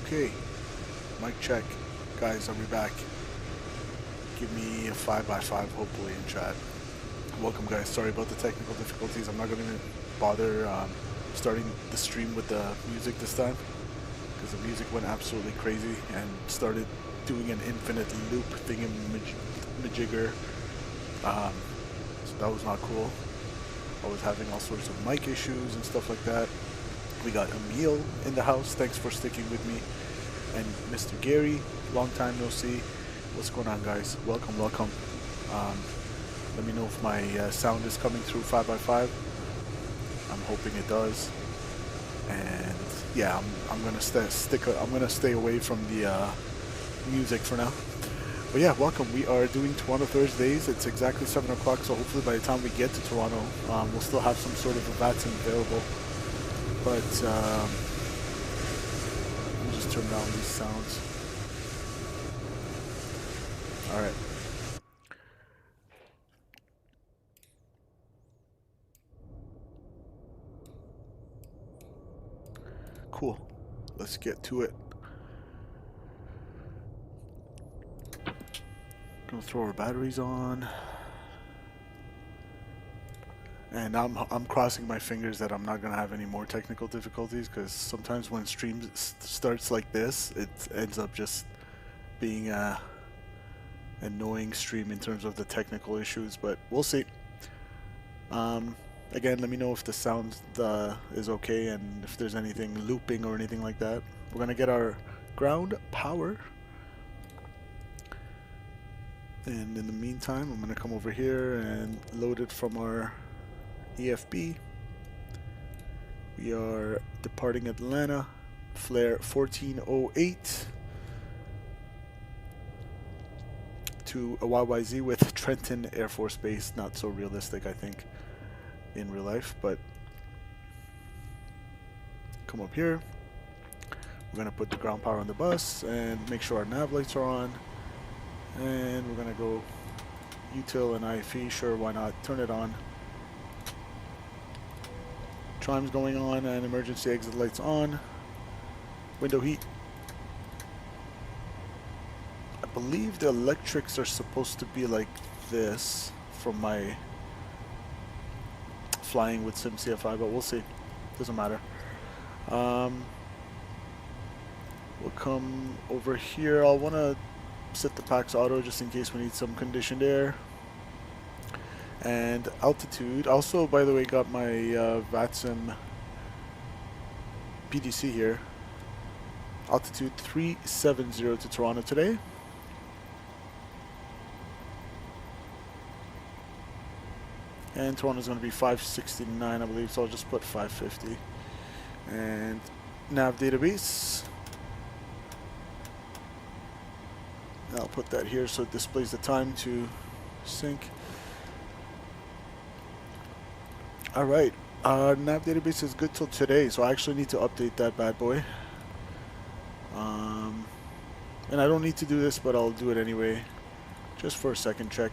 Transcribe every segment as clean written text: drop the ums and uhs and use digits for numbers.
Okay, mic check. Guys, are we back? Give me a 5x5 hopefully in chat. Welcome guys, sorry about the technical difficulties. I'm not going to bother starting the stream with the music this time because the music went absolutely crazy and started doing an infinite loop thingamajigger. So that was not cool. I was having all sorts of mic issues and stuff like that. We got Emil in the house, thanks for sticking with me. And Mr. Gary, long time no see. What's going on guys? Welcome, welcome. Let me know if my sound is coming through 5x5. I'm hoping it does. And yeah, I'm gonna stay away from the music for now. But yeah, welcome. We are doing Toronto Thursdays. It's exactly 7 o'clock, so hopefully by the time we get to Toronto, we'll still have some sort of a VATSIM available. But let me just turn down these sounds. All right. Cool. Let's get to it. Gonna throw our batteries on. And I'm crossing my fingers that I'm not gonna have any more technical difficulties, because sometimes when stream starts like this, it ends up just being a annoying stream in terms of the technical issues. But we'll see. Again, let me know if the sound is okay and if there's anything looping or anything like that. We're gonna get our ground power. And in the meantime, I'm gonna come over here and load it from our EFB. We are departing Atlanta, flare 1408 to a YYZ with Trenton Air Force Base. Not so realistic, I think, in real life, but come up here. We're gonna put the ground power on the bus and make sure our nav lights are on. And we're gonna go util and IFE, sure, why not, turn it on. Trime's going on and emergency exit lights on. Window heat. I believe the electrics are supposed to be like this from my flying with SimCFI, but we'll see. Doesn't matter. We'll come over here. I'll want to set the PAX auto just in case we need some conditioned air. And altitude. Also, by the way, got my VATSIM PDC here. Altitude 370 to Toronto today. And Toronto's going to be 569, I believe, so I'll just put 550. And nav database. I'll put that here so it displays the time to sync. Alright, our nav database is good till today, so I actually need to update that bad boy. And I don't need to do this, but I'll do it anyway, just for a second check.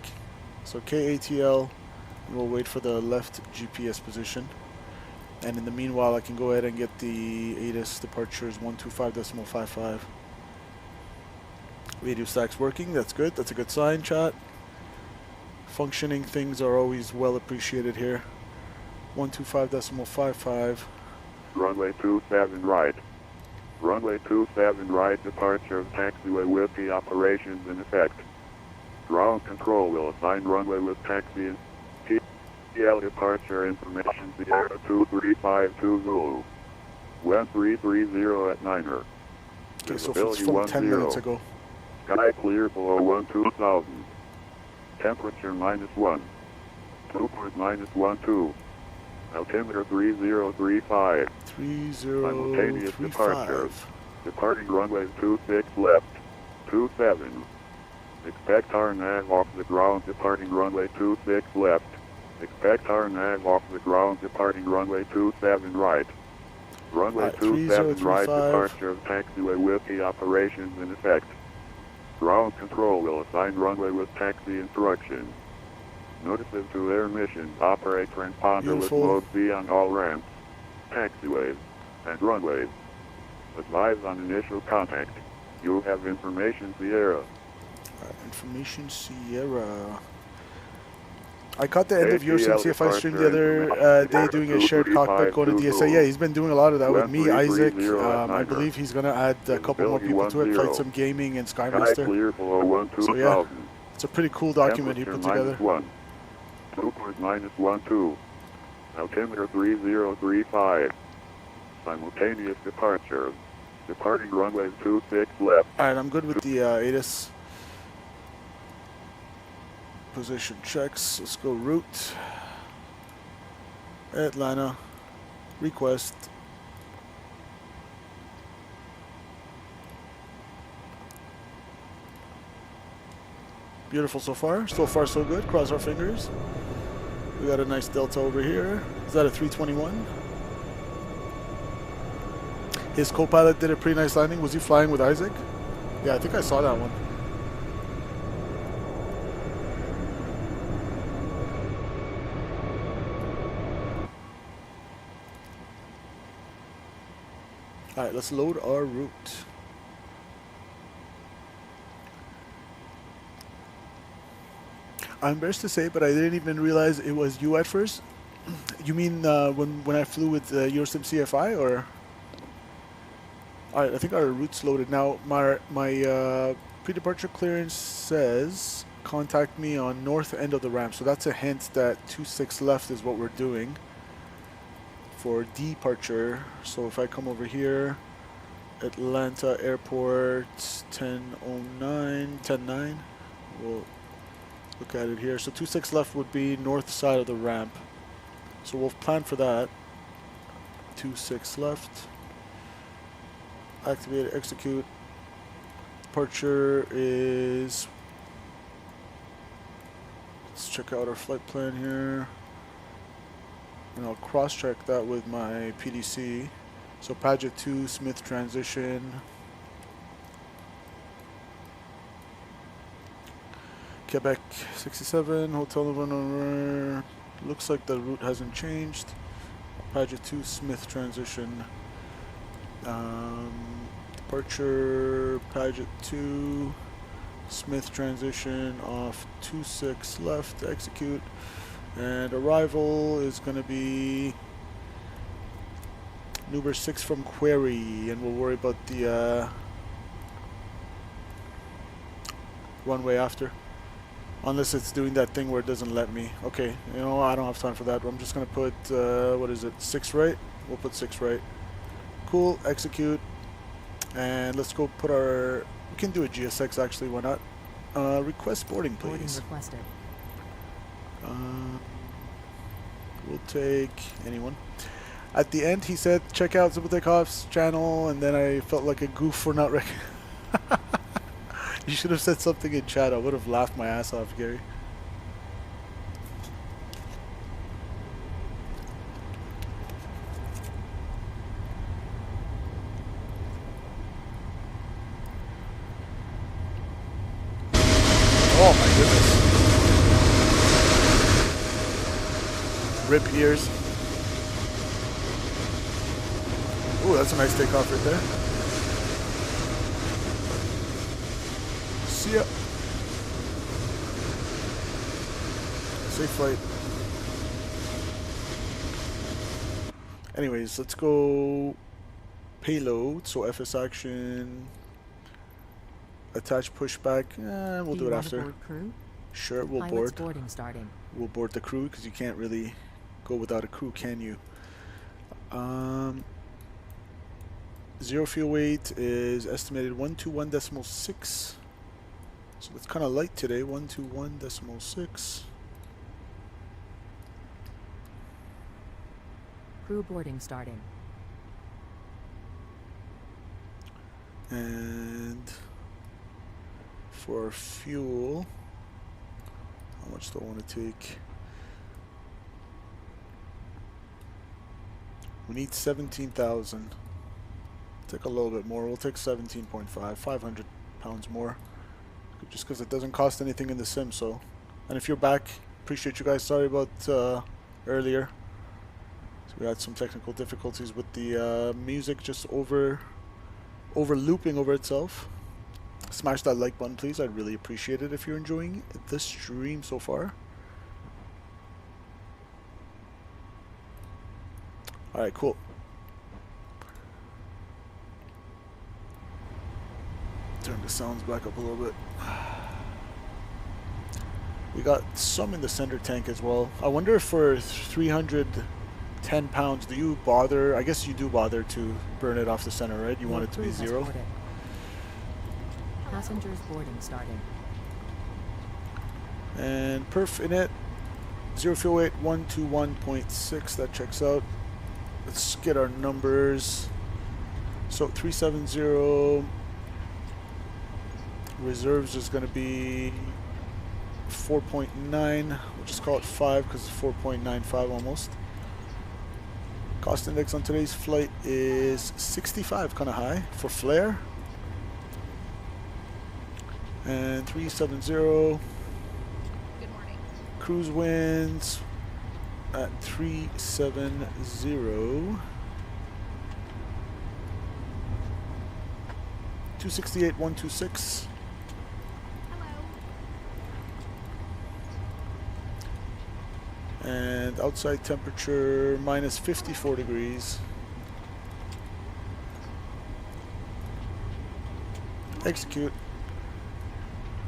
So KATL, and we'll wait for the left GPS position. And in the meanwhile, I can go ahead and get the ATIS departures 125.55. Radio stack's working, that's good, that's a good sign, chat. Functioning things are always well appreciated here. 125.55. Runway 27 right. Runway 27 right, departure of taxiway with the operations in effect. Ground control will assign runway with taxi TL departure information Sierra 2352 Zulu. 1330 at Niner. Okay, so it's from 10 minutes ago. Sky clear below 12,000. Temperature -1. Throughput -12. Altimeter 3035. 3035. Simultaneous departure. Departing runway 26 left. 27. Expect our nav off the ground departing runway 26 left. Expect our nav off the ground departing runway 27 right. Runway 27 right, departure of taxiway with the operations in effect. Ground control will assign runway with taxi instructions. Notices to air missions operate transponderless mode B on all ramps, taxiways, and runways. Advise on initial contact. You have information, Sierra. Information Sierra. I caught the end of your KATL CFI stream the departure other day doing a shared cockpit going to DSA. Yeah, he's been doing a lot of that with me, Isaac. 1330 I believe he's going to add a couple more people to it, FlightSim Gaming and Sky Skymaster. clear below 12,000. So yeah, it's a pretty cool document he put together. -1. Throughput -12. Altimeter 3035. Simultaneous departure. Departing runway 26 left. Alright, I'm good with the ATIS. Position checks. Let's go route. Atlanta. Request. Beautiful so far. So far so good. Cross our fingers. We got a nice delta over here. Is that a 321? His co-pilot did a pretty nice landing. Was he flying with Isaac? Yeah, I think I saw that one. Alright, let's load our route. I'm embarrassed to say, but I didn't even realize it was you at first. You mean when I flew with your Sim CFI, or? Alright, I think our route's loaded. Now, my pre-departure clearance says contact me on north end of the ramp. So that's a hint that 26 left is what we're doing for departure. So if I come over here, Atlanta Airport 1009, 109, we'll look at it here. So 26 left would be north side of the ramp. So we'll plan for that. 26 left. Activate, execute. Departure is... Let's check out our flight plan here. And I'll cross-check that with my PDC. So Paget 2, Smith transition. Quebec 67, Hotel November. Looks like the route hasn't changed. Paget 2, Smith transition. Departure, Paget 2, Smith transition off 26 left, execute. And arrival is going to be Nuber 6 from Query, and we'll worry about the runway after. Unless it's doing that thing where it doesn't let me. Okay, you know, I don't have time for that. I'm just going to put, what is it, 6 right? We'll put 6 right. Cool, execute. And let's go put our, we can do a GSX actually, why not? Request boarding, please. Boarding requested. We'll take anyone. At the end, he said, check out Simple Takeoffs channel, and then I felt like a goof for not You should have said something in chat. I would have laughed my ass off, Gary. Oh my goodness. Rip ears. Ooh, that's a nice takeoff right there. See ya. Safe flight. Anyways, let's go payload. So FS action. Attach pushback. We'll do it after. Board crew? Sure, we'll Pilot's board. boarding starting. We'll board the crew because you can't really go without a crew, can you? Zero fuel weight is estimated 121.6. So it's kind of light today. 121.6. Crew boarding starting. And for fuel, how much do I want to take? We need 17,000. Take a little bit more. We'll take 17.5, 500 pounds more. Just because it doesn't cost anything in the sim. So, and if you're back, appreciate you guys. Sorry about earlier. So we had some technical difficulties with the music just over over looping over itself. Smash that like button, please. I'd really appreciate it if you're enjoying the stream so far. Alright, cool. Turn the sounds back up a little bit. We got some in the center tank as well. I wonder if for 310 pounds, do you bother? I guess you do bother to burn it off the center, right? You want it to be zero. Passengers boarding starting. And perf in it. 0 fuel weight 121.6. That checks out. Let's get our numbers. So 370. Reserves is going to be 4.9. We'll just call it 5 because it's 4.95 almost. Cost index on today's flight is 65, kind of high for flare. And 370. Good morning. Cruise winds at 370. 268, 126. And outside temperature minus 54 degrees. Execute.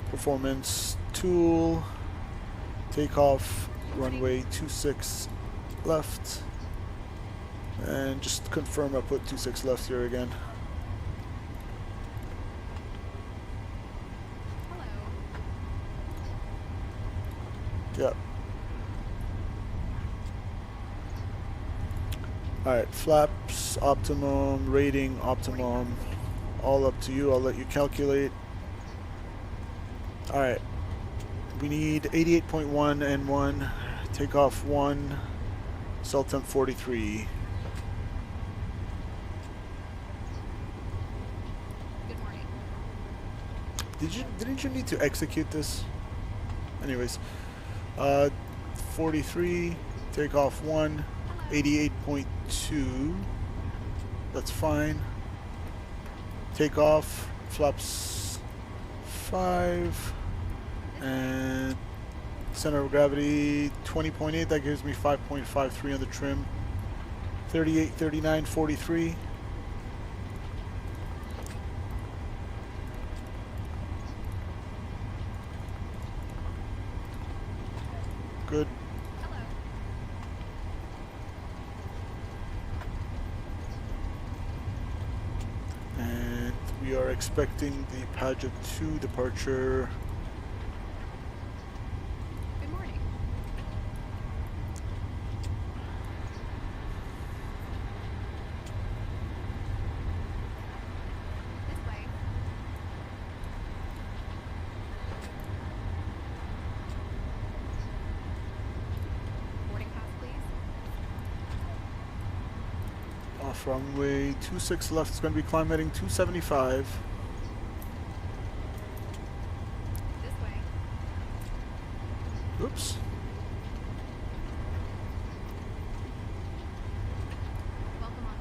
Performance tool. Takeoff. Runway 26 left. And just confirm I put 26 left here again. Yep. Alright, flaps, optimum, rating, optimum, all up to you. I'll let you calculate. Alright, we need 88.1 N1, takeoff 1, cell temp 43. Good morning. Didn't you need to execute this? Anyways, 43, takeoff 1. 88.2, that's fine. Takeoff, flaps 5, and center of gravity 20.8, that gives me 5.53 on the trim. 38, 39, 43. Good. We are expecting the Paget 2 departure. Good morning. This way. Boarding pass, please. Off runway 26 left, it's going to be climb heading 275. This way. Oops. Welcome on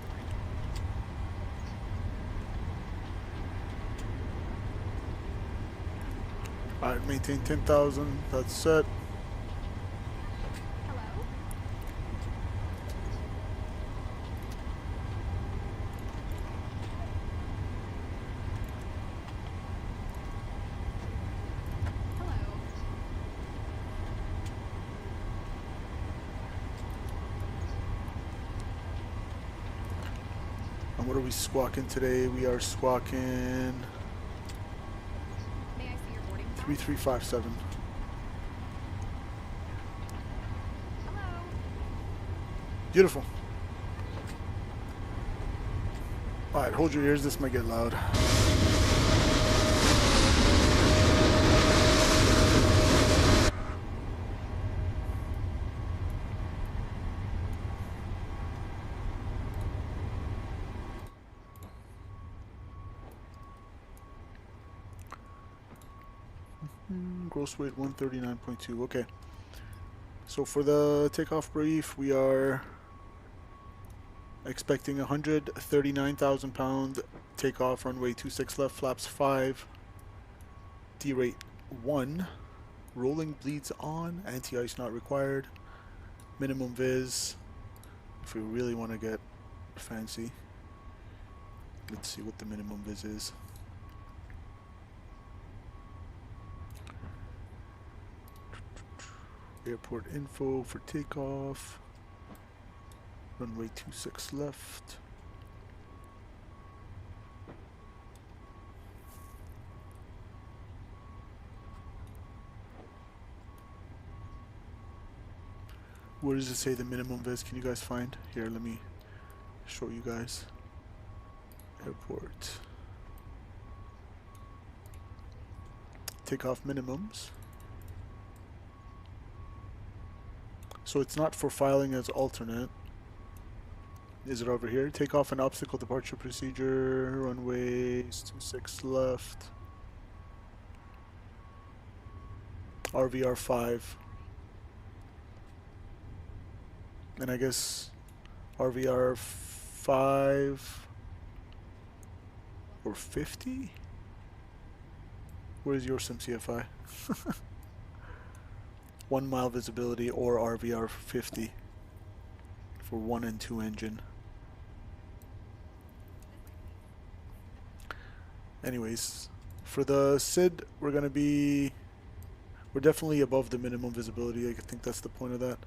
board. Alright, maintain 10,000, that's set. Hello. Hello. And what are we squawking today? We are squawking May I see your boarding pass? 3357. Hello. Beautiful. Alright, hold your ears, this might get loud. Gross weight 139.2. Okay. So for the takeoff brief, we are expecting 139,000 pound Takeoff, runway 26 left, flaps 5, D-rate 1, rolling bleeds on, anti-ice not required, minimum viz, if we really want to get fancy. Let's see what the minimum viz is. Airport info for takeoff. Runway 26 left. Where does it say the minimum viz? Can you guys find? Here, let me show you guys. Airport. Takeoff minimums. So it's not for filing as alternate. Is it over here? Takeoff and obstacle departure procedure. Runways 26 left. RVR 5. And I guess RVR 5 or 50? Where's your SimCFI? 1 mile visibility or RVR 50 for 1 and 2 engine. Anyways, for the SID, we're definitely above the minimum visibility. I think that's the point of that.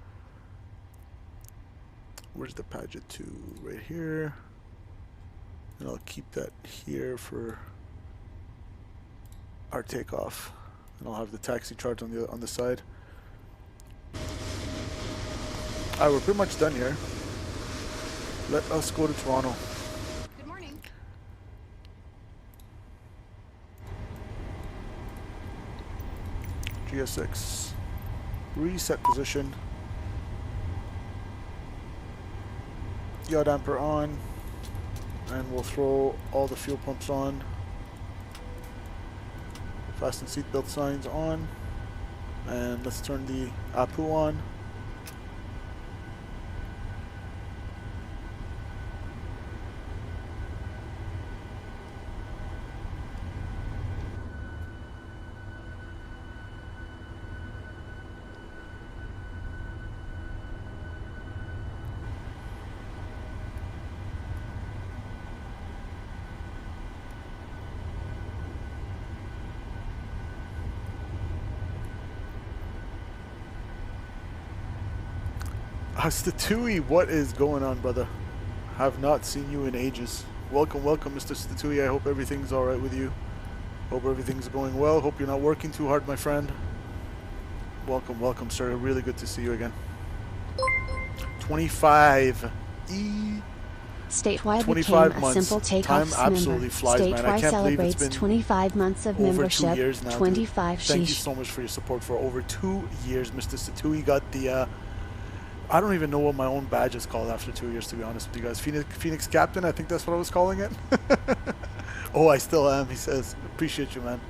Where's the Paget 2? Right here. And I'll keep that here for our takeoff. And I'll have the taxi chart on the side. Alright, we're pretty much done here. Let us go to Toronto. Good morning. GSX. Reset position. Yaw damper on. And we'll throw all the fuel pumps on. Fasten seatbelt signs on. And let's turn the APU on. Statui, what is going on, brother? Have not seen you in ages. Welcome, welcome, Mr. Statui. I hope everything's alright with you. Hope everything's going well. Hope you're not working too hard, my friend. Welcome, welcome, sir. Really good to see you again. 25. Statewide 25 became months. a simple takeoffs Time absolutely member. flies, man. I Statewide can't believe it's celebrates been 25 months of over membership. 2 years now. 25 dude. Thank you sheesh. so much for your support for over 2 years, Mr. Statui. Got the I don't even know what my own badge is called after 2 years, to be honest with you guys. Phoenix Captain, I think that's what I was calling it. Oh, I still am, he says. Appreciate you, man.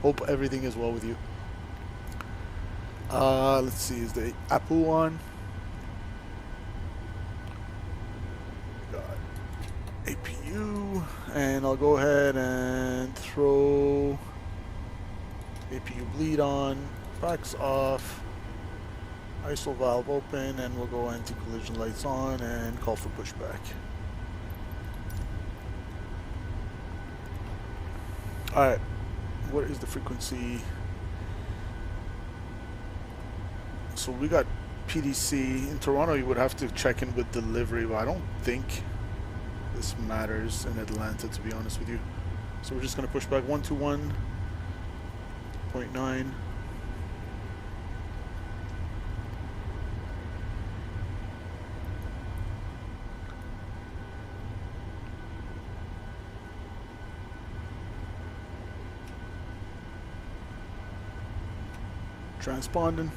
Hope everything is well with you. Let's see, is the APU on? Got APU, and I'll go ahead and throw APU bleed on, backs off. ISO valve open, and we'll go anti-collision lights on and call for pushback. Alright, what is the frequency? So we got PDC. In Toronto you would have to check in with delivery, but I don't think this matters in Atlanta, to be honest with you. So we're just going to push back 121.9. Transponding.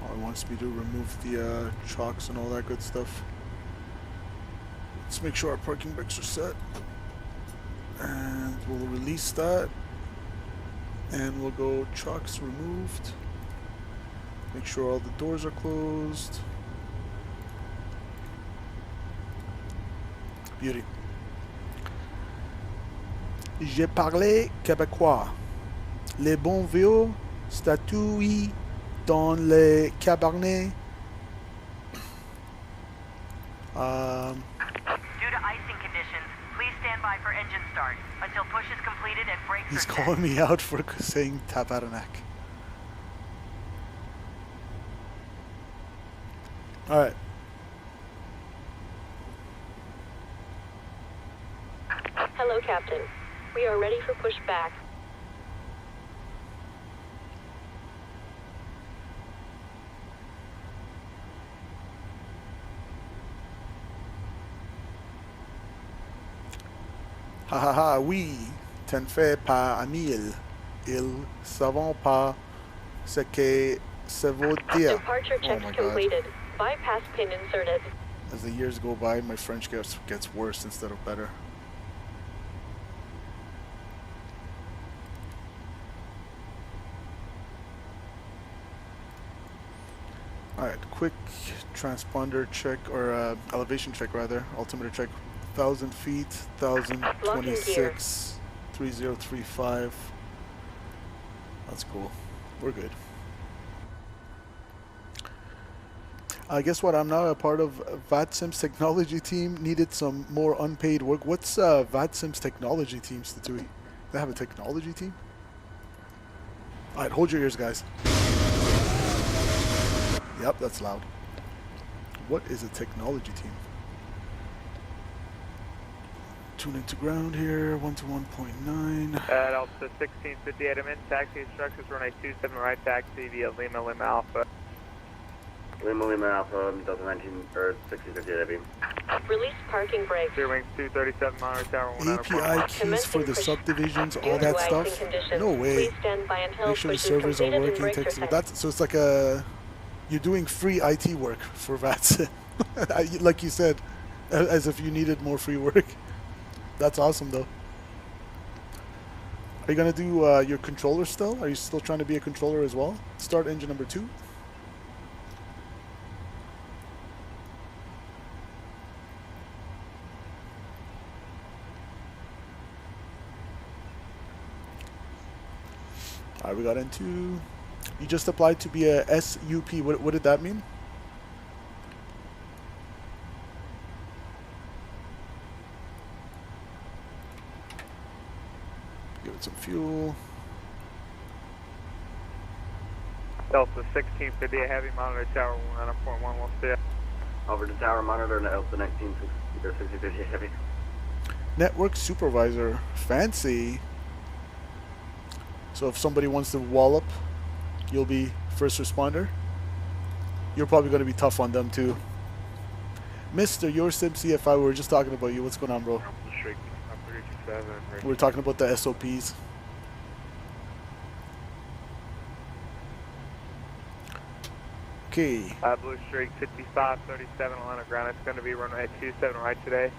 Oh, it wants me to remove the chocks and all that good stuff. Let's make sure our parking brakes are set. And we'll release that. And we'll go trucks removed. Make sure all the doors are closed. Beauty. J'ai parlé québécois. Les bons vieux statues dans les cabernets. Due to icing conditions, please stand by for engine start until push is completed and brakes He's are set. calling me out for saying Tabarnak. Alright. Hello, Captain. We are ready for pushback. Ha ha ha, oui, t'en fais pas, Amil. Ils savent pas ce que ça veut dire. Departure Oh checks my God. completed. Bypass pin inserted. As the years go by, my French gets worse instead of better. Alright, quick transponder check, or elevation check rather, altimeter check, 1,000 feet, 1,026, 3035. That's cool. We're good. Guess what? I'm now a part of VATSIM's technology team. Needed some more unpaid work. What's VATSIM's technology team, Statui? They have a technology team? Alright, hold your ears, guys. Yep, that's loud. What is a technology team? Tune into ground here, 1 to 1.9. At Alpha 1650 Edmund, taxi instructions runway 27 right taxi via Lima Lima Alpha. Lima Alpha, Delta 19, or 1650 Heavy. Release parking brakes. Clear wings 237 Monitor Tower 1 API keys for the subdivisions, all that stuff? No way. Please stand by until Make sure the push is servers are completed and working. brakes are Takes, set. that's, so it's like a... You're doing free IT work for VATSIM. Like you said, as if you needed more free work. That's awesome, though. Are you going to do your controller still? Are you still trying to be a controller as well? Start engine number 2. Alright, we got into... You just applied to be a SUP. What did that mean? Give it some fuel. Delta 1650 Heavy Monitor Tower 1 will stay. Over to Tower Monitor and Delta 1650 Heavy. Network supervisor. Fancy. So if somebody wants to wallop, you'll be first responder. You're probably going to be tough on them too. Mr. Your Sim CFI, we were just talking about you. What's going on, bro? We're talking about the SOPs. Okay. Blue Streak 5537 Atlanta ground. It's going to be runway 27 right today.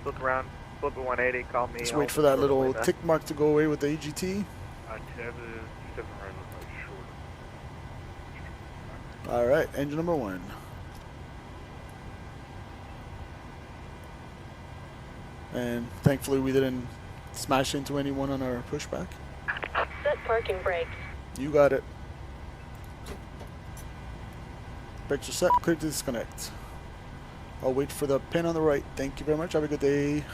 Slip around, flip at 180. Call me. Let's wait for that little tick mark to go away with the AGT. Alright, engine number 1. And thankfully we didn't smash into anyone on our pushback. Set parking brakes. You got it. Brakes are set, clear to disconnect. I'll wait for the pin on the right. Thank you very much, have a good day.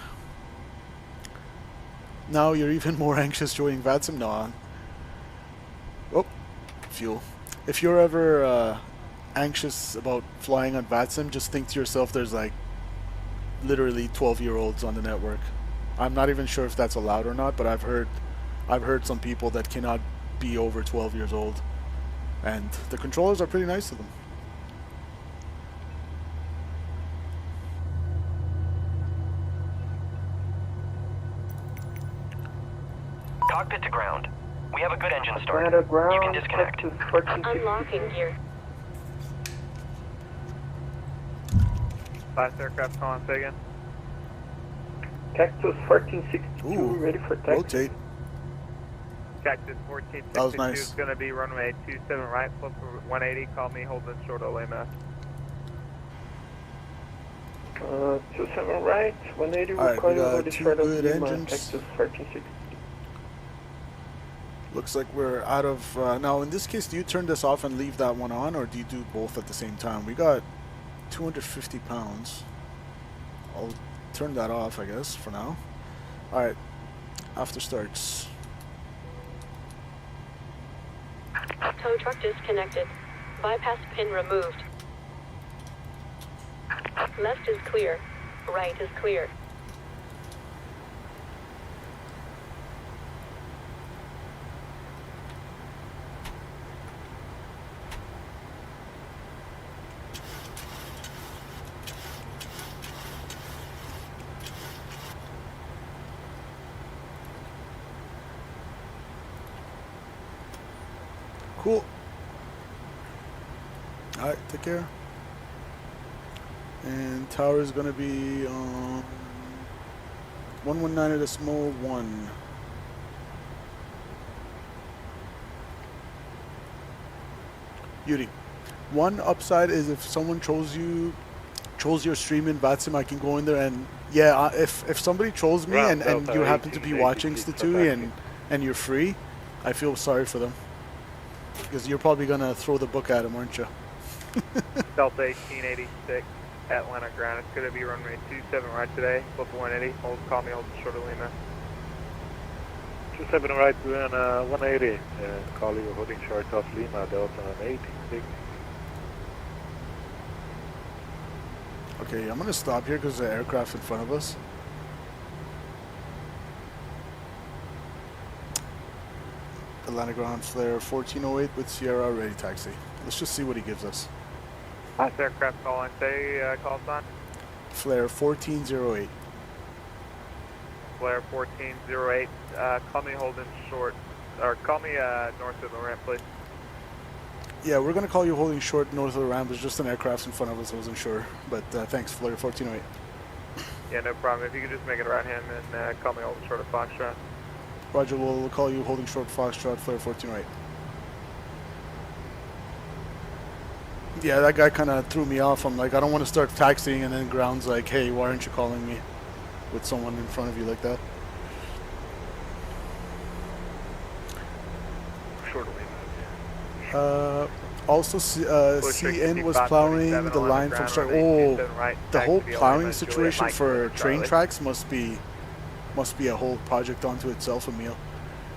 Now you're even more anxious joining VATSIM? No. Oh, fuel. If you're ever anxious about flying on VATSIM, just think to yourself there's like literally 12-year-olds on the network. I'm not even sure if that's allowed or not, but I've heard some people that cannot be over 12 years old. And the controllers are pretty nice to them. Cockpit to ground. We have a good engine start. You can disconnect. Unlocking gear. Last aircraft calling again. Cactus 1462 ready for taxi. Rotate. Cactus 1462 That was nice. is going to be runway 27 right, flip for 180. Call me, hold in short of Lima. 27 right, 180. All right, call we you got over the two short of good Lima, engines. Cactus 1360. Looks like we're out of... now, in this case, do you turn this off and leave that one on, or do you do both at the same time? We got 250 pounds. I'll turn that off, I guess, for now. Alright, after starts. Tow truck disconnected. Bypass pin removed. Left is clear. Right is clear. Cool. Alright, take care. And tower is going to be on 119.1. Beauty. One upside is if someone trolls your stream in VATSIM, I can go in there and yeah, if somebody trolls me and you happen to be watching Statui and you're free, I feel sorry for them. Because you're probably going to throw the book at him, aren't you? Delta 1886, Atlanta ground. It's going to be runway 27 right today, flip for 180. Call me, hold short of Lima. 27 right, we're on 180. Call you holding short of Lima, Delta 1860. Okay, I'm going to stop here because there's an aircraft in front of us. Atlanta ground flare 1408 with Sierra ready taxi. Let's just see what he gives us. Last aircraft calling, say call sign. Flare 1408. Flare 1408, call me holding short, or call me north of the ramp, please. Yeah, we're going to call you holding short north of the ramp. There's just an aircraft in front of us, I wasn't sure. But thanks, Flare 1408. Yeah, no problem. If you could just make it right hand and call me holding short of Foxtrot. Roger, we'll call you holding short Foxtrot, Flare 1408. Yeah, that guy kind of threw me off. I'm like, I don't want to start taxiing, and then ground's like, hey, why aren't you calling me with someone in front of you like that? Short of Lima. Also, CN was plowing the line from start. Oh, the whole plowing situation for train tracks must be a whole project onto itself, Emil.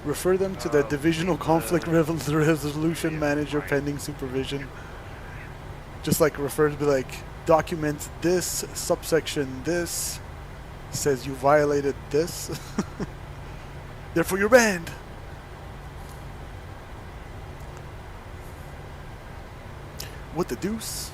Refer them to the Divisional Conflict Resolution Manager pending supervision. Just like refer to be like, document this, subsection this, says you violated this. Therefore you're banned. What the deuce?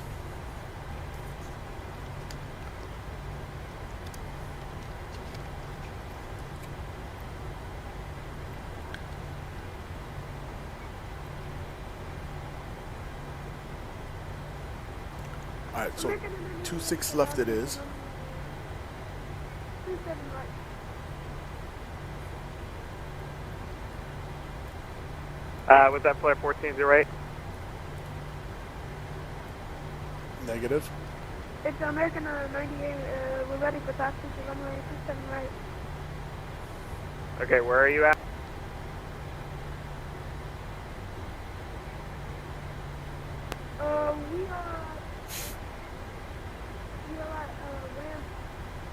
Alright, so 26 left it is. Was that flare 1408? Negative. It's American 98, we're ready for taxi to runway 27 right. Okay, where are you at? We are at ramp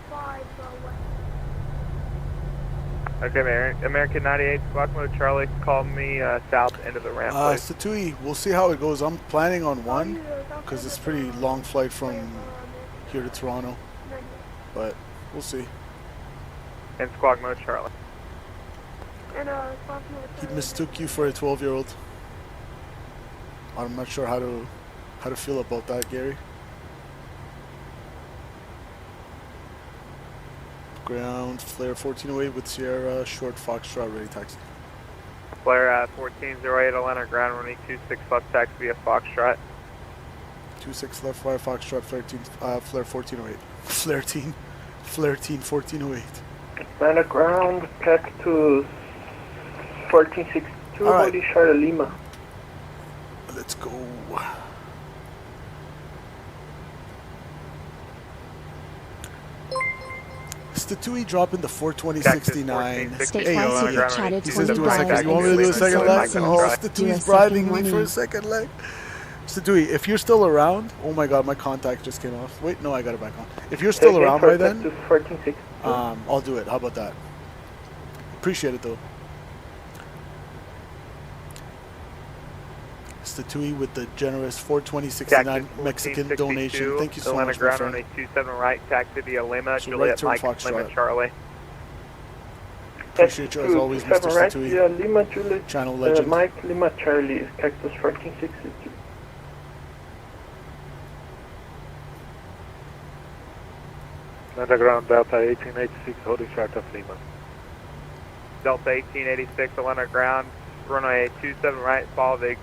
5 west. Okay, American 98, squawk mode Charlie, call me south end of the ramp, please. Statui, we'll see how it goes. I'm planning on one, because it's a pretty long flight from here to Toronto, but we'll see. And squawk mode Charlie. And squawk mode He mistook you for a 12-year-old. I'm not sure how to feel about that, Gary. Ground, flare 1408 with Sierra, short Foxtrot, ready taxi. Flare 1408, Atlanta ground, running 26 left taxi via Foxtrot. 26 left fire, Foxtrot, flare 1408. Flare 1408. Atlanta ground, Cactus 1462, All right. holding short of Lima. Let's go. Statui dropping the 42069. State Hey, flights he have chatted he says do a $20 second. You want me to do a and second leg? 66 Oh, cents. Statui's US bribing second me for a warning. second leg. Statui, if you're still around, oh my god, my contact just came off. Wait, no, I got it back on. If you're still around by then, 1462. I'll do it. How about that? Appreciate it though. Statui with the generous 42069 Mexican donation. Thank you so Atlanta much, my ground friend. on a 27 right, taxi via Lima, So Juliet right turn, Mike, Foxtrot. Lima Charlie. Appreciate you as always, Mr. 27 right, Statui. yeah, Lima, Juliet, Channel legend. Mike, Lima, Charlie, is Cactus 1462. Atlanta ground Delta 1886, holding short of Lima. Delta 1886, Atlanta ground, runway 27 right, follow the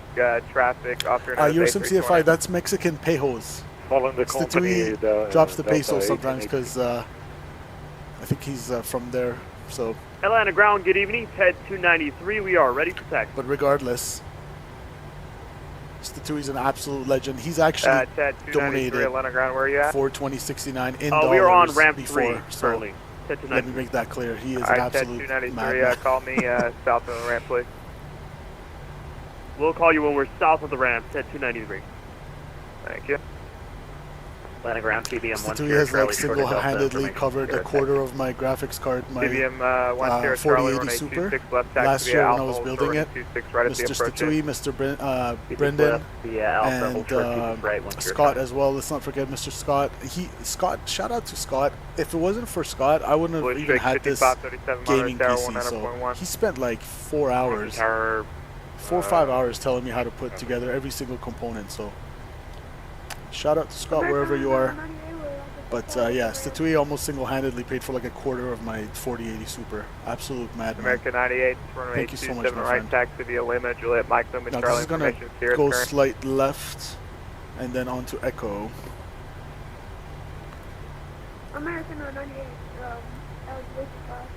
traffic off your nose USM CFI, that's Mexican pesos. Following the company, Statui drops the Delta pesos sometimes 1886. because I think he's from there. So, Atlanta ground, good evening. Ted 293, we are ready for taxi. but regardless, Statui's an absolute legend. He's actually Ted 293, donated Atlanta ground, where are you at? 42069 in We are on dollars ramp before. 3 So currently. Ted let me 293. make that clear. He is All an right, Ted absolute 293, madman. call me south of the ramp, please. We'll call you when we're south of the ramp. Ted 293. Thank you. Atlanta ground, TBM 1 Statui has like single-handedly covered a quarter of my graphics card, my TBM 10 Charlie, 4080 runway Super. 26 left, taxi Last via year when I Alpha, was hold building short it, 26 right at the Mr. approach. Statui, Mr. Brendan, and Scott as well. Let's not forget Mr. Scott. Scott, shout out to Scott. If it wasn't for Scott, I wouldn't have even had this 5537 gaming Tower, PC. So 100.1. he spent like 4 hours, 4 or 5 hours telling me how to put together every single component. So shout out to Scott wherever you are. But yeah, Statui almost single-handedly paid for like a quarter of my 4080 Super. Absolute madman. American 98, runway Thank you so much, 27 my right, friend. taxi via Lima, Juliet Mike, Lima Now Charlie, this is gonna information here. go slight left, and then on to Echo. American 98, Elizabeth class,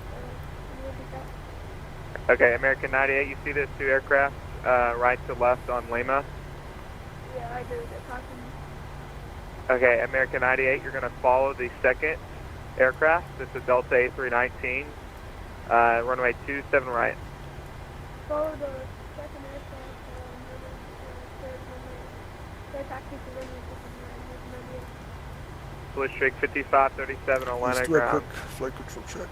Okay, American 98, you see those two aircraft, right to left on Lima? yeah, I do, they're talking. Okay, American 98, you're going to follow the second aircraft. This is Delta A319, runway 27 right. Follow the second aircraft, third runway, third taxi to runway 98. Blue Streak 5537 Atlanta Let's do a ground. quick flight control check.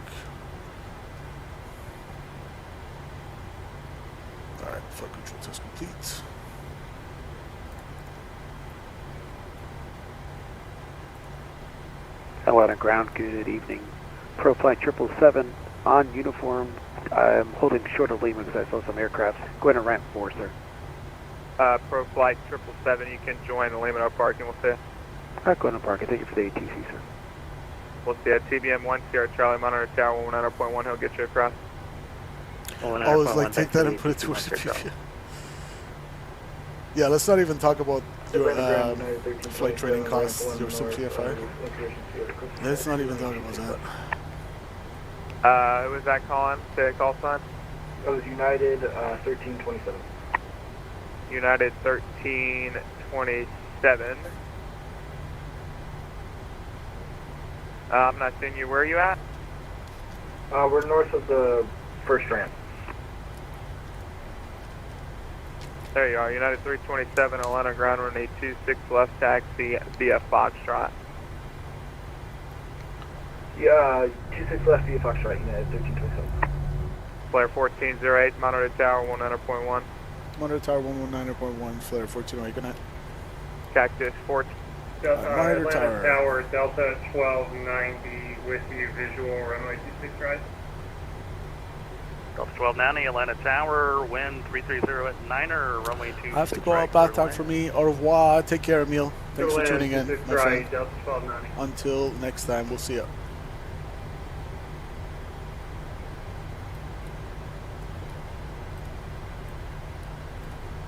Alright, flight control test complete. Atlanta ground, good evening. Pro Flight 777 on uniform. I'm holding short of Lima because I saw some aircraft. Go ahead and ramp 4, sir. Pro Flight 777, you can join the Lima parking. We'll see you. Go ahead and park it. Thank you for the ATC, sir. We'll see you at TBM 1 Sierra Charlie, monitor tower 190.1. He'll get you across. I was like, take that and put it towards the PPM. Yeah, let's not even talk about your flight training costs, your CFI. Let's not even talk about that. Who was that calling? Say a call sign. It was United 1327. United 1327. I'm not seeing you. Where are you at? We're north of the first ramp. There you are. United 327, Atlanta ground runway 26 left taxi via Foxtrot. Yeah, 26 left via Foxtrot, United 1327. Flare 1408, monitor tower 100.1. Monitor tower 119.1, flare 1408, good night. Cactus 14. Monitor tower. Delta 1290 with you, visual runway 26 right. Delta 1290, Atlanta Tower, wind 330 at 9er, runway 26 I have to go right, out, bath clear time for me. Au revoir. Take care, Emil. Thanks for tuning in, my friend. Delta 1290. Until next time, we'll see you.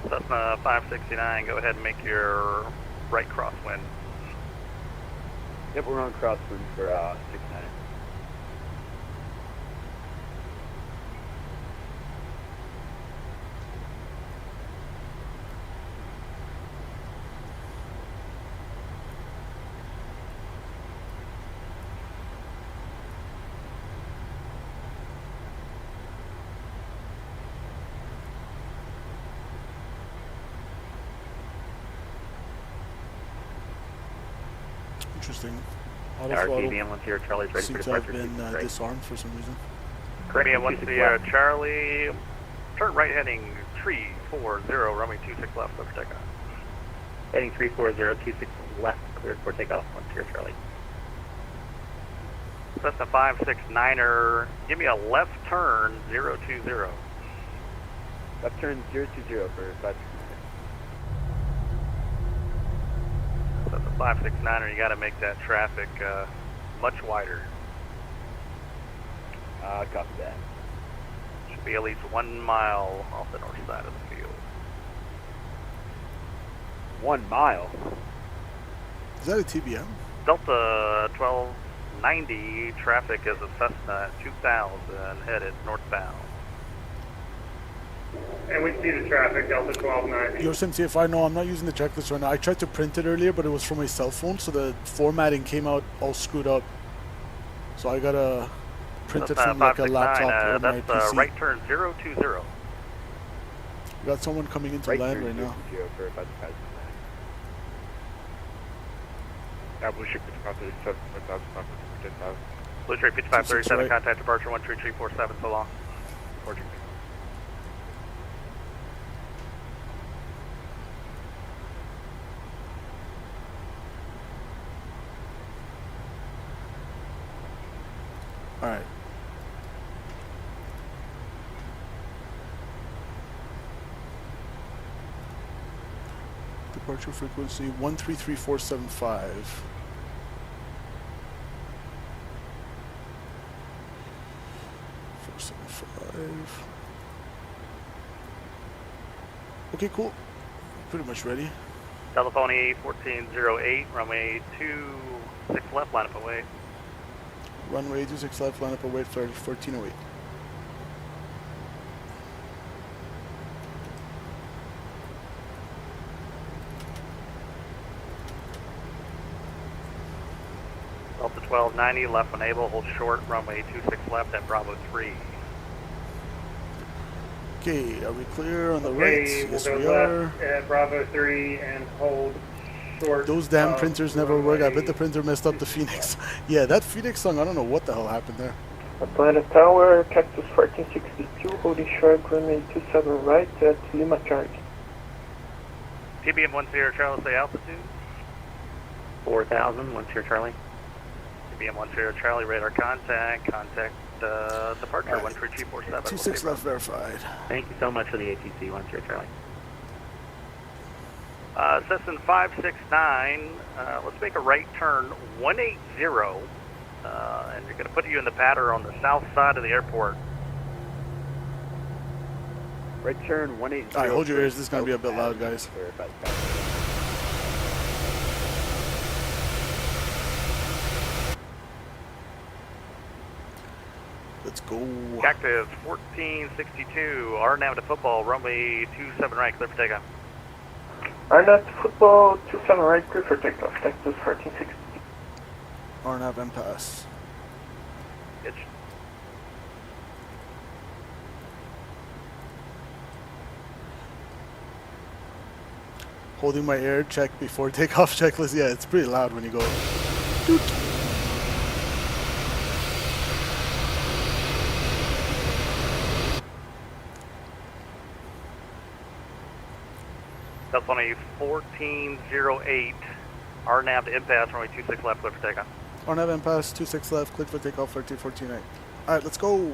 Cessna 569, go ahead and make your right crosswind. Yep, we're on crosswind for 69. Interesting. Auto Our throttle TBM 10 Charlie's ready for seems to have departure. been disarmed for some reason. Correct. TBM 10 Charlie, turn right heading 340, runway 26 left, clear for takeoff. Heading 340, 26 left, cleared for takeoff, 10 Charlie. Cessna 569er, give me a left turn 020. Left turn 020 for 569. Cessna 569er, you got to make that traffic much wider. Copy that. Should be at least 1 mile off the north side of the field. 1 mile? Is that a TBM? Delta 1290, traffic is a Cessna 2000 headed northbound. And we see the traffic, Delta 1290. Yo, SimCFI, no, I'm not using the checklist right now. I tried to print it earlier, but it was from my cell phone, so the formatting came out all screwed up. So I gotta print it from like a laptop or my PC. That's right turn 020. We got someone coming into land right now. Blue Ship 5537, 10,000. Blue Tree 5537, right. contact departure 13347, so long. Alright. Departure frequency 133475. Okay, cool. Pretty much ready. California 1408, runway 26 left, line up away. Runway 26 left, line up away, 1408. Delta 1290, left enable, hold short, runway 26 left at Bravo 3. Okay, are we clear on the right? Yes, we'll we go are. left at Bravo 3 and hold short. Those damn printers never work. I bet the printer messed up the Phoenix. Yeah, that Phoenix song, I don't know what the hell happened there. Atlanta Tower, Cactus 1462, holding short, runway 27 right at Lima Charlie. TBM 10 Charlie, say altitude. 4000, 10 Charlie. TBM 10 Charlie, radar contact, departure 13347. 26 left verified. Thank you so much for the ATC, 10 Charlie. Cessna 569, let's make a right turn 180, and you're going to put you in the pattern on the south side of the airport. Right turn 180. Alright, hold your ears, this is going to be a bit loud, guys. Let's go. Cactus 1462, RNAV to football, runway 27 right, clear for takeoff. RNAV to football, 27 right, clear for takeoff, Cactus 1460. RNAV impasse. It's Holding my air, check before takeoff checklist. Yeah, it's pretty loud when you go. Doot. That's on a 1408, RNAV to impasse, runway 26 left, clear for takeoff. RNAV impasse, 26 left, clear for takeoff, 1314 Alright, let's go.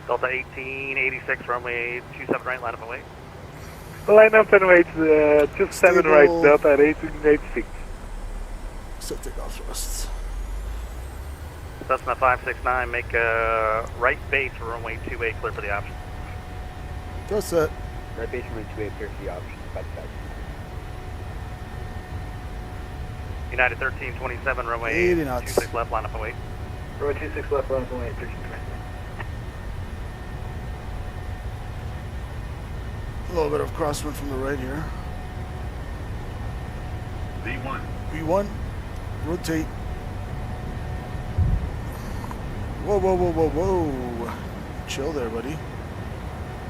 Delta 1886, runway 27 right, line up and wait. Line up and wait, 27 right, Delta 1886. Set takeoff thrusts. Cessna 569, make a right base, runway 28, clear for the option. Thrust set. Right base, runway 28, clear for the option. United 1327, runway 80 knots. 26 left, line up and wait. Runway 26 left, line up and wait, 13. A little bit of crosswind from the right here. V1. V1. Rotate. Whoa, whoa, whoa, whoa, whoa. Chill there, buddy.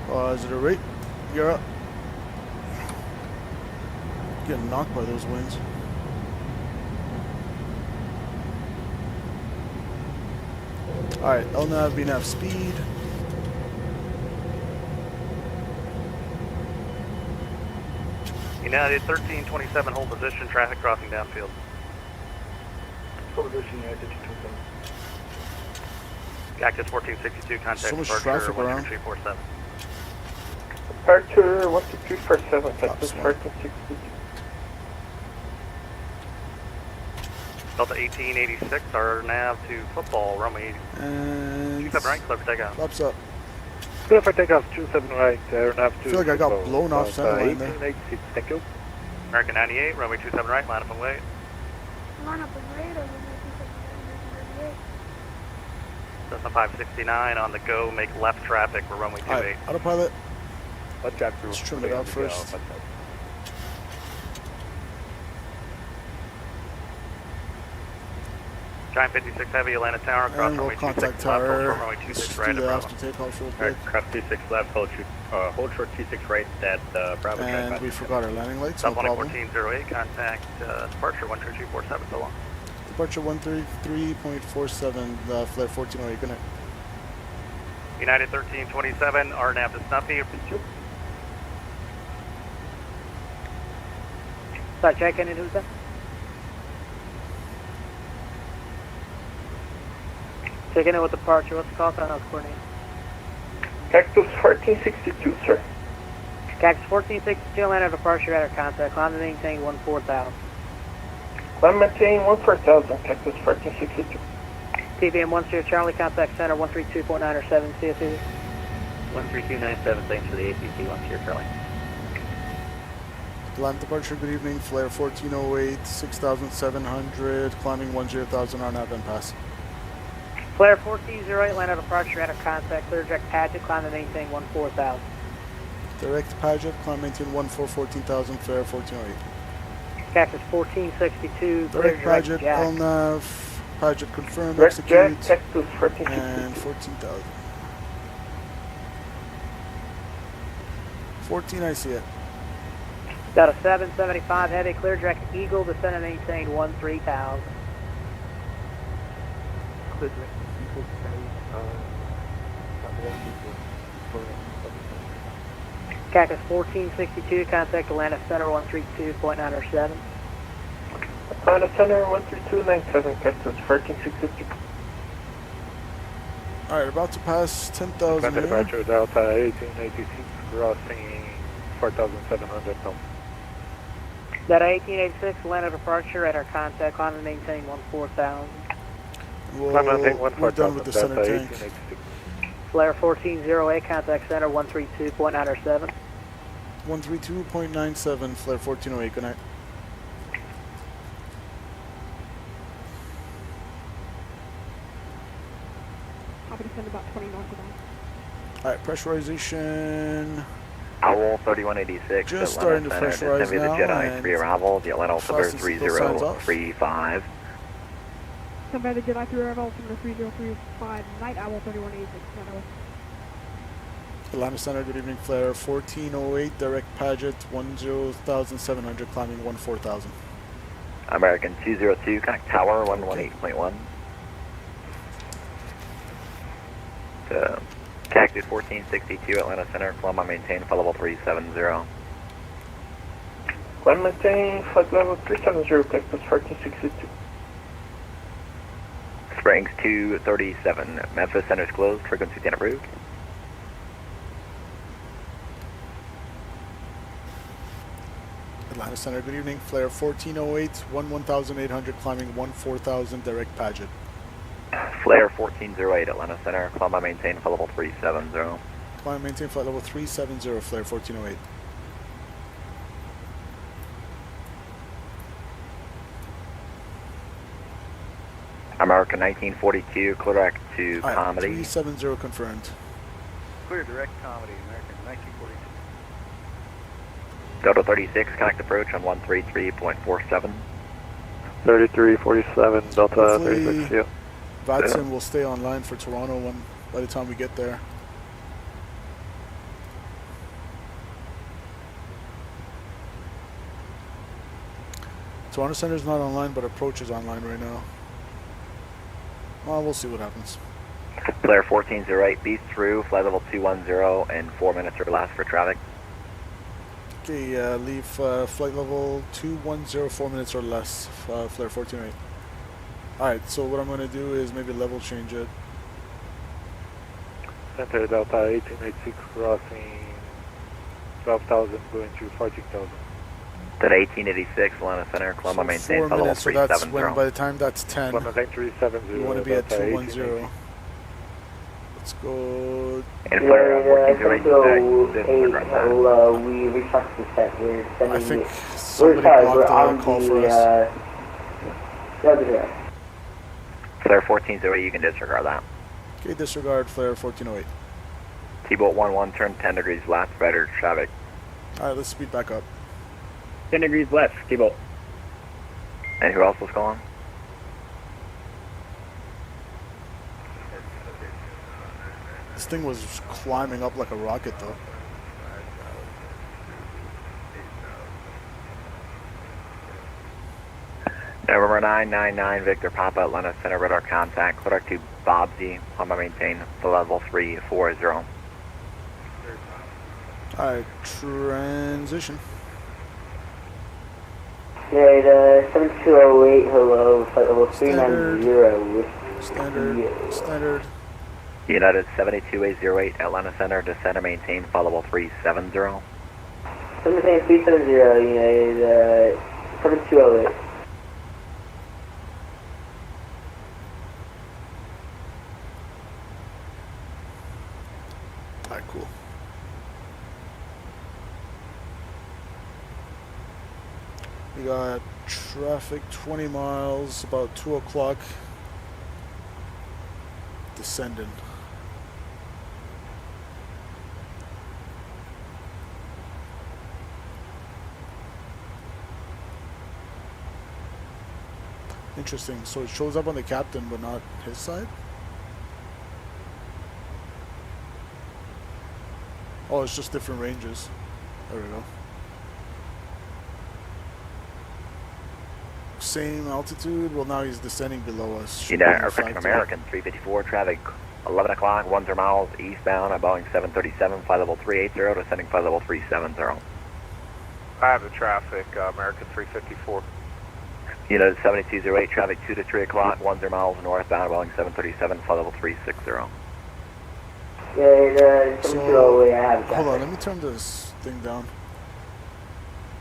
Positive rate. You're up. Getting knocked by those winds. Alright, LNAV, BNAV speed. United 1327, hold position, traffic crossing downfield. Hold position, United 1327. Cactus 1462, contact So much departure traffic around. 12347. Departure 12347, Cactus smart. 1462. Delta 1886, our nav to football, runway And 27 right, clear for takeoff. flaps up. Clear for takeoff, 27 right, nav I feel like I got blown off center line there. 1886, thank you. American 98, runway 27 right, line up and wait. Line up and wait on the 1978. Cessna 569 on the go, make left traffic for runway 28. Alright, autopilot. Let's trim it out first. Giant 56 Heavy, Atlanta Tower, cross And we'll runway 26 contact left, hold tower. short runway 26 Let's right do at the Bravo. after takeoff real quick. Craft 26 left, hold short 26 right at Bravo. And we forgot our landing lights, no South problem. 1408, contact departure 13247, so long. Departure 133.47, flare 1408, good night. United 1327, RNAV to Snuffy. Start checking in, who's that? Checking in with departure, what's the call sign on coordinate? Cactus 1462, sir. Cactus 1462, Atlanta departure at our contact, climb and maintain 14,000. Climb maintain 14,000, Cactus 1462. TVM 10 Charlie, contact center 132.907, CSU. 13297, thanks for the ACC, 10 Charlie. Land departure, good evening, flare 1408, 6,700, climbing 10,000 RNAV and pass. Flare 1408, Atlanta departure at our contact, clear direct Paget, climb and maintain 14,000. Direct Paget, climb maintain 14,000, flare 1408. Cactus 1462, clear Direct direct Paget, Jack. LNAV, Paget confirmed, Direct Jack, execute, Cactus 1462. and 14,000. 14, I see it. Got a 775 heavy, clear direct Eagle, descend and maintain 13,000. Cactus 1462, contact Atlanta Center 132.907. Atlanta Center 13297, Cactus 1462. Alright, about to pass 10,000 Atlanta here. departure, Delta 1886, crossing 4,700 now. That 1886, Atlanta departure at our contact, climb and maintain 14,000. We're We're done with the center tank. Flare 1408, contact center 132.907. 132.97, flare 1408, good night. Copy to send about 20 north of that. Alright, pressurization. Owl 3186, Just Atlanta starting to Center, pressurize descend via the now, Jedi, and pre-arrival, the Atlanta Altimeter fastest equal signs off. 3035. Come by the Jedi through arrival from the 3035, Night Owl 3186. Atlanta Center, good evening, flare 1408, direct Paget 10,700, climbing 14,000. American 202, connect tower 118.1. To Cactus 1462, Atlanta Center, climb maintain, flight level 370. Climb maintain, flight level 370, Cactus 1462. Springs 237, Memphis Center is closed, frequency 10 approved. Atlanta Center, good evening, flare 1408, 11,800, climbing 14,000, direct Paget. Flare 1408, Atlanta Center, climb maintain, flight level 370. Climb maintain flight level 370, flare 1408. American 1942, clear direct to Alright, Comedy. 370 confirmed. Clear direct Comedy, American 1942. Delta 36, connect approach on 133.47. 3347, Delta Hopefully 36, yeah. VATSIM will stay online for Toronto by the time we get there. Toronto Center is not online, but approach is online right now. Well, we'll see what happens. Flare 1408, be through, flight level 210 in 4 minutes or less for traffic. Okay, leave flight level 210, 4 minutes or less, flare 1408. Alright, so what I'm going to do is maybe level change it. Center Delta 1886 crossing 12,000 going to 14,000. Delta 1886, Atlanta Center, Colombo maintain, 4 flight level minutes, so that's 370. when by the time that's 10, you want to be at 210. Let's go. And flare 1408, hello, we request the set. We're sending I think you. somebody blocked the call for us. Flare 1408, you can disregard that. Okay, disregard flare 1408. T-Bolt 11, turn 10 degrees left, better traffic. Alright, let's speed back up. 10 degrees left, T-Bolt. And who else was calling? This thing was climbing up like a rocket though. November 999, Victor Papa, Atlanta Center, radar contact, Quebec to Bobsy, Palma maintain, level 340. Alright, transition. Yeah, 7208, hello, flight level 390. Standard. United 72808, Atlanta Center, descend and maintain, flight level 370. 370, United 7208. Alright, cool. We got traffic 20 miles, about 2 o'clock. Descending. Interesting. So it shows up on the captain, but not his side? Oh, it's just different ranges. There we go. Same altitude. Well, now he's descending below us. United Aircraft American 354, traffic 11 o'clock, 10 miles eastbound at Boeing 737, flight level 380, descending flight level 370. I have the traffic, American 354. United 7208, traffic 2 to 3 o'clock, 10 miles northbound at Boeing 737, flight level 360. So, hold on, let me turn this thing down.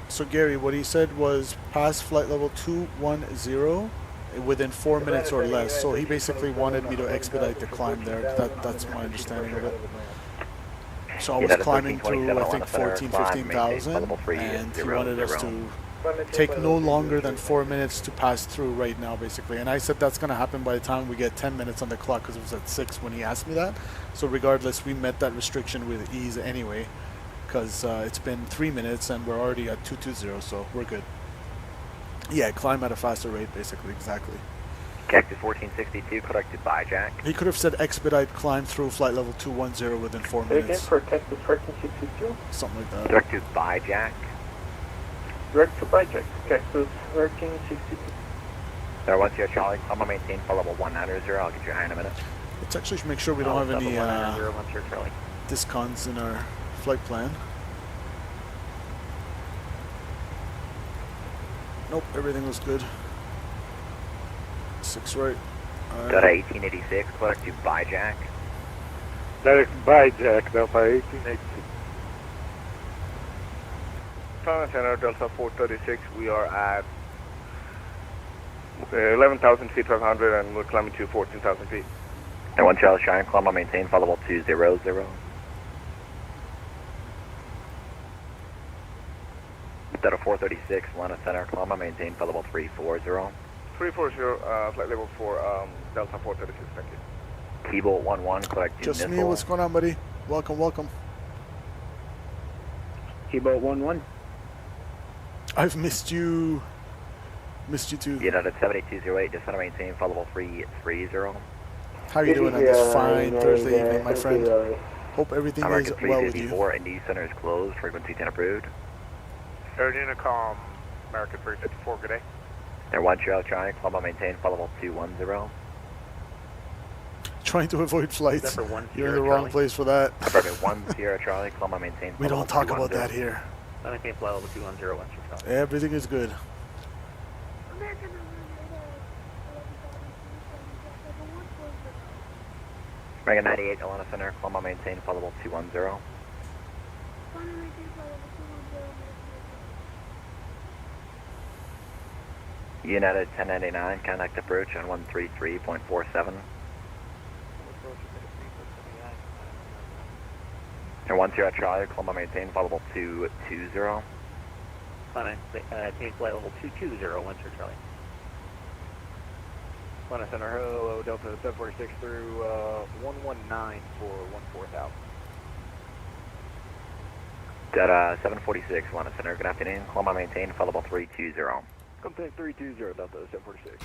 So Gary, what he said was pass flight level 210 within 4 minutes or less. So he basically wanted me to expedite the climb there. That's my understanding of it. So I was climbing through, I think, 15,000, and he wanted us to take no longer than 4 minutes to pass through right now, basically. And I said that's going to happen by the time we get 10 minutes on the clock, because it was at 6 when he asked me that. So regardless, we met that restriction with ease anyway, because it's been 3 minutes and we're already at 220, so we're good. Yeah, climb at a faster rate, basically, exactly. Cactus 1462, corrected by Jack. He could have said expedite climb through flight level 210 within 4 minutes. Again for Cactus 1462? Something like that. Directed by Jack. Direct to Jack. Cactus 1362. There, once you're Charlie, I'm gonna maintain flight level 190. I'll get you high in a minute. Let's actually make sure we don't have any discons in our flight plan. Nope, everything was good. 6 right. Delta 1886, correct to by Jack. Direct by Jack, Delta 1886. Center Delta 436, we are at 11,000 feet, 1,200, and we're climbing to 14,000 feet. And 1 Charlie Cheyenne, Colombo maintain, flight level 200. Delta 436, Atlanta Center, Colombo maintain, flight level 340. 340, flight level 4, Delta 436, thank you. T-Bolt 11, correct to Just missile. me, what's going on, buddy? Welcome, welcome. T-Bolt 11. I've missed you. Missed you too. United 7208, descend and maintain, flight level 330. How are you doing on this fine Thursday evening, my friend? Hope everything American is well with you. 354, ND center is closed, frequency 10 approved. Air Unicom, American 354, good day. Air 1 Charlie Cheyenne, Colombo maintain, flight level 210. trying to avoid flights. Number 1 You're in Sierra the wrong Charlie. place for that. Affirmative 1 Sierra Charlie, Columbia maintain. We don't talk about that here. Maintain flight level 210 West Charlie. Everything is good. American 98, Atlanta Center, Columbia maintain flight level 210. United 1099, contact approach on 133.47. And 1 Sierra Charlie, Columbia maintain flight level 220. Maintain flight level 220, 1 Sierra Charlie. Atlanta Center, hello, Delta 746 through 119 for 14,000. Delta 746, Atlanta Center, good afternoon, Columbia maintain flight level 320. Contact 320, Delta 746.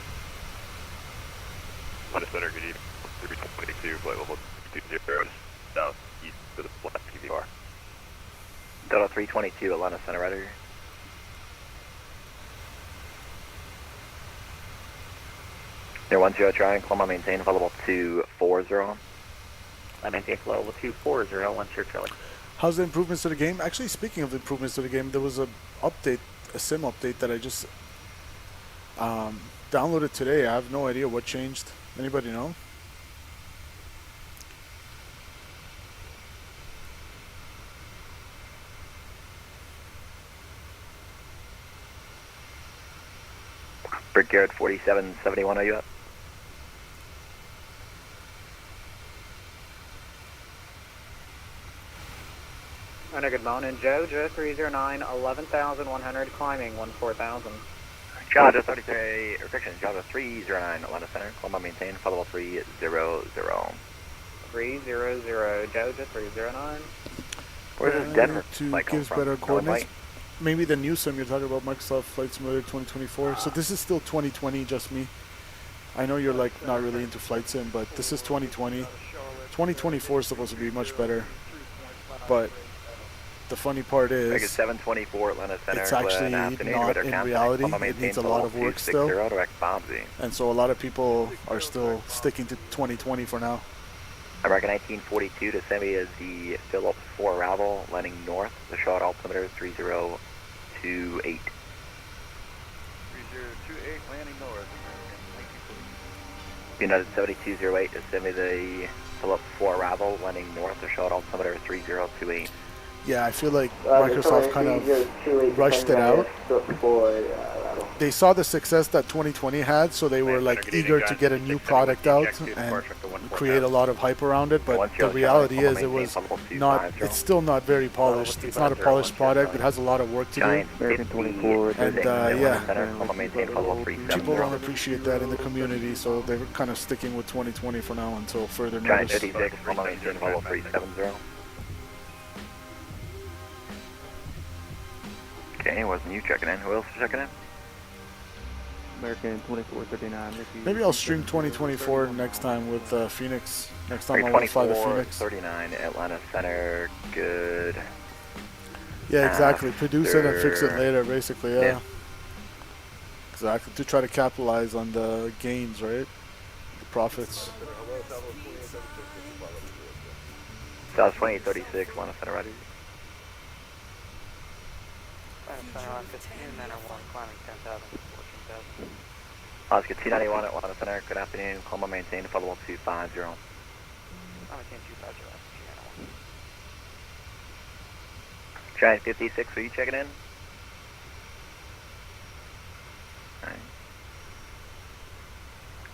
Atlanta Center, good evening. 322, flight level 220, south east to the flat QVR. Delta 322, Atlanta Center, ready. Near 10 Charlie, Columbia maintain flight level 240. I maintain flight level 240, 1 Sierra Charlie. How's the improvements to the game? Actually, speaking of the improvements to the game, there was a update, a sim update that I just downloaded today. I have no idea what changed. Anybody know? Brigade 4771, are you up? Good morning, Joe. Joe 309, 11,100, climbing 14,000. Java 33, restriction, Java 309, Atlanta Center, Columbia maintain, flight level 300. 300, Joe 309. Where's this Denver to flight come gives from? better coordinates. Illinois? Maybe the new sim you're talking about, Microsoft Flight Simulator 2024. So this is still 2020, just me. I know you're like not really into flight sim, but this is 2020. 2024 is supposed to be much better. But the funny part Vegas is, 724, Atlanta Center, it's actually not in reality. It needs a lot of work still. And so a lot of people are still sticking to 2020 for now. American 1942 to semi is the Phillips 4 arrival, landing north, the short altimeter 3028. 3028, landing north, United 7208 to semi the Phillips 4 arrival, landing north, the short altimeter 3028. Yeah, I feel like Microsoft kind of rushed it out. They saw the success that 2020 had, so they were like eager to get a new product out and create a lot of hype around it. But the reality is, it was not. It's still not very polished. It's not a polished product. It has a lot of work to do. And yeah, people don't appreciate that in the community, so they're kind of sticking with 2020 for now until further notice. 370. Okay, wasn't you checking in? Who else is checking in? American 2439. Maybe I'll stream 2024 next time with Phoenix. Next time I'll fly the Phoenix. 39 Atlanta Center. Good. Yeah, exactly. Produce it and fix it later, basically. Yeah. Exactly. To try to capitalize on the gains, right? The profits. South 2836, Atlanta Center, ready. Oscar 291 Atlanta Center, good afternoon, Columbia maintain, flight level 250. Giant 56, are you checking in? Alright.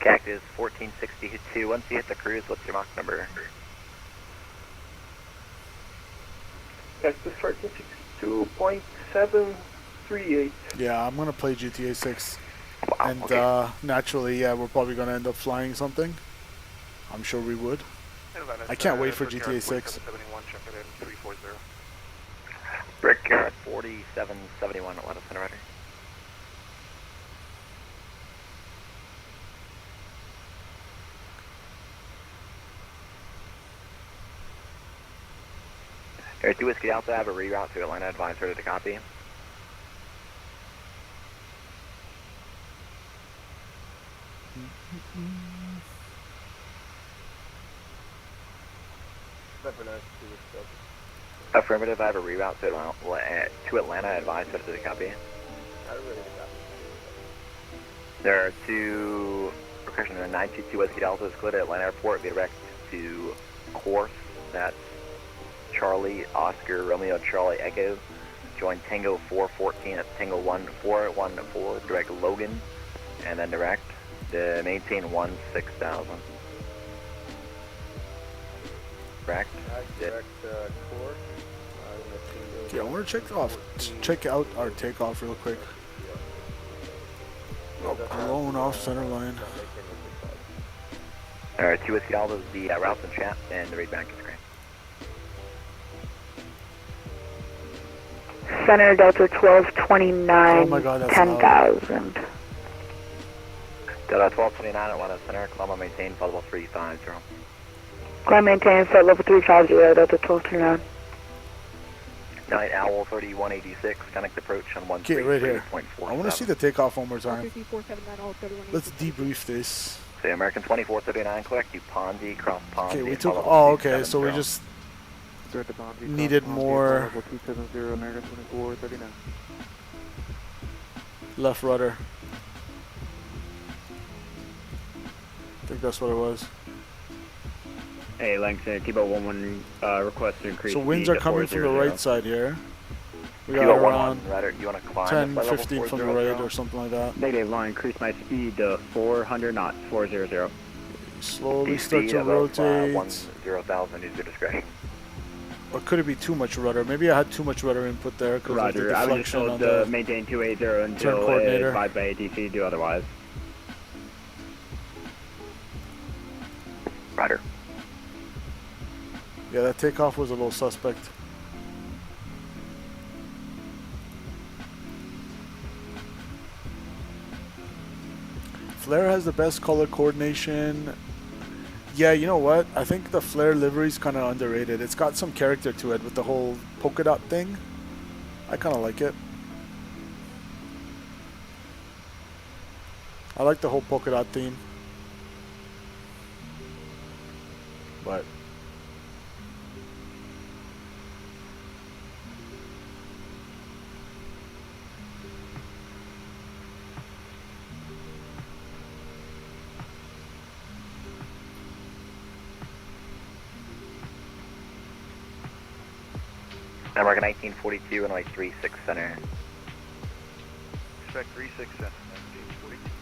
Cactus 1462, once you hit the cruise, what's your Mach number? Cactus 1462.738. Yeah, I'm gonna play GTA 6. And naturally, yeah, we're probably going to end up flying something. I'm sure we would. I can't wait for GTA 6. Brickyard 4771 Atlanta Center, ready. Air 2 Whiskey Alpha, have a reroute to Atlanta, advise her to copy. Affirmative, I have a reroute to Atlanta. Advise that to the copy. There are two recursion 922 Whiskey Delta is cleared at Atlanta Airport. Be direct to course. That's Charlie Oscar Romeo Charlie Echo. Join Tango 414 at Tango 1414. Direct Logan, and then direct to maintain 16,000. Direct. Course. Okay, I want to check out our takeoff real quick. Oh, blown off center line. Alright, 2 Whiskey Delta is the routes and chat, and the read back is great. Center Delta 1229, Oh my God, that's 10,000. Delta 1229 Atlanta Center, climb and maintain flight level 350. Climb maintain flight level 350, Delta 1229. Night Owl 3186, connect approach on Okay, right here. 133.47. I want to see the takeoff one more time. Let's debrief this. So American 2439, correct, you Pondy, cross Pondy. Okay, we took. Oh, okay, so we just needed more left rudder. I think that's what it was. Hey, Langston, T-Boat 11, request to increase. So winds are coming from the right side here. We got T-Boat around 11, you want to climb 10, to flight level 15 from the right or something like that. Negative line, increase my speed to 400 knots, 400. Slowly start speed to of rotate. 10,000, use your discretion. Or could it be too much rudder? Maybe I had too much rudder input there because of the Roger, I was just deflection on told the to maintain 280 until coordinator. advised by ATC to do otherwise. Roger. Yeah, that takeoff was a little suspect. Flare has the best color coordination. Yeah, you know what? I think the Flare livery is kind of underrated. It's got some character to it with the whole polka dot thing. I kind of like it. I like the whole polka dot theme. But American 1942, runway 36 center. Expect 36 center, 1942.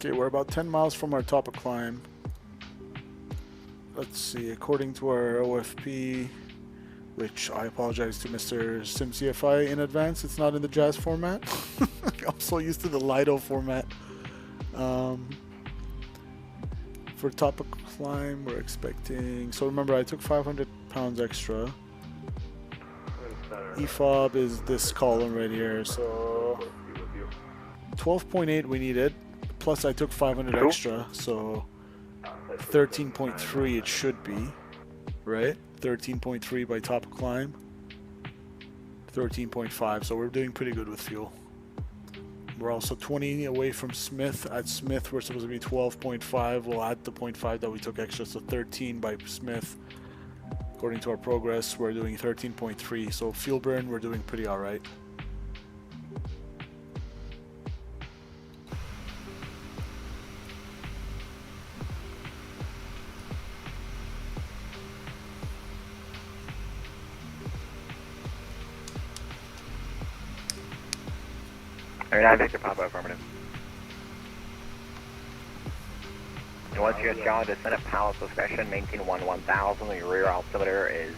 okay, we're about 10 miles from our top of climb. Let's see, according to our OFP, which I apologize to Mr. SimCFI in advance, it's not in the Jazz format. I'm so used to the Lido format. For top of climb, we're expecting, so remember I took 500 pounds extra. EFOB is this column right here, so 12.8 we needed, plus I took 500 extra, so 13.3 it should be, right? 13.3 by top of climb, 13.5, so we're doing pretty good with fuel. We're also 20 away from Smith. At Smith, we're supposed to be 12.5. We'll add the 0.5 that we took extra, so 13 by Smith. According to our progress, we're doing 13.3. So fuel burn, we're doing pretty all right. Alright, Victor Papa, affirmative. And once you're strong, descend at Palace discretion, maintain 1000. Your rear altimeter is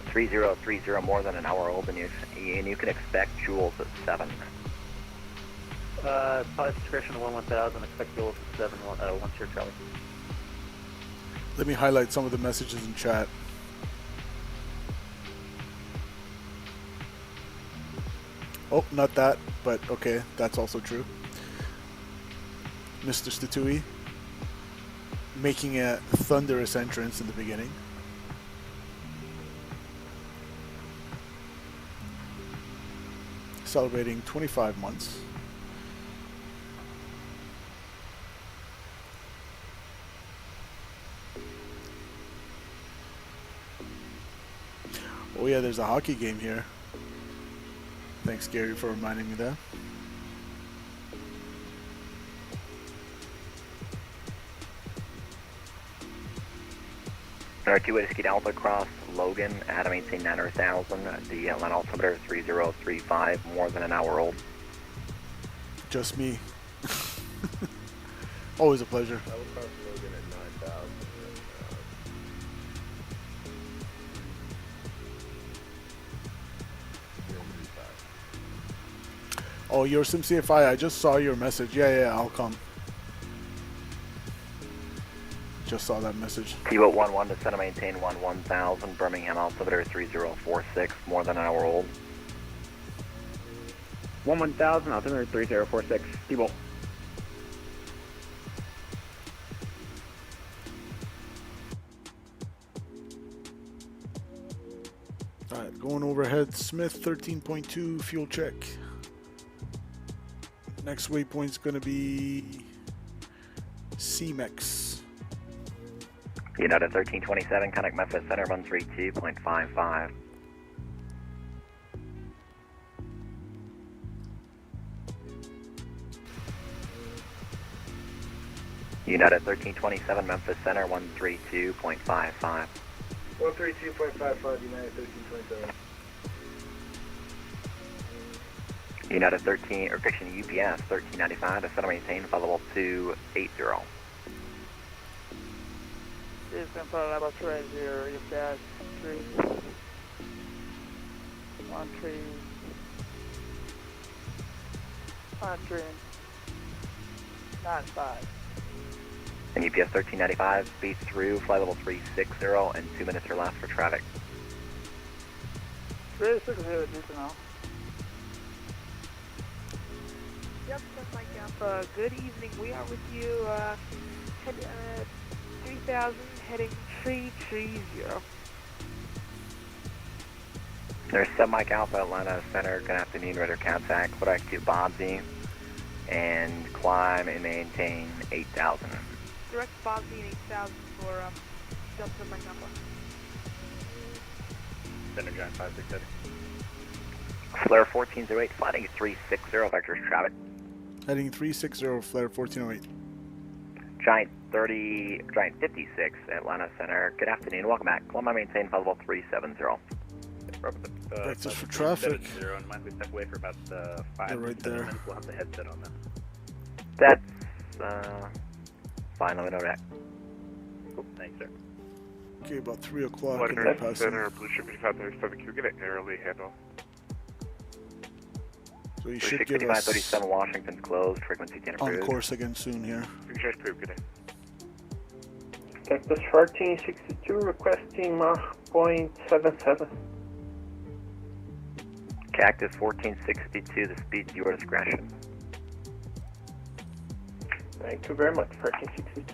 3030, more than an hour old, and you can expect joules at 7. Palace discretion 1000, expect joules at 7, once you're Charlie. Let me highlight some of the messages in chat. Oh, not that, but okay, that's also true. Mr. Statui making a thunderous entrance in the beginning. celebrating 25 months. Oh yeah, there's a hockey game here. Thanks, Gary, for reminding me that. Our 2 Whiskey Delta across Logan at a maintain 9,000. The line altimeter 3035, more than an hour old. Just me. Always a pleasure. I will cross Logan at 9,000. Oh, you're SimCFI. I just saw your message. Yeah, I'll come. Just saw that message. T-Boat 11 to center maintain 1000. Birmingham altimeter 3046, more than an hour old. 1000, altimeter 3046, T-Boat. Alright, going overhead. Smith 13.2, fuel check. Next waypoint's going to be CMEX. United 1327, contact Memphis Center 132.55. United 1327, Memphis Center 132.55. 132.55, United 1327. United 13, or fiction UPS 1395 to center maintain, followable 280. This is info level 30, UPS 3, 195. And UPS 1395, speed through, fly level 360, and 2 minutes or less for traffic. 360, good to know. Yep, that's my camp. Good evening, we are with you, 3000, heading 330. There's Mike Alpha, Atlanta Center, good afternoon, radar contact, Quebec to Bobsy, and climb and maintain 8000. Direct Bobsy and 8000 for, Delta Mike Alpha. Center Giant 560. Flare 1408, flighting 360, vectors traffic. Heading 360, flare 1408. Giant 56, Atlanta Center. Good afternoon, welcome back. Columbia maintain followable 370. Vectors for traffic. And mind we step away for about 5 They're right to 7 there. minutes. We'll have the headset on them. That's fine, let me know that. Cool, thanks, sir. Okay, about 3 o'clock. Atlanta Center, Blue Ship 537Q, get an early handoff. So you Blue should Ship give us 5537 Washington's closed, frequency 10 on approved. course again soon here. Cactus 1462 requesting Mach 0.77. Cactus 1462, the speed at your discretion. Thank you very much, 1462.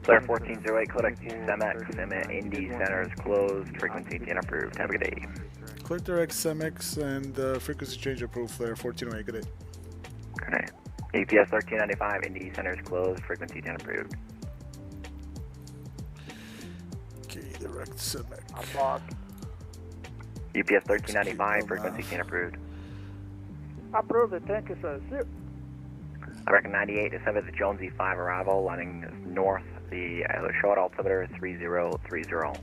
Flare 1408, Kodak to Cemex, Indy Center is closed, frequency 10 approved. Have a good day. Click direct CMEX and frequency change approved, flare 1408. Good day. Good day. UPS 1395, Indy Center is closed, frequency 10 approved. Okay, direct CMEX. UPS 1395, frequency 10 approved. Approved, thank you, sir. American 98 to 7 the Jonesy 5 arrival, landing north, the short altimeter 3030.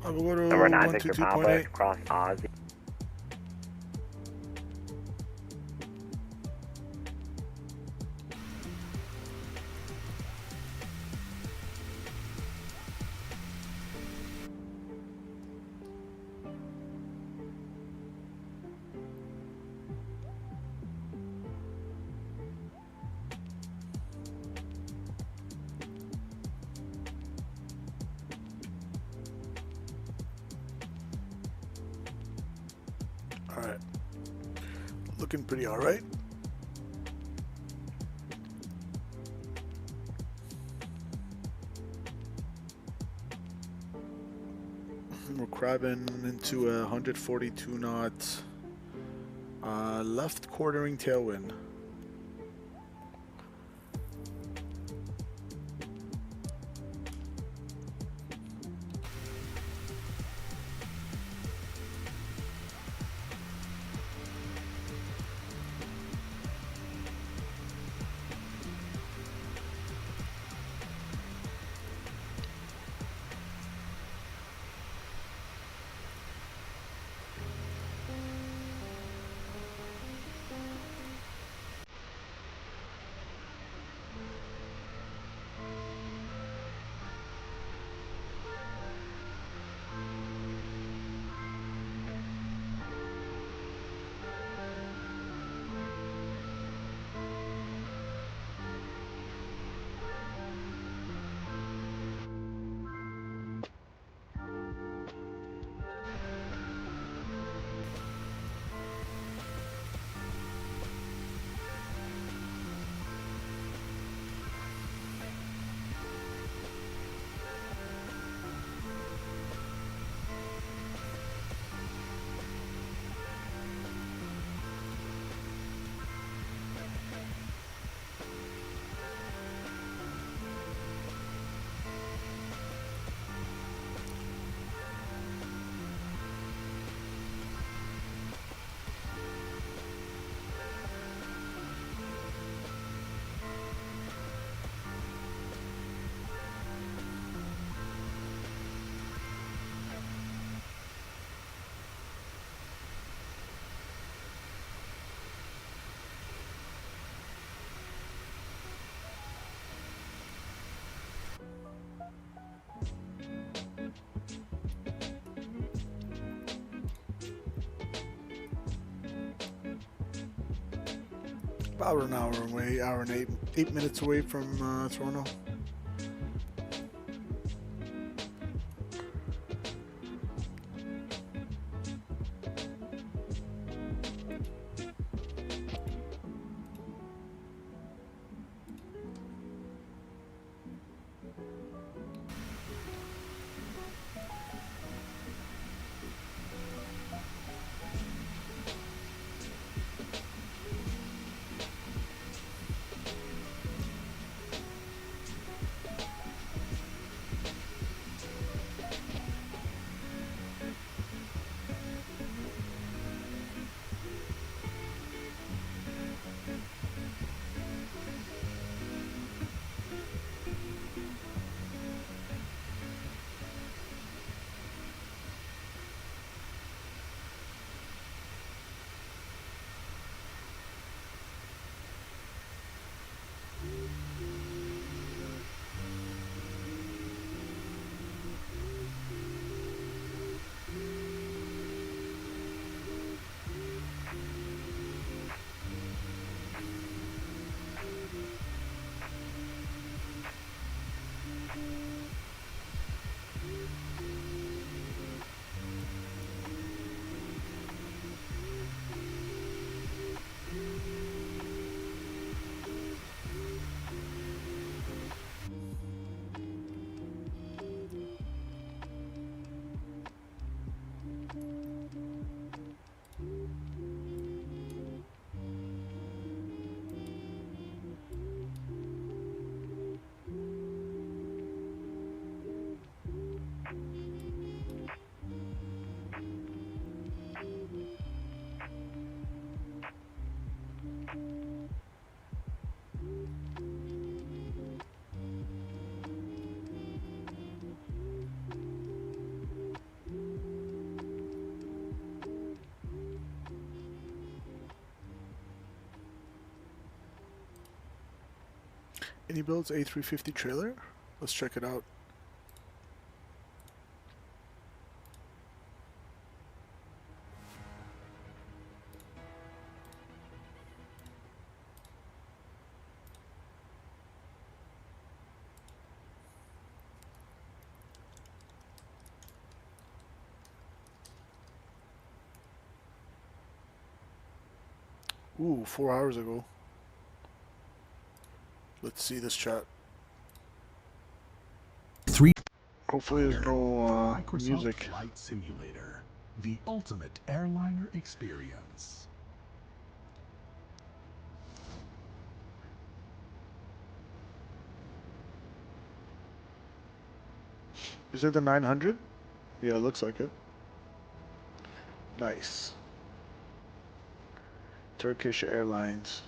I will go to Number 9 Victor Papa, 122.8. across Ozzy. Alright. Looking pretty alright. and we're crabbing into a 142 knot left quartering tailwind. About an hour away, hour and 8 minutes away from Toronto. Any builds A350 trailer? Let's check it out. Ooh, 4 hours ago. Let's see this chat. Hopefully there's no Microsoft music. Flight Simulator, the ultimate airliner experience. Is it the 900? Yeah, it looks like it. Nice. Turkish Airlines.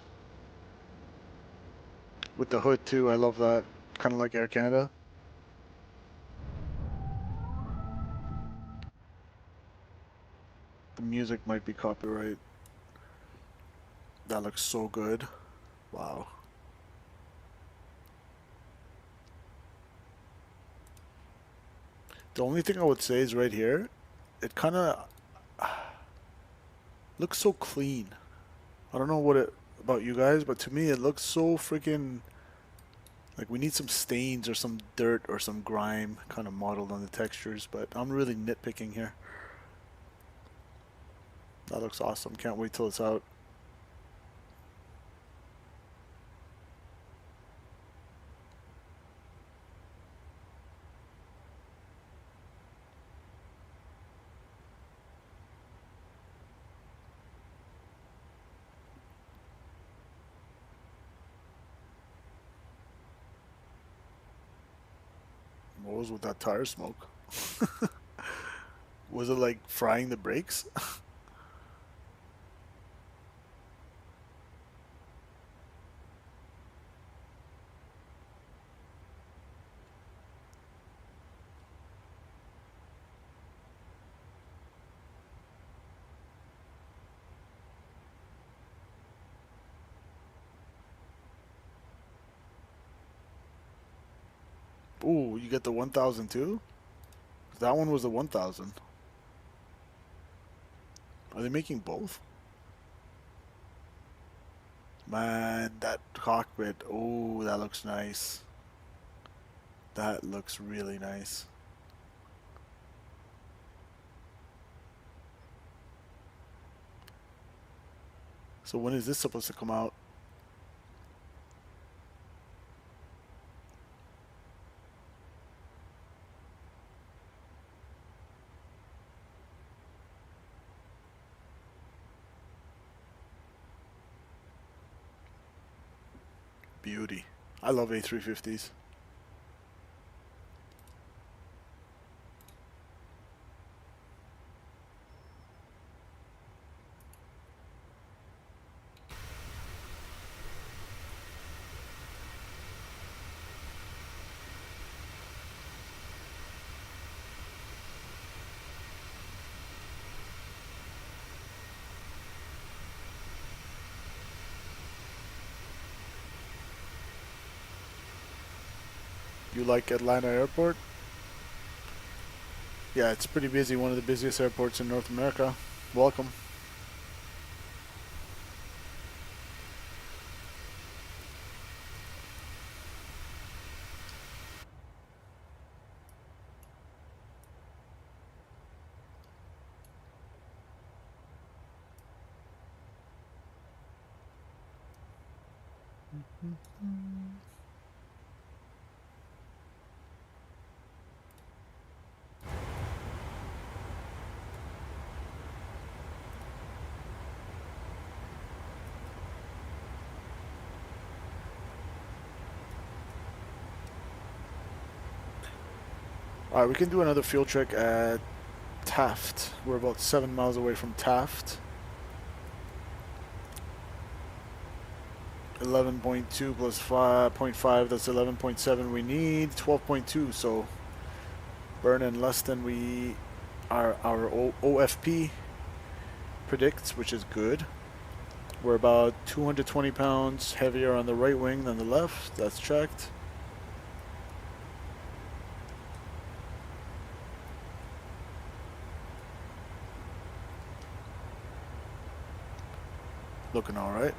With the hood too, I love that. Kind of like Air Canada. The music might be copyright. That looks so good. Wow. The only thing I would say is right here, it kind of looks so clean. I don't know what it about you guys, but to me it looks so freaking like we need some stains or some dirt or some grime kind of modeled on the textures, but I'm really nitpicking here. That looks awesome. Can't wait till it's out. What was with that tire smoke? Was it like frying the brakes? Ooh, you get the 1000 too? That one was the 1000. Are they making both? Man, that cockpit. Oh, that looks nice. That looks really nice. So when is this supposed to come out? Beauty. I love A350s. You like Atlanta Airport? Yeah, it's pretty busy. One of the busiest airports in North America. Welcome. Alright, we can do another field trek at Taft. We're about 7 miles away from Taft. 11.2 plus 5.5, that's 11.7 we need. 12.2, so burning less than our OFP predicts, which is good. We're about 220 pounds heavier on the right wing than the left. That's checked. Looking all right.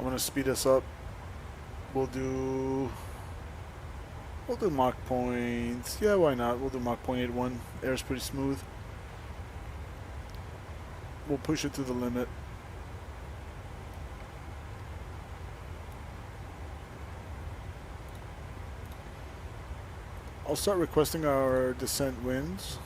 I'm gonna speed us up. We'll do Mach points. Yeah, why not? We'll do Mach 0.81. Air's pretty smooth. We'll push it to the limit. I'll start requesting our descent winds.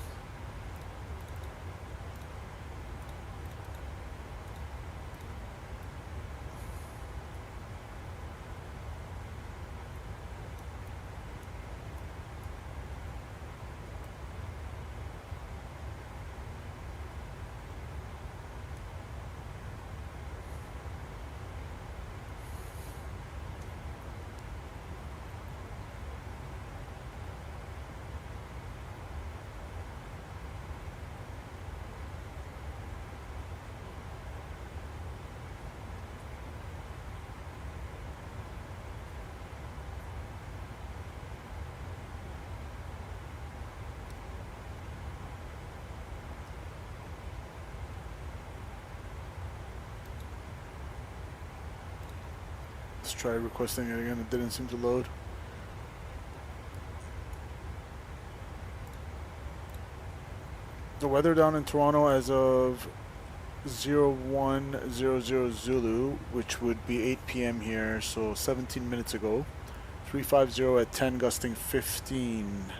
Let's try requesting it again. It didn't seem to load. The weather down in Toronto as of 0100 Zulu, which would be 8 p.m. here, so 17 minutes ago. 350 at 10, gusting 15.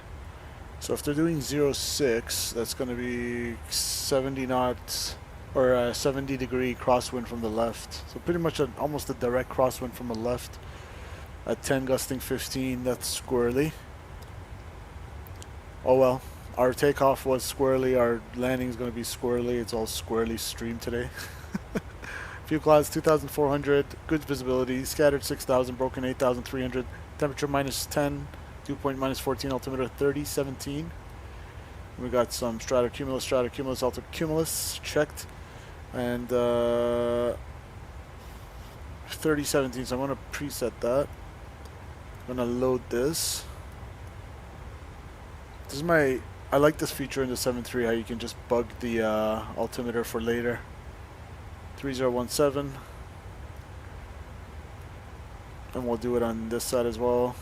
So if they're doing 06, that's going to be 70 knots or a 70 degree crosswind from the left. So pretty much almost a direct crosswind from the left at 10, gusting 15. That's squirrely. Oh well. Our takeoff was squirrely. Our landing is going to be squirrely. It's all squirrely stream today. Fuel clouds 2,400. Good visibility. Scattered 6,000. Broken 8,300. Temperature minus 10. Dew point minus 14. Altimeter 3017. We got some stratocumulus, altocumulus checked. And 3017. So I'm going to preset that. I'm going to load this. This is my... I like this feature in the 7.3, how you can just bug the altimeter for later. 3017. And we'll do it on this side as well.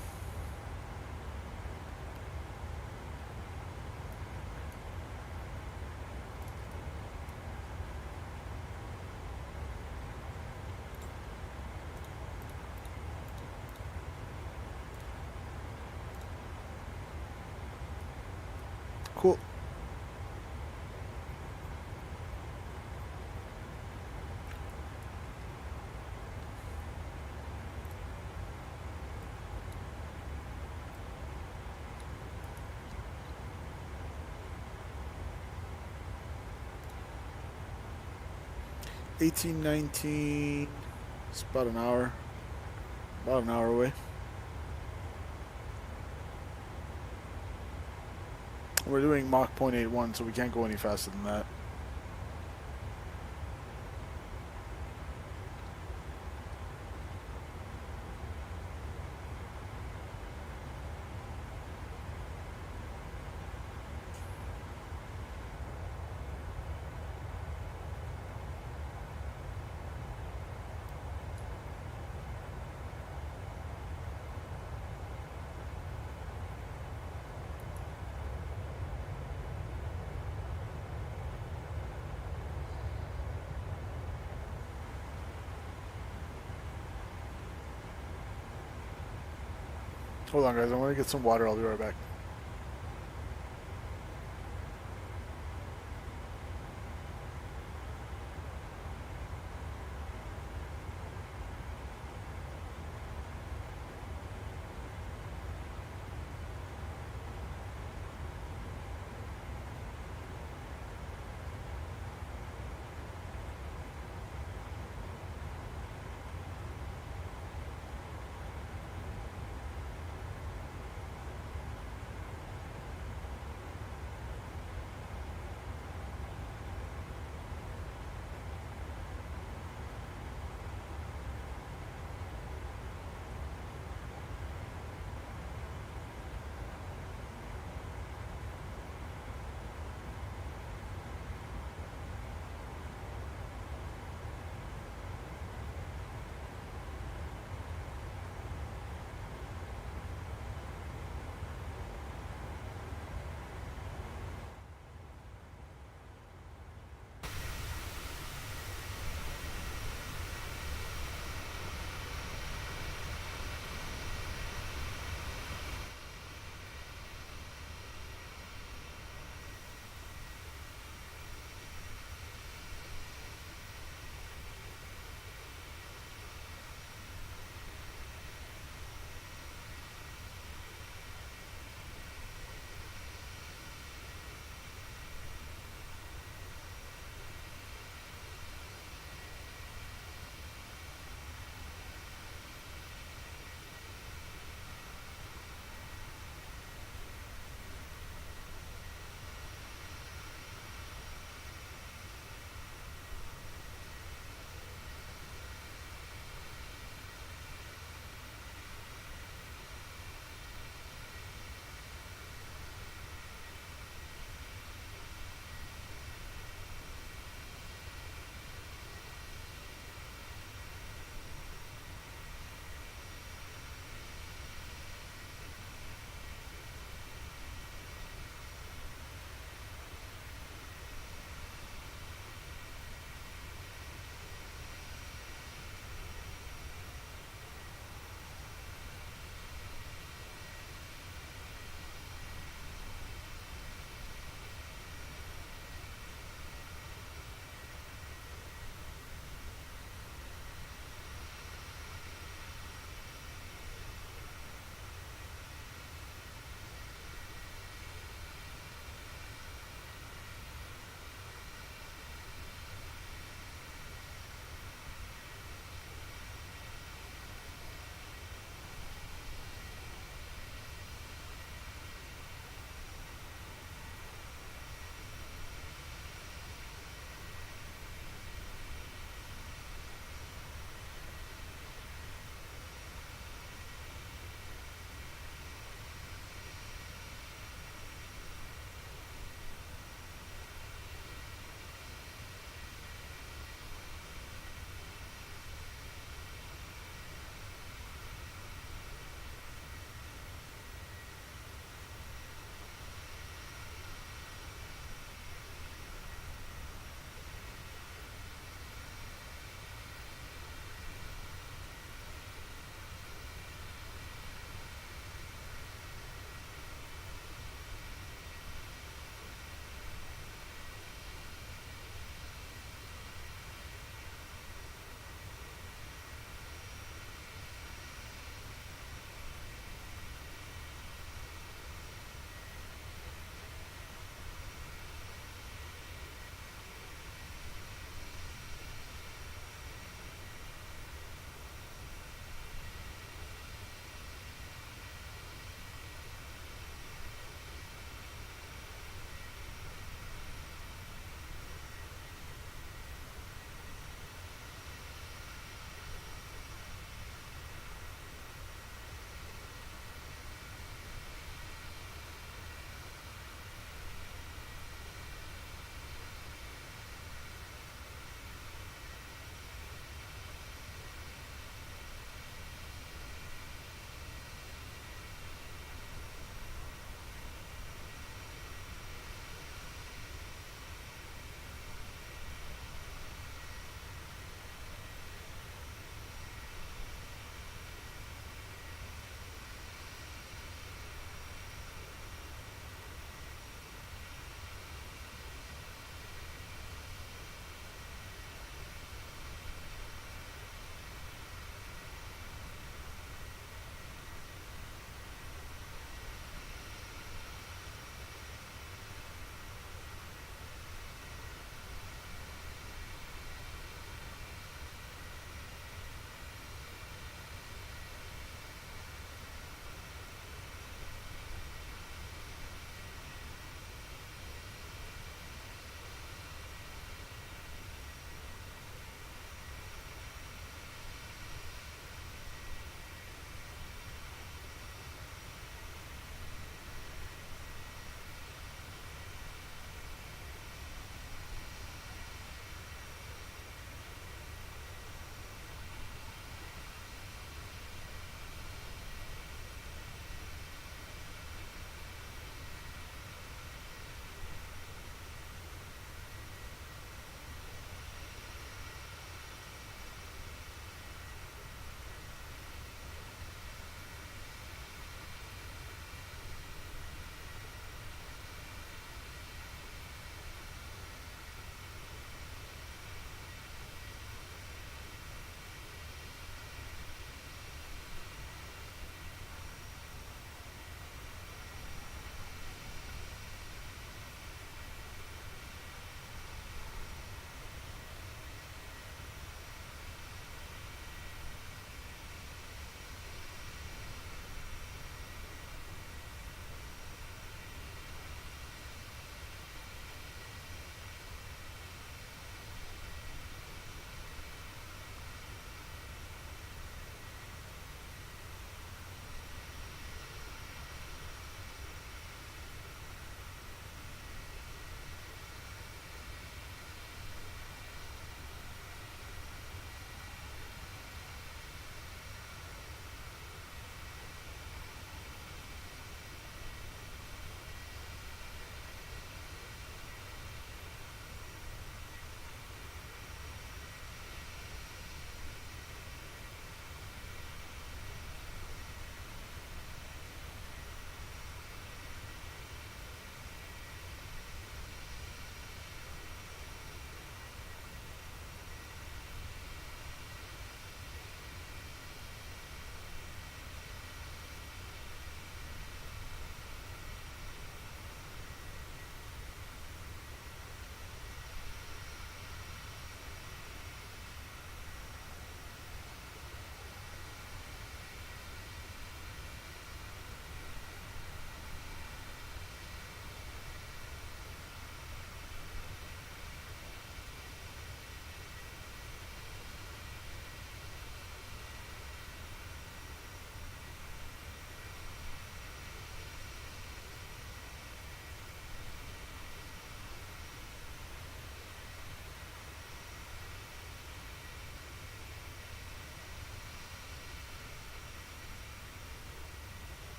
Cool. $18.19. It's about an hour away. We're doing Mach 0.81, so we can't go any faster than that. Hold on, guys. I want to get some water. I'll be right back.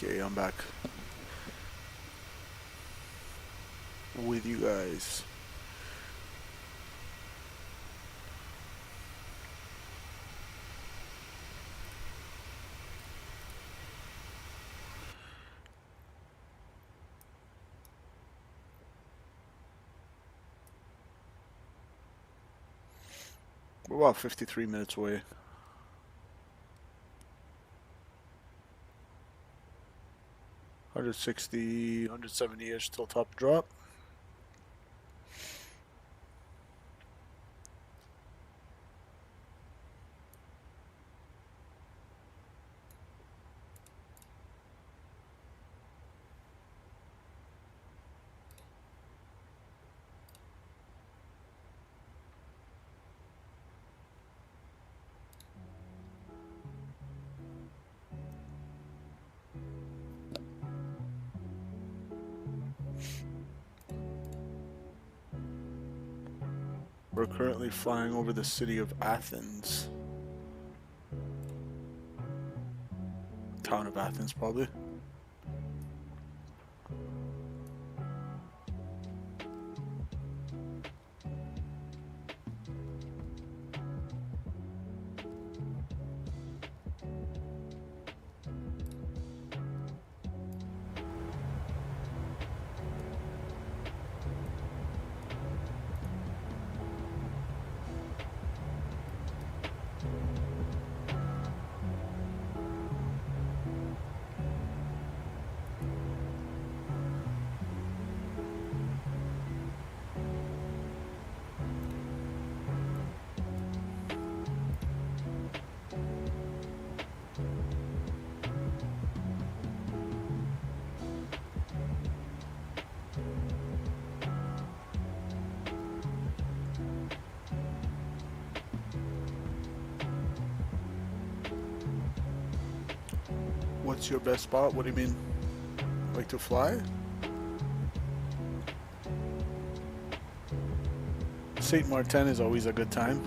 Okay, I'm back with you guys. We're about 53 minutes away. $160, $170-ish till top drop. We're currently flying over the city of Athens. Town of Athens, probably. What's your best spot? What do you mean? Like to fly? Saint Martin is always a good time.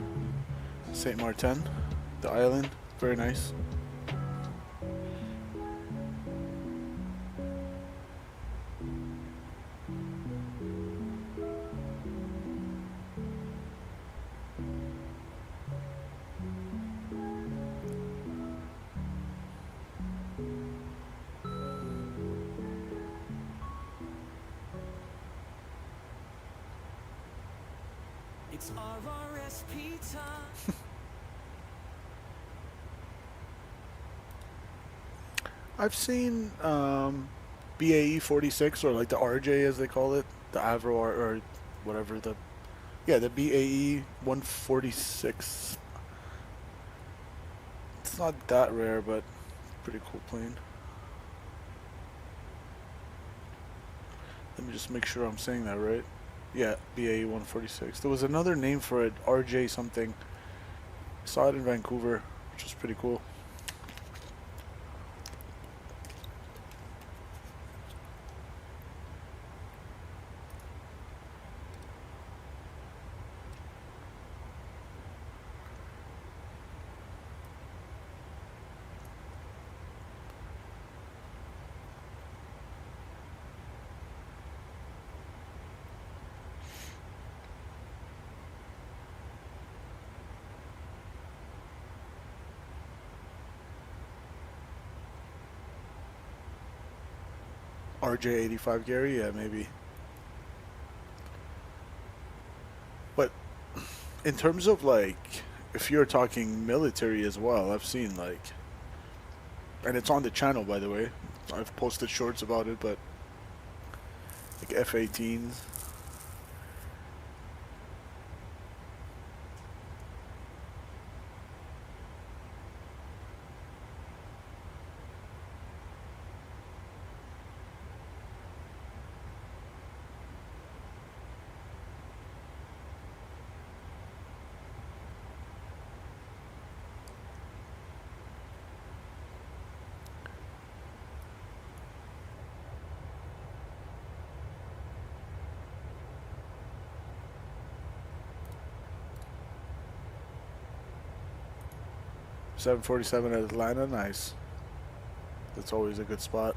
Saint Martin, the island, very nice. It's RRSP time. I've seen BAE 46, or like the RJ as they call it, the Avro or whatever the BAE 146. It's not that rare, but pretty cool plane. Let me just make sure I'm saying that right. Yeah, BAE 146. There was another name for it, RJ something. I saw it in Vancouver, which was pretty cool. RJ85 Gary, yeah, maybe. But in terms of like, if you're talking military as well, I've seen like, and it's on the channel by the way, I've posted shorts about it, but like F-18s. .747 at Atlanta, nice. That's always a good spot.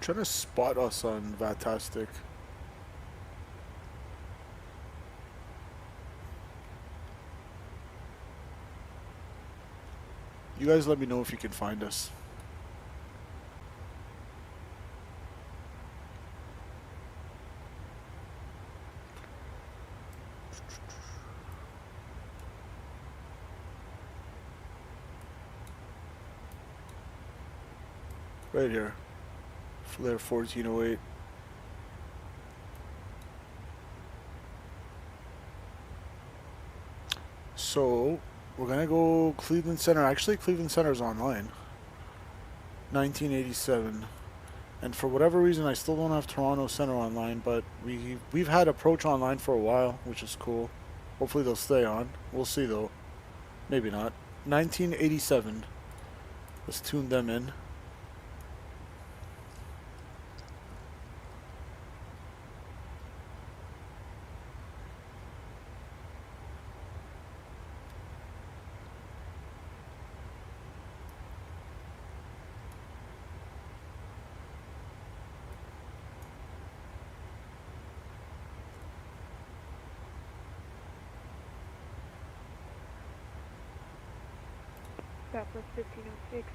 Trying to spot us on Vatastic. You guys let me know if you can find us. Right here. Flare 1408. So, we're gonna go Cleveland Center. Actually, Cleveland Center's online. 1987. And for whatever reason, I still don't have Toronto Center online, but we've had Approach online for a while, which is cool. Hopefully they'll stay on. We'll see though. Maybe not. 1987. Let's tune them in. Southwest 1506.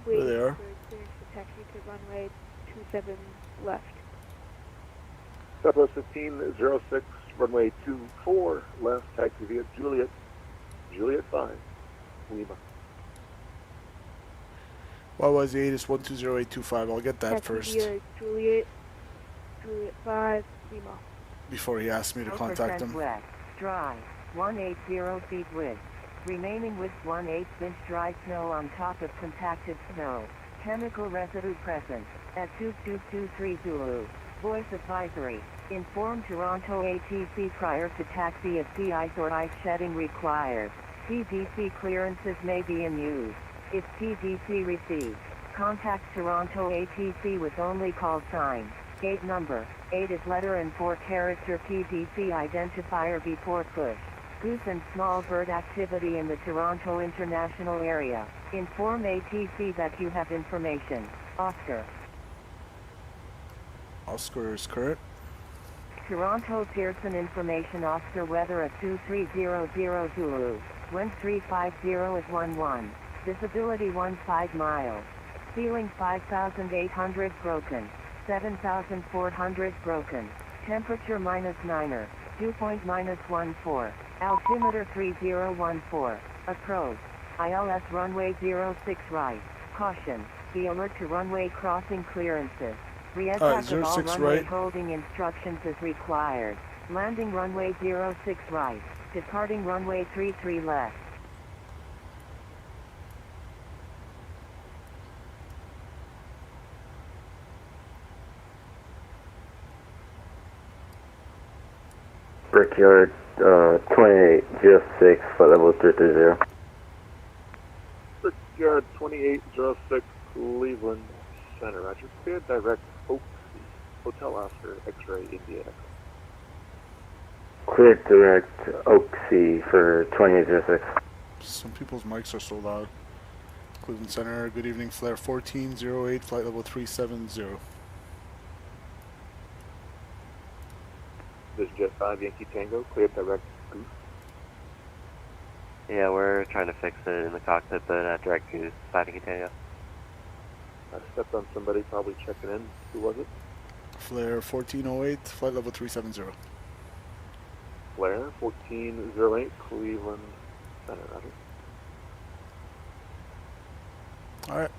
There they are. Clearance to taxi to runway 27 left. Southwest 1506, runway 24 left, taxi via Juliet 5, Lima. YYZ8 is 120825. I'll get that Taxi first. Via Juliet 5, Lima. Before he asks me to contact him. West, dry, 180 feet width. Remaining width 1/8 inch dry snow on top of compacted snow. Chemical residue present at 2223 Zulu. Voice advisory. Inform Toronto ATC prior to taxi if sea ice or ice shedding required. TDC clearances may be in use. If TDC received, contact Toronto ATC with only call sign. Gate number. 8 is letter and 4-character TDC identifier before push. Goose and small bird activity in the Toronto International Area. Inform ATC that you have information. Oscar. Oscar is correct. Toronto Pearson information Oscar weather at 2300 Zulu. Wind 350 is 11. Visibility 15 miles. Ceiling 5,800 broken. 7,400 broken. Temperature -9er. Dew point -14. Altimeter 3014. Approach. ILS runway 06 right. Caution. Be alert to runway crossing clearances. Re-attack of all 06 runway right. holding instructions is required. Landing runway 06 right. Departing runway 33 left. Brickyard 2806, flight level 330. Brickyard 2806, Cleveland Center, Roger. Clear direct Oak Sea, Hotel Oscar, X-ray, India. Clear direct Oak Sea for 2806. Some people's mics are so loud. Cleveland Center, good evening. Flare 1408, flight level 370. Vision Jet 5, Yankee Tango, cleared direct Goose. Yeah, we're trying to fix it in the cockpit, but direct Goose, 5 Yankee Tango. I stepped on somebody, probably checking in. Who was it? Flare 1408, flight level 370. Flare 1408, Cleveland Center, roger. Alright.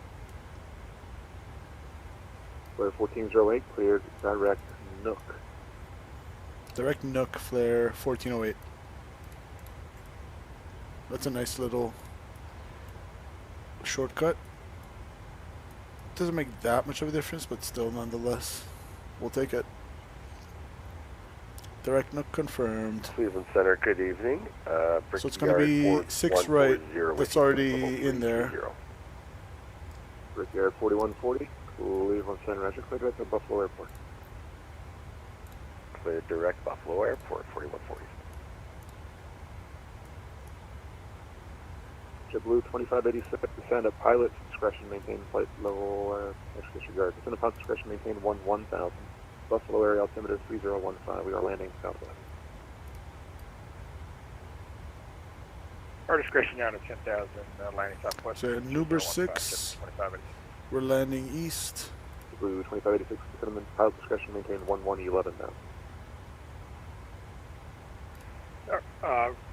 Flare 1408, cleared direct Nook. Direct Nook, flare 1408. That's a nice little shortcut. Doesn't make that much of a difference, but still, nonetheless, we'll take it. Direct Nook confirmed. Cleveland Center, good evening. So it's going to be 6 right. That's already in there. Brickyard 4140, Cleveland Center, roger. Cleared direct to Buffalo Airport. Cleared direct Buffalo Airport, 4140. JetBlue 2586, descend at pilot discretion, maintain flight level, disregard. Descend at pilot discretion, maintain 1000. Buffalo area altimeter 3015, we are landing southwest. Our discretion down to 10,000, landing southwest. So Nuber 6, we're landing east. JetBlue 2586, descend at pilot discretion, maintain 1111 now.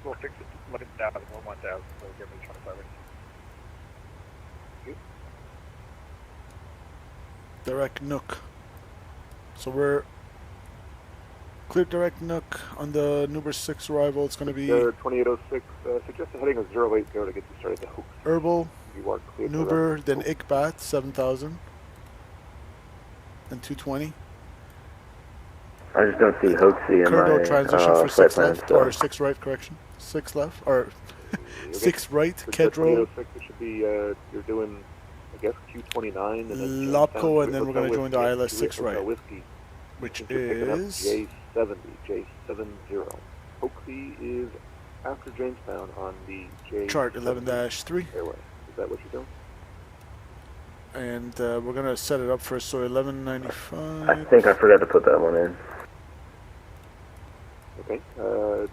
We'll fix it. Let it down to 1,000, so give me 25. Direct Nook. So we're cleared direct Nook on the Nuber 6 arrival. It's going to be 2806, suggest a heading of 080 to get you started to Hoax. Herbal, You are cleared Nuber, then Ikbat 7000, and 220. I just don't see Hoaxie in Curdo my transition for 6 flight plan, left, so. or 6 right, correction. 6 left, or 6 right, Kedro, 2806, it should be, you're doing, I guess, Q29, and then Lopco, and then we're going to join the Whiskey, ILS 6 right, Whiskey, which picking up is J70. Hoaxie is after Jamestown on the J chart 11-3. airway. Is that what you're doing? And we're going to set it up first, so 1195. I think I forgot to put that one in. Okay, how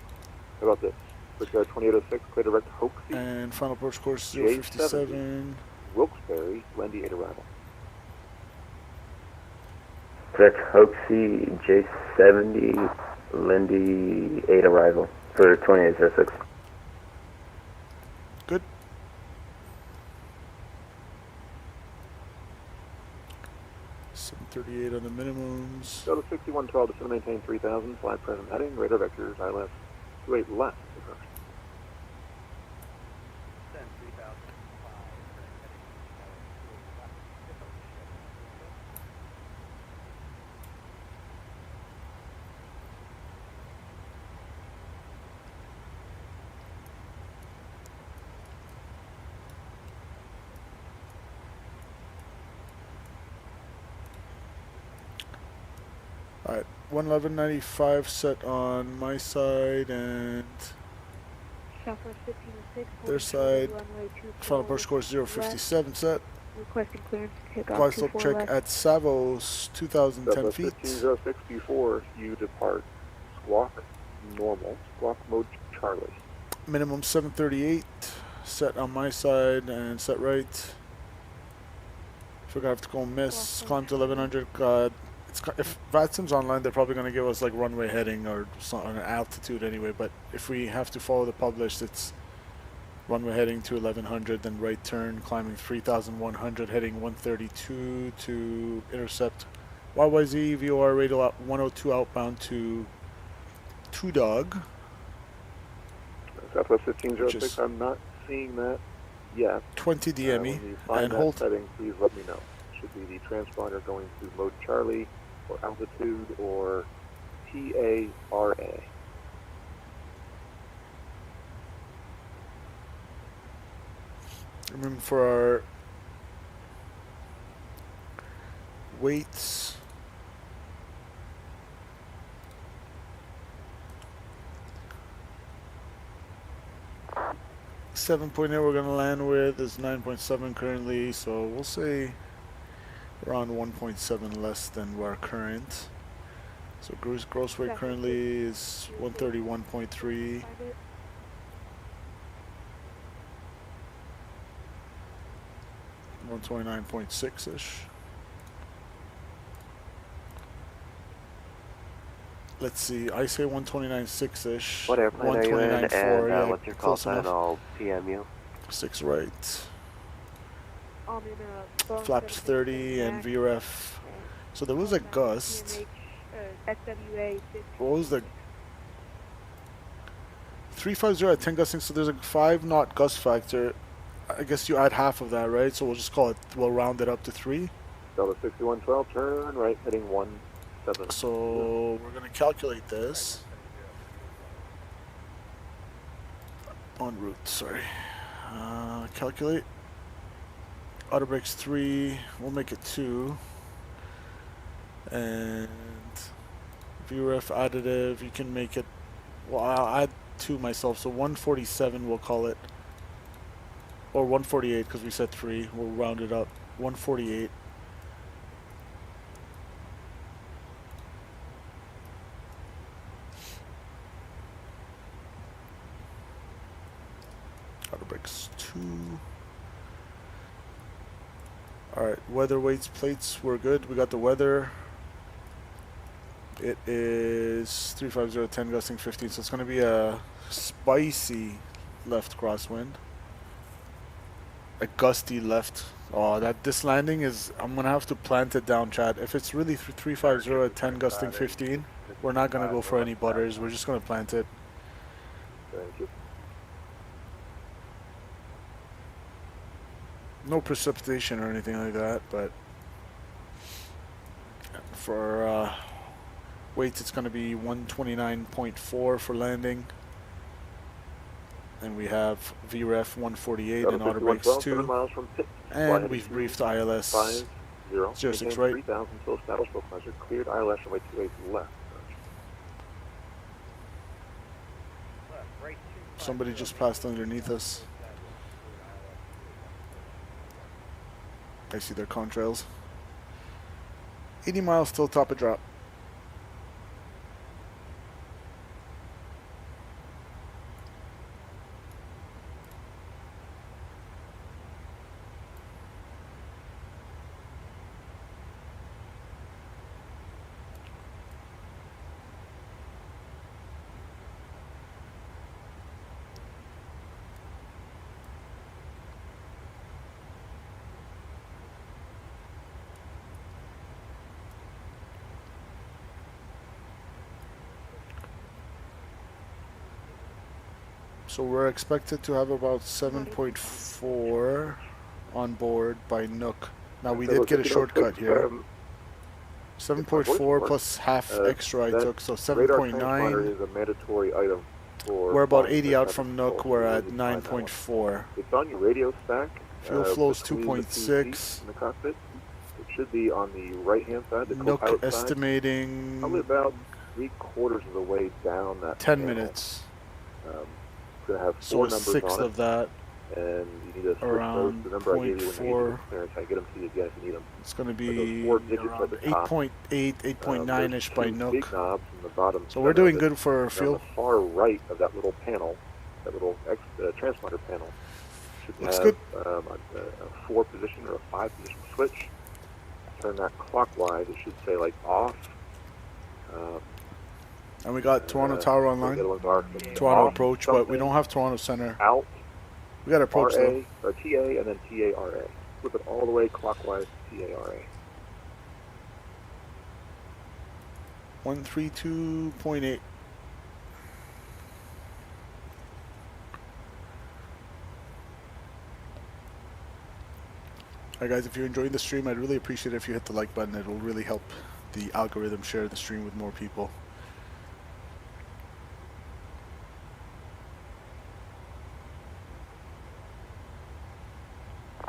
about this? Brickyard 2806, clear direct Hoaxie. And final approach course 057. Wilkes-Barre, Lendy 8 arrival. Direct Hoaxie, J70, Lindy 8 arrival for 2806. Good. $738 on the minimums. Go to 6112, descend to maintain 3000, fly present heading, radar vectors, ILS 28 left. Alright, 111.95 set on my side and Southwest 1506, their side. runway 24 Final approach course 057 set. Requesting clearance to take off Glide slope 24 check left. at Savos, 2,010 Southwest feet. 1506, before you depart squawk normal, squawk mode Charlie. Minimum 738 set on my side and set right. If we're gonna have to go miss, climb to 1100. If VATSIM's online, they're probably going to give us like runway heading or an altitude anyway, but if we have to follow the published, it's runway heading to 1100, then right turn, climbing 3100, heading 132 to intercept YYZ, VOR radio 102 outbound to 2 Dog. Southwest 1506, I'm not seeing that yet. 20 DME, when you find and that hold. setting, please let me know. Should be the transponder going to mode Charlie, or altitude, or PARA. Remember for our weights, .7 we're going to land with is 9.7 currently, so we'll say around 1.7 less than our current. So gross weight currently is 131.3. 129.6-ish. Let's see, I say 129.6-ish. What airplane are you in, and 129.4, yeah, what's your call close sign? enough. I'll PM you. 6 right. Flaps 30 and VREF. So there was a gust. What was the 350 at 10 gusting? So there's a 5 knot gust factor. I guess you add half of that, right? So we'll just call it, we'll round it up to 3. Delta 6112, turn right, heading 17. So we're going to calculate this. En route, sorry. Calculate. Auto brakes 3, we'll make it 2. And VREF additive, you can make it, well, I'll add 2 myself, so 147 we'll call it. Or 148 because we said 3, we'll round it up. 148. Auto brakes 2. Alright, weather weights, plates, we're good. We got the weather. It is 350, 10 gusting 15, so it's going to be a spicy left crosswind. A gusty left. Oh, this landing is, I'm going to have to plant it down, Chad. If it's really 350 at 10 gusting 15, we're not going to go for any butters. We're just going to plant it. Thank you. No precipitation or anything like that, but for weights it's going to be 129.4 for landing, and we have VREF 148 and auto brakes 2, and we've briefed ILS 06 right. 3000 till status pleasure, cleared ILS runway 28 left. Somebody just passed underneath us. I see their contrails. 80 miles till top of drop. So we're expected to have about 7.4 on board by Nook. Now we did get a shortcut here. 7.4 plus half extra I took, so 7.9. Is a mandatory item for we're about 80 out from Nook. We're at 9.4. It's on your radio stack. Fuel flow is 2.6. In the cockpit. It should be on the right-hand side. The Nook co-pilot estimating side. Probably about 3/4 of the way down that. 10 panel. minutes. Going to have So four a numbers sixth on it, of that. and you need to switch those. The number I gave you when you get the clearance, I get them to you again if you need them. It's going to be around 8.8, 8.9-ish by Big Nook. knobs in the bottom So we're doing good for fuel. On the far right of that little panel, that little transponder panel, should Looks have good. a 4-position or a 5-position switch. Turn that clockwise. It should say like off. And we got Toronto Tower online. Toronto approach, but we don't have Toronto Center. Out. We got approach though. Or TA and then TARA. Flip it all the way clockwise to TARA. 132.8. Alright guys, if you're enjoying the stream, I'd really appreciate it if you hit the like button. It will really help the algorithm share the stream with more people.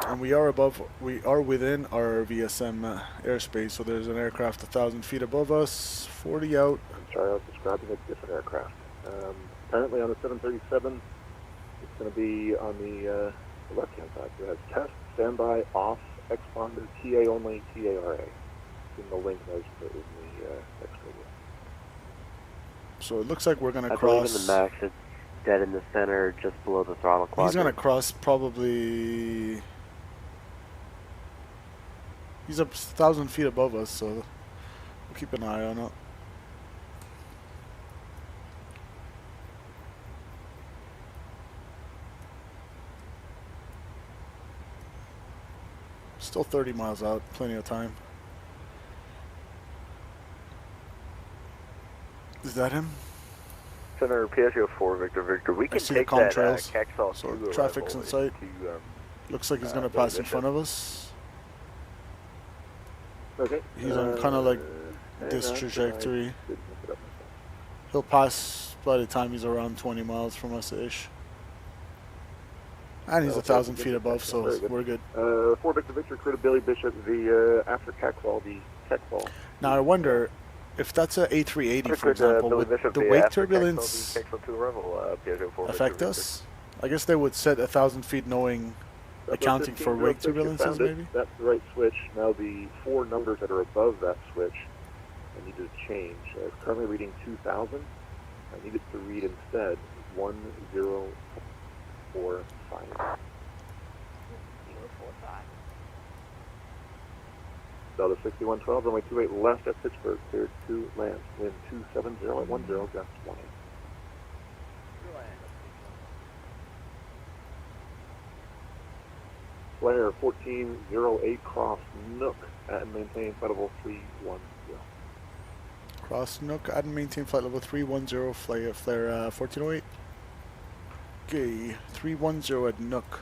And we are within our VSM airspace, so there's an aircraft 1,000 feet above us, 40 out. I'm sorry, I was describing a different aircraft. Apparently on the 737, it's going to be on the left-hand side. So it has test, standby, off, exponder, TA only, TARA. In the link as in the text radio. So it looks like we're gonna I cross. believe in the max, it's dead in the center, just below the throttle quadrant. He's gonna cross probably. He's up 1,000 feet above us, so we'll keep an eye on it. Still 30 miles out, plenty of time. Is that him? Center Piaggio 4, Victor, Victor. We can take that Caxall So 2 traffic's in sight. Looks like he's gonna pass in front of us. Okay. He's on kind of like this trajectory. He'll pass by the time he's around 20 miles from us-ish. And he's 1,000 feet above, so we're good. 4 Victor Victor, crew to Billy Bishop, the after Caxall, the Caxall. Now I wonder if that's a A380, for example, would the wake turbulence affect us? I guess they would set 1,000 feet knowing, accounting for wake turbulences, maybe? That's the right switch. Now the 4 numbers that are above that switch, I need to change. It's currently reading 2,000. I need it to read instead 1045. Delta 6112, runway 28 left at Pittsburgh, cleared to land. Wind 270 at 10, gust 1. Flare 1408, cross Nook at and maintain flight level 310. Cross Nook, add and maintain flight level 310, flare 1408. Okay, 310 at Nook.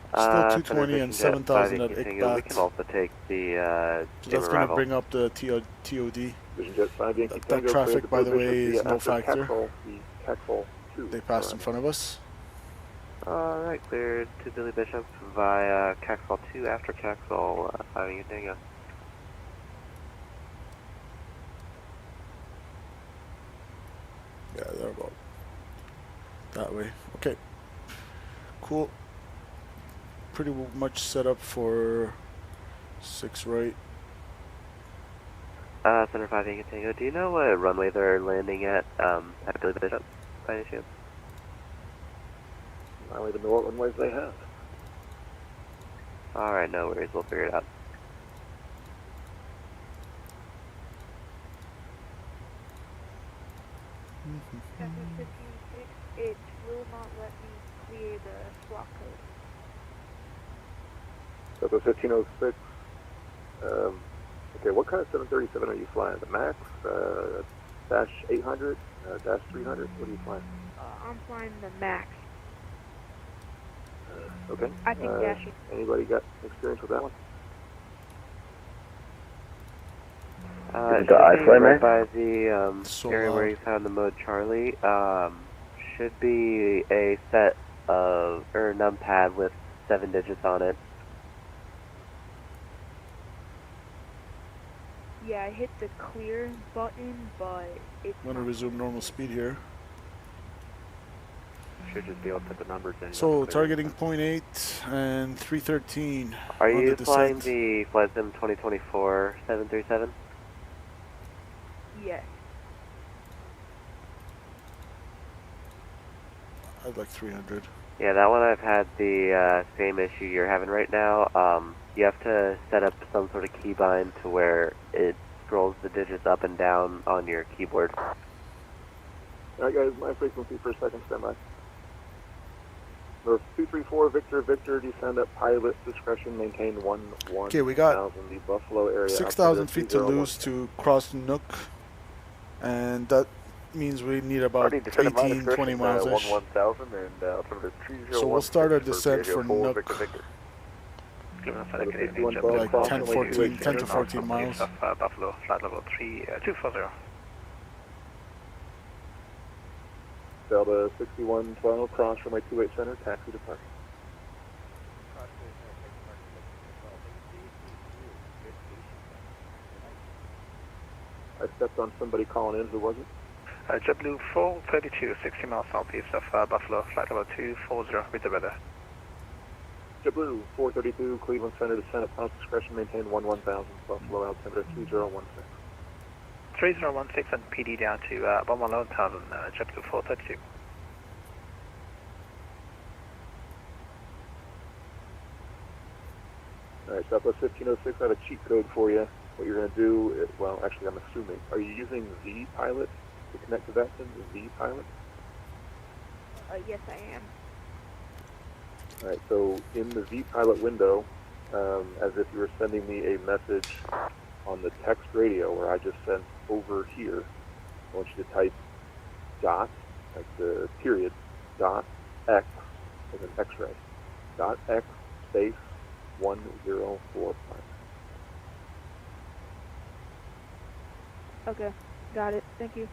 Still 220 and 7,000 at ICBAT. We can also take the so that's going to bring up the TOD. That traffic, by the way, is no factor. They passed in front of us. Alright, cleared to Billy Bishop via Caxall 2 after Caxall 5 Union Tango. Yeah, they're about that way. Okay. Cool. Pretty much set up for 6 right. Center 5 Union Tango, do you know what runway they're landing at Billy Bishop by any chance? I don't even know what runways they have. Alright, no worries, we'll figure it out. It will not let me clear the block code. Delta 1506. Okay, what kind of 737 are you flying? The MAX, dash 800, dash 300? What are you flying? I'm flying the MAX. Okay. I think dash. Anybody got experience with that one? Should be right by the area where you found the mode Charlie. Should be a set of, or a numpad with 7 digits on it. Yeah, I hit the clear button, but it's I'm going to resume normal speed here. Should just be able to put the numbers in. So targeting 0.8 and 313. Are you flying the FlyTampa 2024 737? Yes. I'd like 300. Yeah, that one I've had the same issue you're having right now. You have to set up some sort of keybind to where it scrolls the digits up and down on your keyboard. Alright guys, my frequency for a second, standby. North 234, Victor, Victor, descend at pilot discretion, maintain 11,000, okay, we got the Buffalo area. 6,000 feet to lose to cross Nook, and that means we need about 18, 20 miles-ish. So we'll start our descent for Nook, like 10 to 14 miles. Buffalo, flight level 3240. Delta 6112, cross runway 28 center, taxi departure. I stepped on somebody calling in, who was it? JetBlue 432, 60 miles southeast of Buffalo, flight level 240 with the weather. JetBlue 432 Cleveland Center descent at pilot's discretion, maintain 11,000, Buffalo altimeter 3016. 3016 and PD down to 11,000, JetBlue 432. Alright, Southwest 1506, I have a cheat code for you. What you're going to do, is, well, actually I'm assuming, are you using VPilot to connect to VATSIM? VPilot? Yes, I am. Alright, so in the VPilot window, as if you were sending me a message on the text radio where I just sent over here, I want you to type dot, like the period, dot X, as an X-ray, dot X space 1045. Okay, got it. Thank you.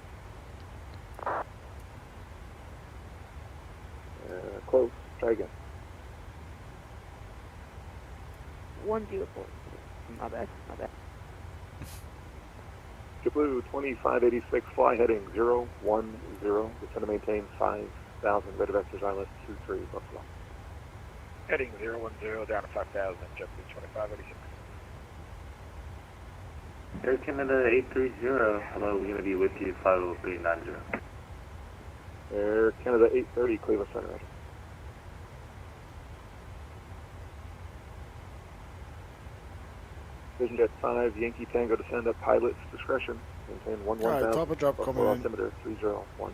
Close. Try again. 104. My bad. My bad. JetBlue 2586, fly heading 010. Descend to maintain 5,000. Red vectors ILS 23 Buffalo. Heading 010 down to 5,000, JetBlue 2586. Air Canada 830, hello, we're going to be with you 50390. Air Canada 830, Cleveland Center. Roger. Vision Jet 5, Yankee Tango descend at pilot's discretion. Maintain 11,000. Alright, top of drop coming in. Altimeter 3016.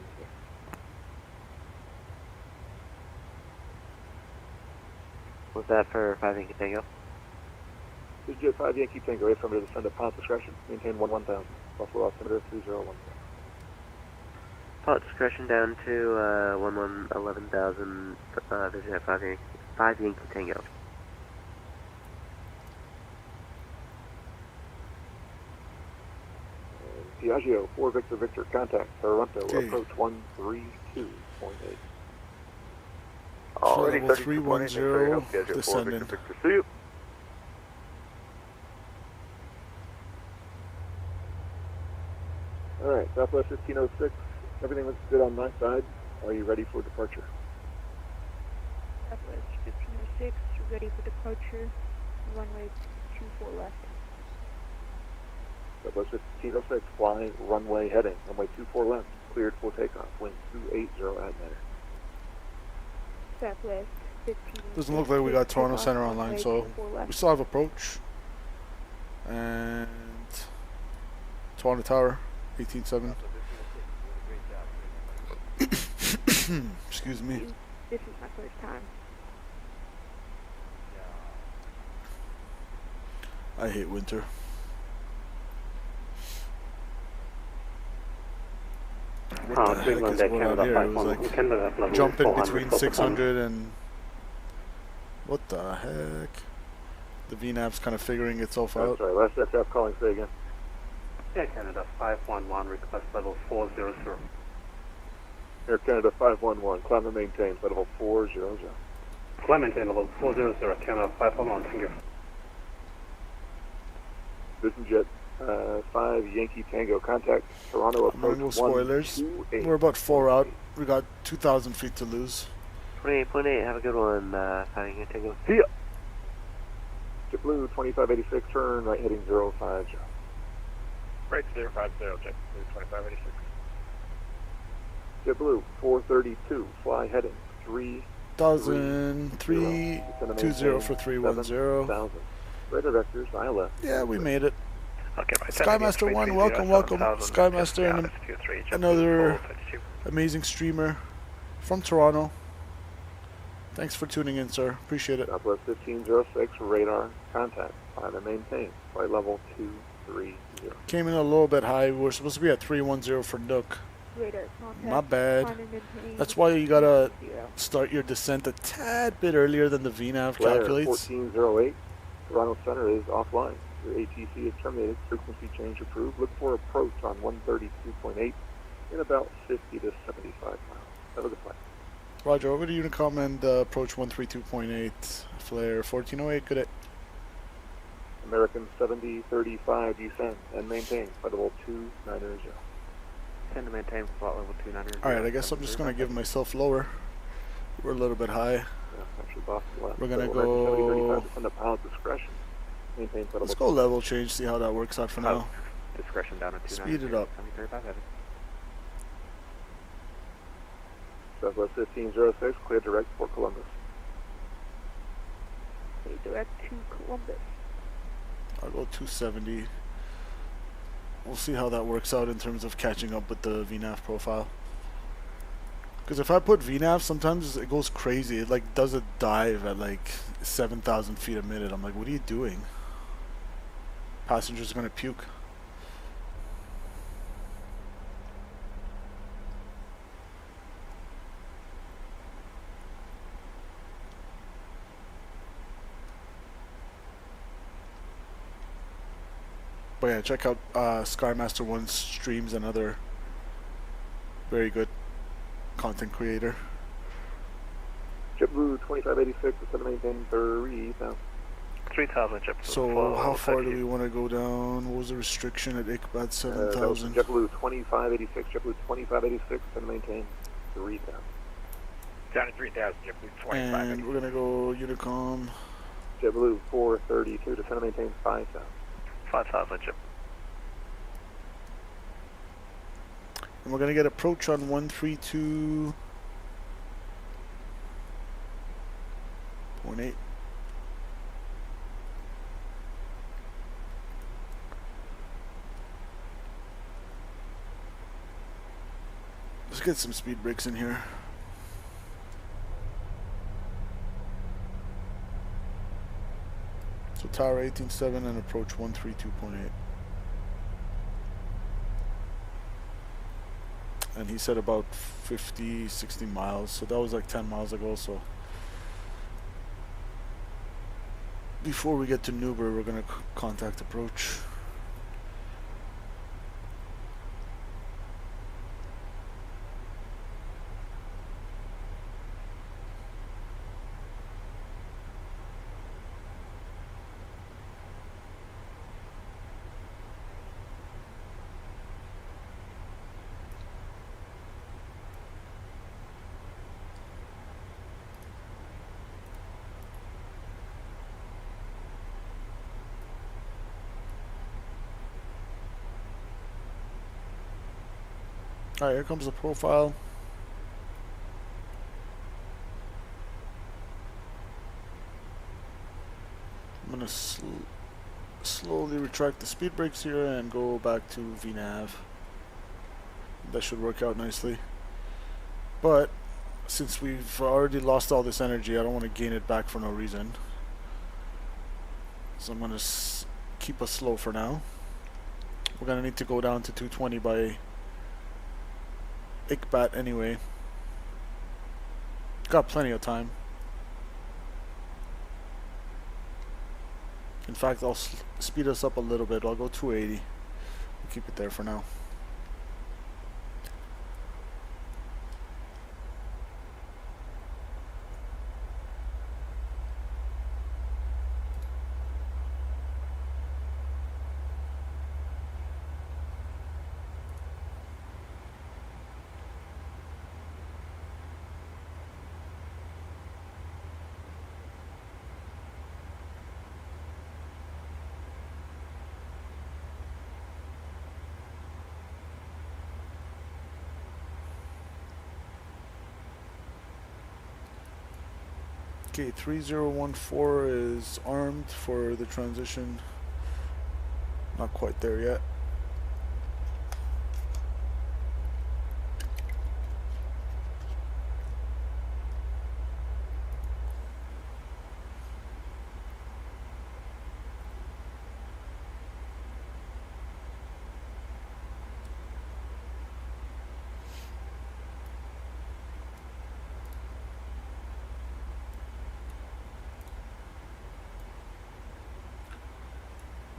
What's that for 5 Yankee Tango? Vision Jet 5, Yankee Tango, altimeter descend at pilot's discretion. Maintain 11,000. Buffalo altimeter 3016. Pilot discretion down to 11,000, Vision at 5 Yankee Tango. Piaggio 4 Victor Victor, contact Toronto, approach 132.8. Already 310, descending. See you. Alright, Southwest 1506, everything looks good on my side. Are you ready for departure? Southwest 1506, ready for departure. Runway 24 left. Southwest 1506, fly runway heading. Runway 24 left, cleared for takeoff. Wind 280 at matter. Southwest 15. Doesn't look like we got Toronto Center online, so we still have approach. And Toronto Tower, 18.7. Excuse me. This is my first time. I hate winter. What the heck is going on here? It was like jumping between 600 and... What the heck? The VNAV's kind of figuring itself out. Sorry, last aircraft calling, say again. Air Canada 511, request level 400. Air Canada 511, climb and maintain, level 400. Climb maintain level 400, Canada 511, thank you. Vision Jet 5 Yankee Tango, contact Toronto approach No spoilers. We're about 4 out. We got 2,000 feet to lose. 28.8, have a good one, 5 Yankee Tango. See ya! JetBlue 2586, turn right heading 050. Right 050, JetBlue 2586. JetBlue 432, fly heading 3,320 for 310. Radar vectors, ILS. Yeah, we made it. Okay, right. Skymaster 1, welcome, welcome. Skymaster and another amazing streamer from Toronto. Thanks for tuning in, sir. Appreciate it. Southwest 1506, radar, contact, climb and maintain, flight level 230. Came in a little bit high. We're supposed to be at 310 for Nook. Radar contact. Not bad. That's why you gotta start your descent a tad bit earlier than the VNAV calculates. 1408, Toronto Center is offline. Your ATC is terminated. Frequency change approved. Look for approach on 132.8 in about 50 to 75 miles. Have a good flight. Roger, over to Unicom and approach 132.8. Flare 1408, good day. American 7035, descend and maintain. Flight level 290. Descend to maintain flight level 290. Alright, I guess I'm just going to give myself lower. We're a little bit high. Yeah, actually, boss left. We're gonna so go. Descend at pilot discretion. Maintain flight Let's level go level change. See how that works out for now. Discretion down at 290. Speed it up. Southwest 1506, clear direct for Columbus. Direct to Columbus. I'll go 270. We'll see how that works out in terms of catching up with the VNAV profile. Because if I put VNAV, sometimes it goes crazy. It like does a dive at like 7,000 feet a minute. I'm like, what are you doing? Passengers are gonna puke. But yeah, check out Skymaster 1's streams, another very good content creator. JetBlue 2586, descend and maintain 3,000. 3,000 JetBlue. So how far do we want to go down? What was the restriction at ICBAT 7,000? JetBlue 2586, JetBlue 2586, descend and maintain 3,000. Down to 3,000 JetBlue 2586. And we're gonna go Unicom. JetBlue 432, descend and maintain 5,000. 5,000 JetBlue. And we're gonna get approach on 132.8. Let's get some speed breaks in here. So tower 18.7 and approach 132.8. And he said about 50, 60 miles. So that was like 10 miles ago. So before we get to Newbury, we're going to contact approach. Alright, here comes the profile. I'm going to slowly retract the speed brakes here and go back to VNAV. That should work out nicely. But since we've already lost all this energy, I don't want to gain it back for no reason. So I'm going to keep us slow for now. We're going to need to go down to 220 by ICBAT anyway. Got plenty of time. In fact, I'll speed us up a little bit. I'll go 280. We'll keep it there for now. Okay, 3014 is armed for the transition. Not quite there yet.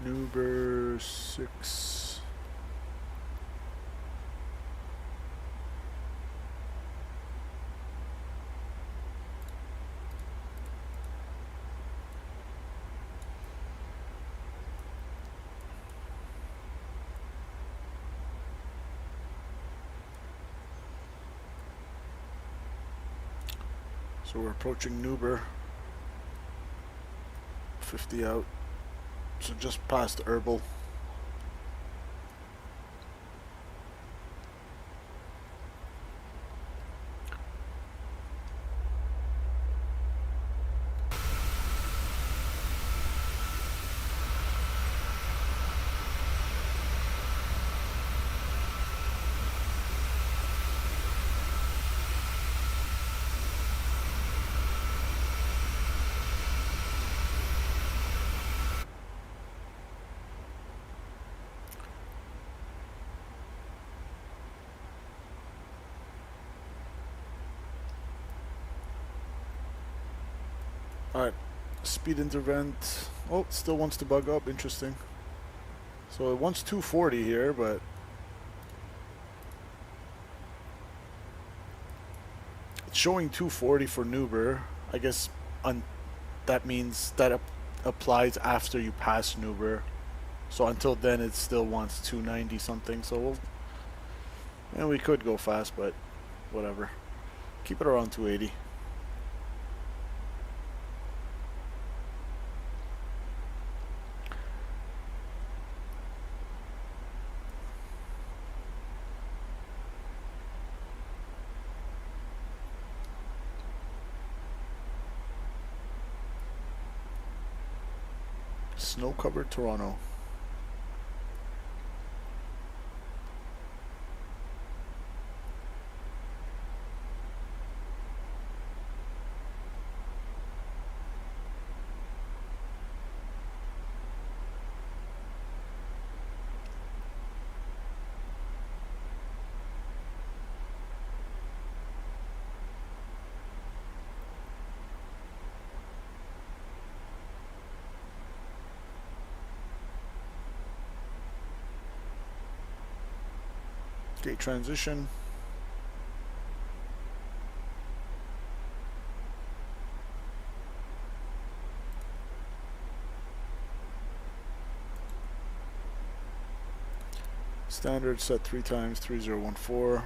Number 6. So we're approaching Newbury. 50 out. So just past Herbal. Alright, speed intervent. Oh, it still wants to bug up. Interesting. So it wants 240 here, but it's showing 240 for Nuber. I guess that means that applies after you pass Nuber. So until then, it still wants 290 something. So we could go fast, but whatever. Keep it around 280. Snow-covered Toronto. Okay, transition. Standard set 3 times 3014.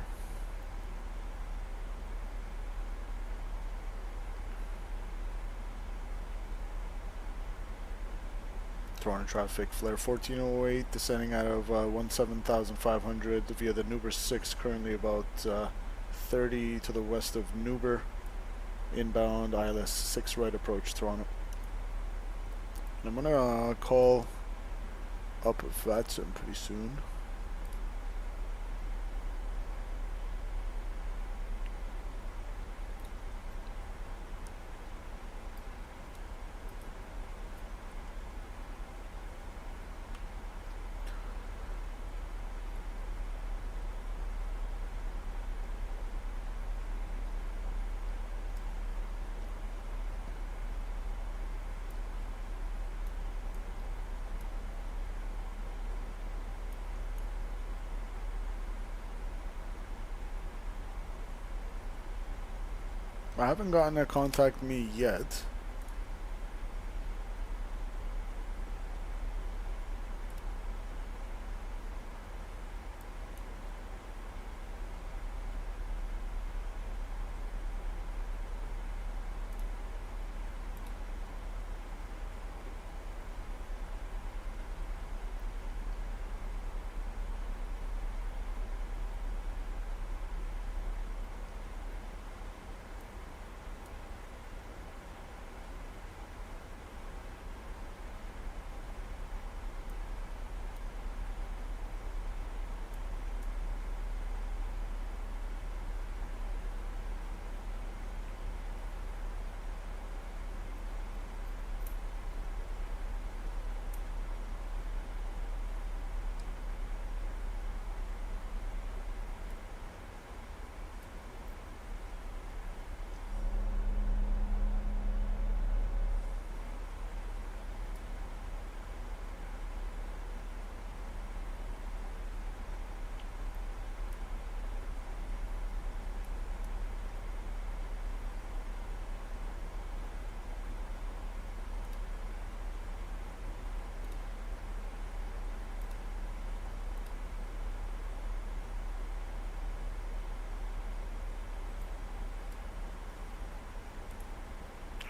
Toronto traffic, flare 1408, descending out of 17,500 via the Nuber 6, currently about 30 to the west of Nuber. Inbound ILS 6 right approach Toronto. I'm gonna call up VATSIM pretty soon. I haven't gotten to contact me yet.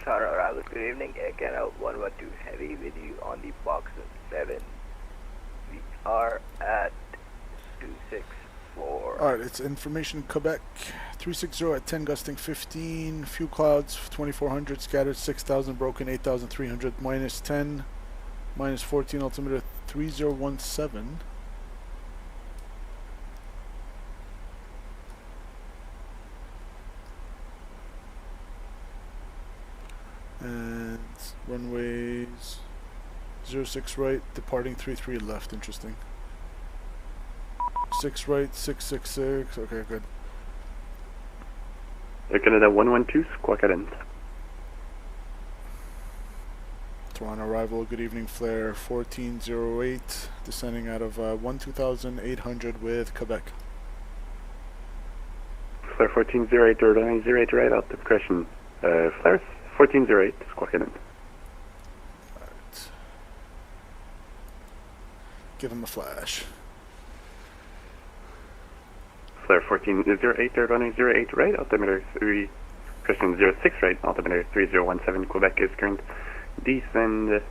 Tower arrival, good evening. Air Canada 112 Heavy with you on the box 7. We are at 264. Alright, it's information Quebec 360 at 10 gusting 15, few clouds 2400 scattered 6000 broken 8300 minus 10 minus 14 altimeter 3017. And runways 06 right, departing 33 left. Interesting. 6 right, 666. Okay, good. Air Canada 112, squawk at end. Toronto arrival, good evening, flare 1408, descending out of 12,800 with Quebec. Flare 1408, or 08 right out the question. Flare 1408, squawk at end. Alright. Give him a flash. Flare 1408, running 08 right, altimeter 3, question 06 right, altimeter 3017, Quebec is current. Descend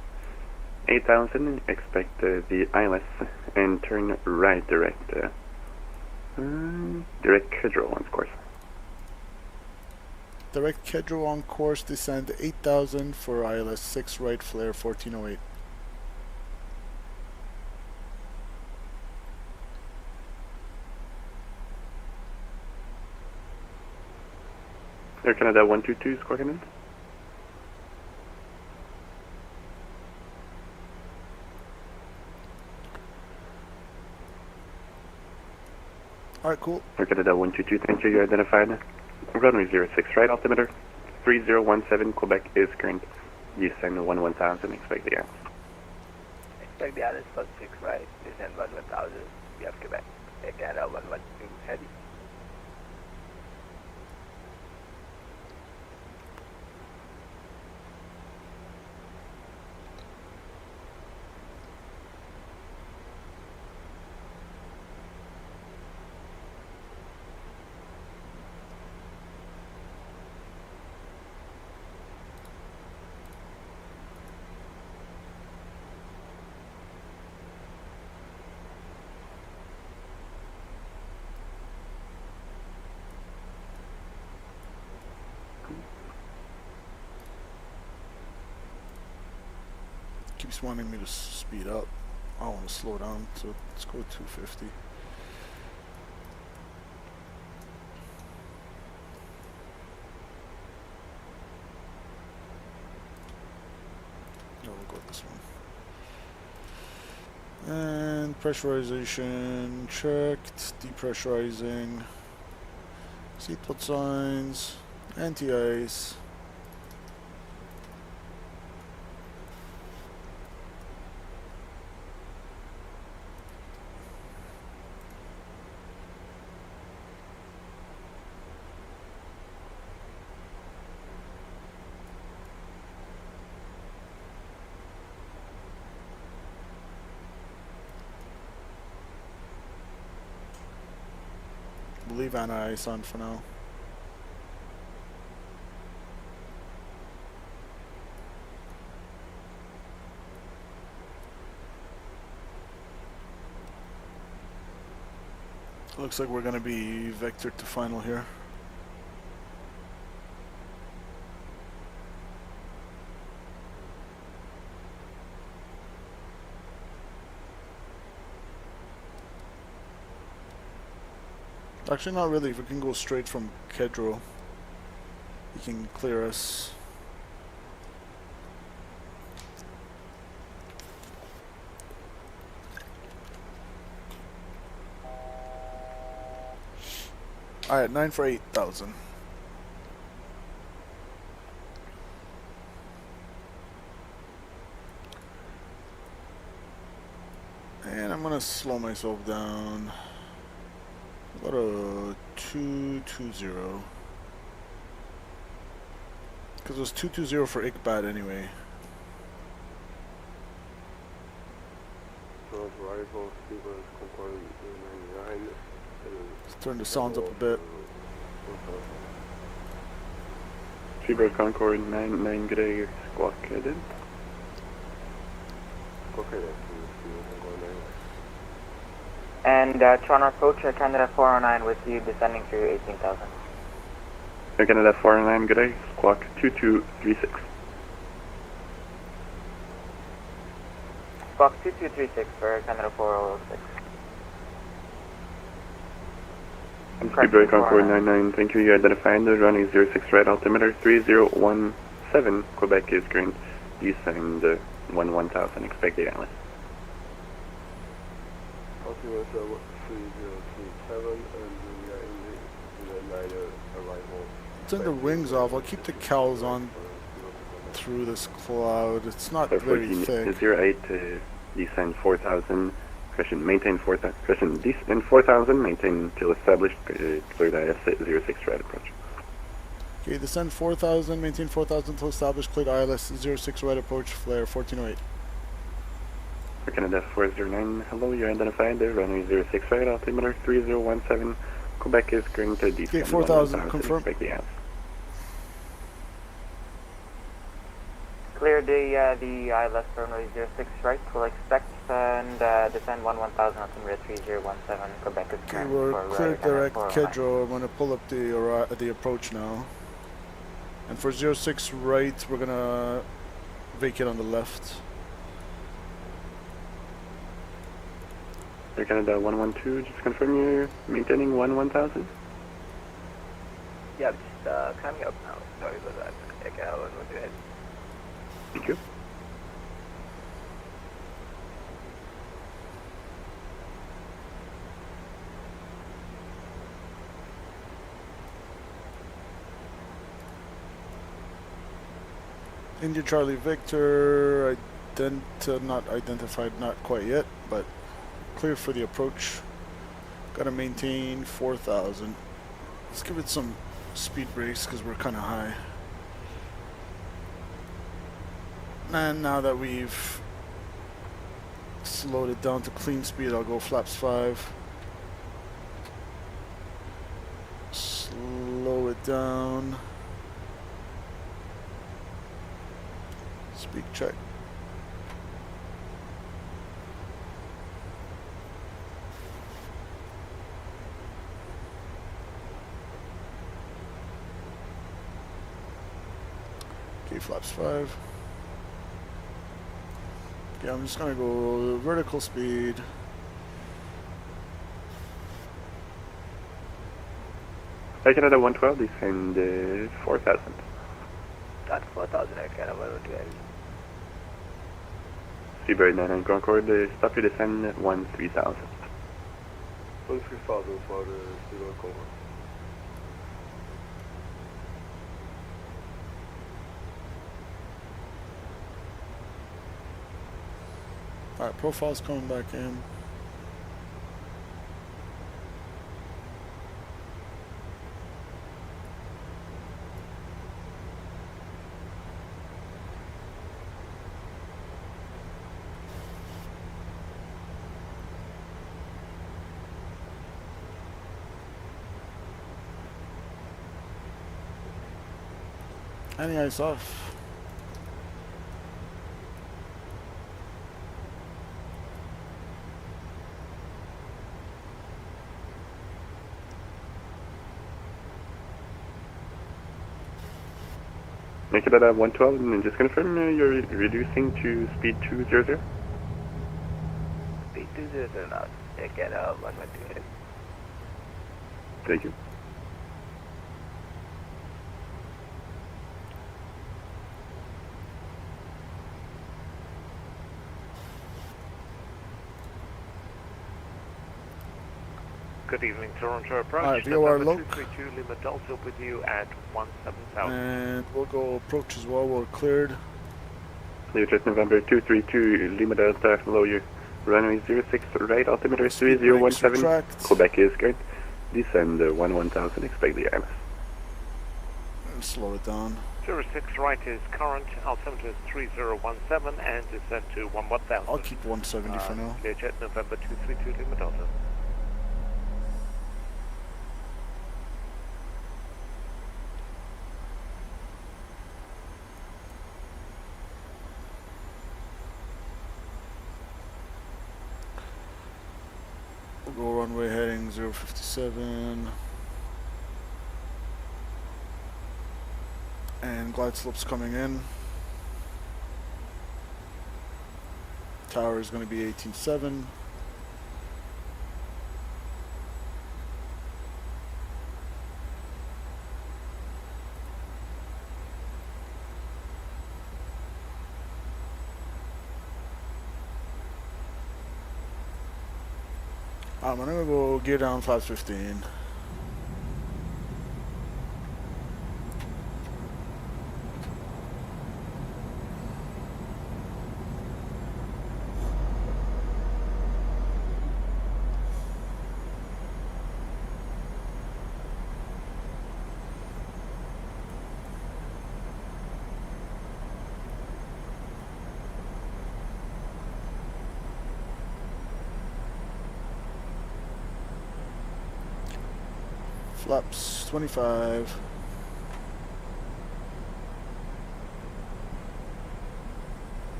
8,000, expect the ILS, and turn right direct. Direct Kedro on course. Direct Kedro on course, descend 8,000 for ILS 6 right, flare 1408. Air Canada 122, squawk at end. Alright, cool. Air Canada 122, thank you. You identified runway 06 right, altimeter 3017, Quebec is current. Descend 1000, expect the ILS. Expect the ILS for 6 right, descend 1000. We have Quebec. Air Canada 112 Heavy. Keeps wanting me to speed up. I want to slow down, so let's go 250. No, we'll go this one. And pressurization checked, depressurizing, seatbelt signs, anti-ice. Leave anti-ice on for now. Looks like we're going to be vector to final here. Actually, not really. If we can go straight from Kedro, he can clear us. Alright, 9 for 8,000. And I'm gonna slow myself down. What a 220. Because it was 220 for Iqbal anyway. Let's turn the sounds up a bit. Seabird Concord 99, good day, squawk headed. Okay, And Toronto approach, Canada 409 with you, descending through 18,000. Air Canada 409, good day, squawk 2236. Squawk 2236 for Canada 406. Seabird Concord 99, thank you. You identified the runway 06 right, altimeter 3017, Quebec is current, descend 11,000, expect the island. Altimeter 3027, and we are in the night arrival. Turn the wings off. I'll keep the cowls on through this cloud. It's not very thick. 08 descend 4,000. Question maintain 4,000. Question descend 4,000. Maintain till established. Cleared IS 06 right approach. Okay, descend 4,000. Maintain 4,000 till established. Cleared ILS 06 right approach. Flare 1408. For Canada 409. Hello, you're identified there. Runway 06 right. Altimeter 3017. Quebec is going to descend. Okay, 4,000. Confirm. Expect the ILS. Clear the ILS runway 06 right, we'll expect and descend 11,000 altimeter 3017, Quebec is okay, we're cleared direct Kedro. I'm going to pull up the approach now. And for 06 right, we're going to vacate on the left. Air Canada 112, just confirm you're maintaining 11,000? Yeah, just coming up now. Sorry about that. Okay, I'll go ahead. Thank you. India Charlie Victor, not identified, not quite yet, but clear for the approach. Gotta maintain 4,000. Let's give it some speed brakes because we're kind of high. And now that we've slowed it down to clean speed, I'll go flaps 5. Slow it down. Speed check. Okay, flaps 5. Okay, I'm just gonna go vertical speed. Air Canada 112, descend 4,000. That's 4,000 Air Canada 112. Seabird 99 Concord, stop your descend at 13,000. 13,000 for the Seabird Concord. Alright, profile's coming back in. Any ice off? Make it at 112 and just confirm you're reducing to speed 200. Speed 200 knots. Air Canada 112. Thank you. Good evening, Toronto approach. Alright, VOR loc. 232 Lima Delta with you at 17,000. And we'll go approach as well, we're cleared. Leadership November 232 Lima Delta, below you. Runway 06 right, altimeter 3017. Quebec is good. Descend 11,000, expect the ILS. And slow it down. 06 right is current, altimeter is 3017 and descend to 11,000. I'll keep 170 for now. Clear jet November 232 Lima Delta. Go runway heading 057. And glide slopes coming in. Tower is going to be 18.7. I'm going to go gear down flaps 15. Flaps 25.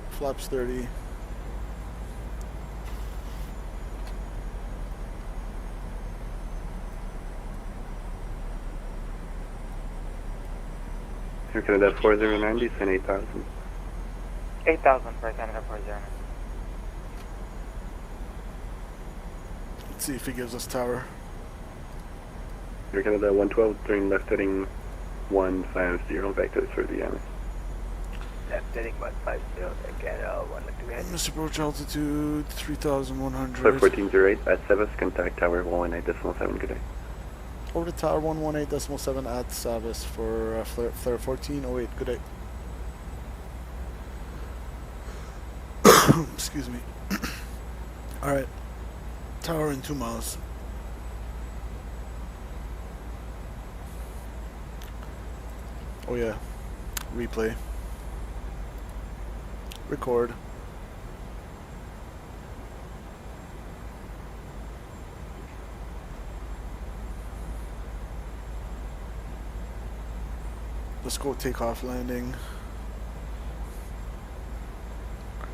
Flaps 30. Air Canada 4090, send 8,000. 8,000 for Canada 4090. Let's see if he gives us tower. Air Canada 112, turn left heading 150, back to the Vienna. Left heading 150, Canada 112. Missed approach altitude 3,100. Flare 1408 at Savas, contact tower 118.7, good day. Over to tower 118.7 at Savas for flare 1408, good day. Excuse me. Alright, tower in 2 miles. Oh yeah, replay, record. Let's go takeoff landing.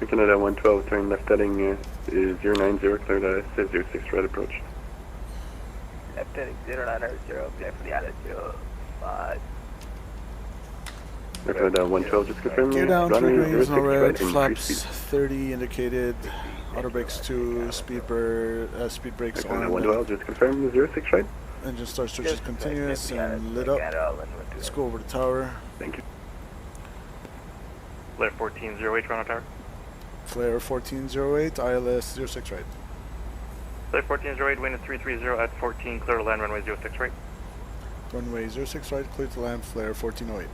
Canada 112, turn left heading 090, clear to 606, right approach. Left heading 090, clear for the altitude 5. Canada 112, just confirm. Gear down, runway 3 degrees, 06 no red, right, flaps 30 indicated, auto brakes 2, speed brakes Canada on. 112, just confirm 06 right. Engine start search is continuous and lit up. Let's go over the tower. Thank you. Flare 1408, Toronto Tower. Flare 1408, ILS 06 right. Flare 1408, wind at 330 at 14, clear to land runway 06 right. Runway 06 right, clear to land, flare 1408.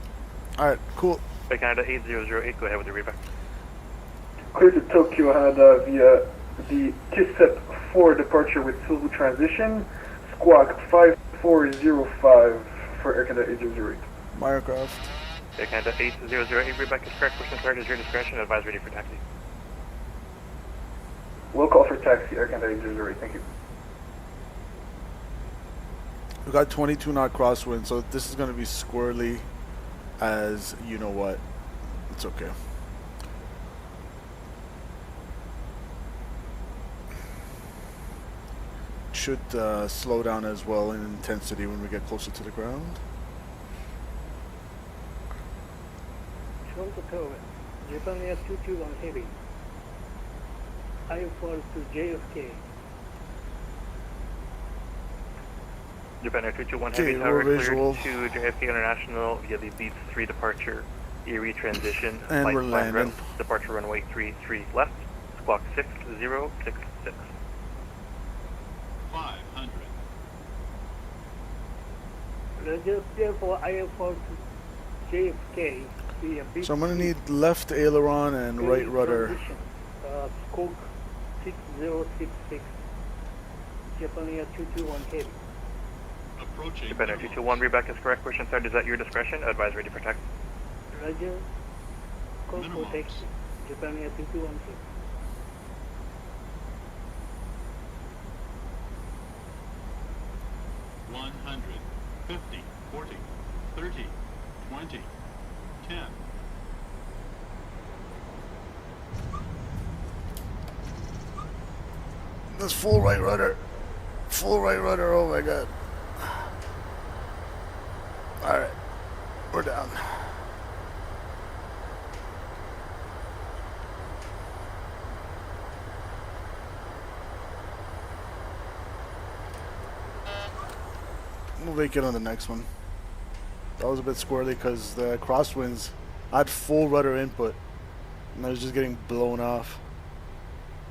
Alright, cool. Bay Canada 8008, go ahead with your readback. Clear to Tokyo Hanada via the TISEP 4 departure with Sulu transition, squawk 5405 for Air Canada 8008. My aircraft. Bay Canada 8008, readback is correct, push and start is your discretion, advise ready for taxi. We'll call for taxi, Air Canada 8008, thank you. We got 22 knot crosswind, so this is going to be squirrely as you know what. It's okay. Should slow down as well in intensity when we get closer to the ground. Toronto Tower, Japan Air 221 Heavy. IFR to JFK. Japan Air 221 Okay, Heavy Tower cleared visual. to JFK International via the Beats 3 departure, Erie transition, And flight we're plan landing. route, departure runway 33 left, squawk 6066. 500. Roger, clear for IFR to JFK via Beat So I'm going to 3. need left aileron and right Erie rudder. transition, squawk 6066. Japan Air 221 Heavy. Approaching. Japan Air 221, readback is correct, push and start is at your discretion, advise ready for taxi. Roger, call for taxi. Japan Air 221 Heavy. $100, 50, 40, 30, 20, 10. That's full right rudder. Full right rudder, oh my god. Alright, we're down. We'll make it on the next one. That was a bit squirrely because the crosswinds, I had full rudder input and I was just getting blown off.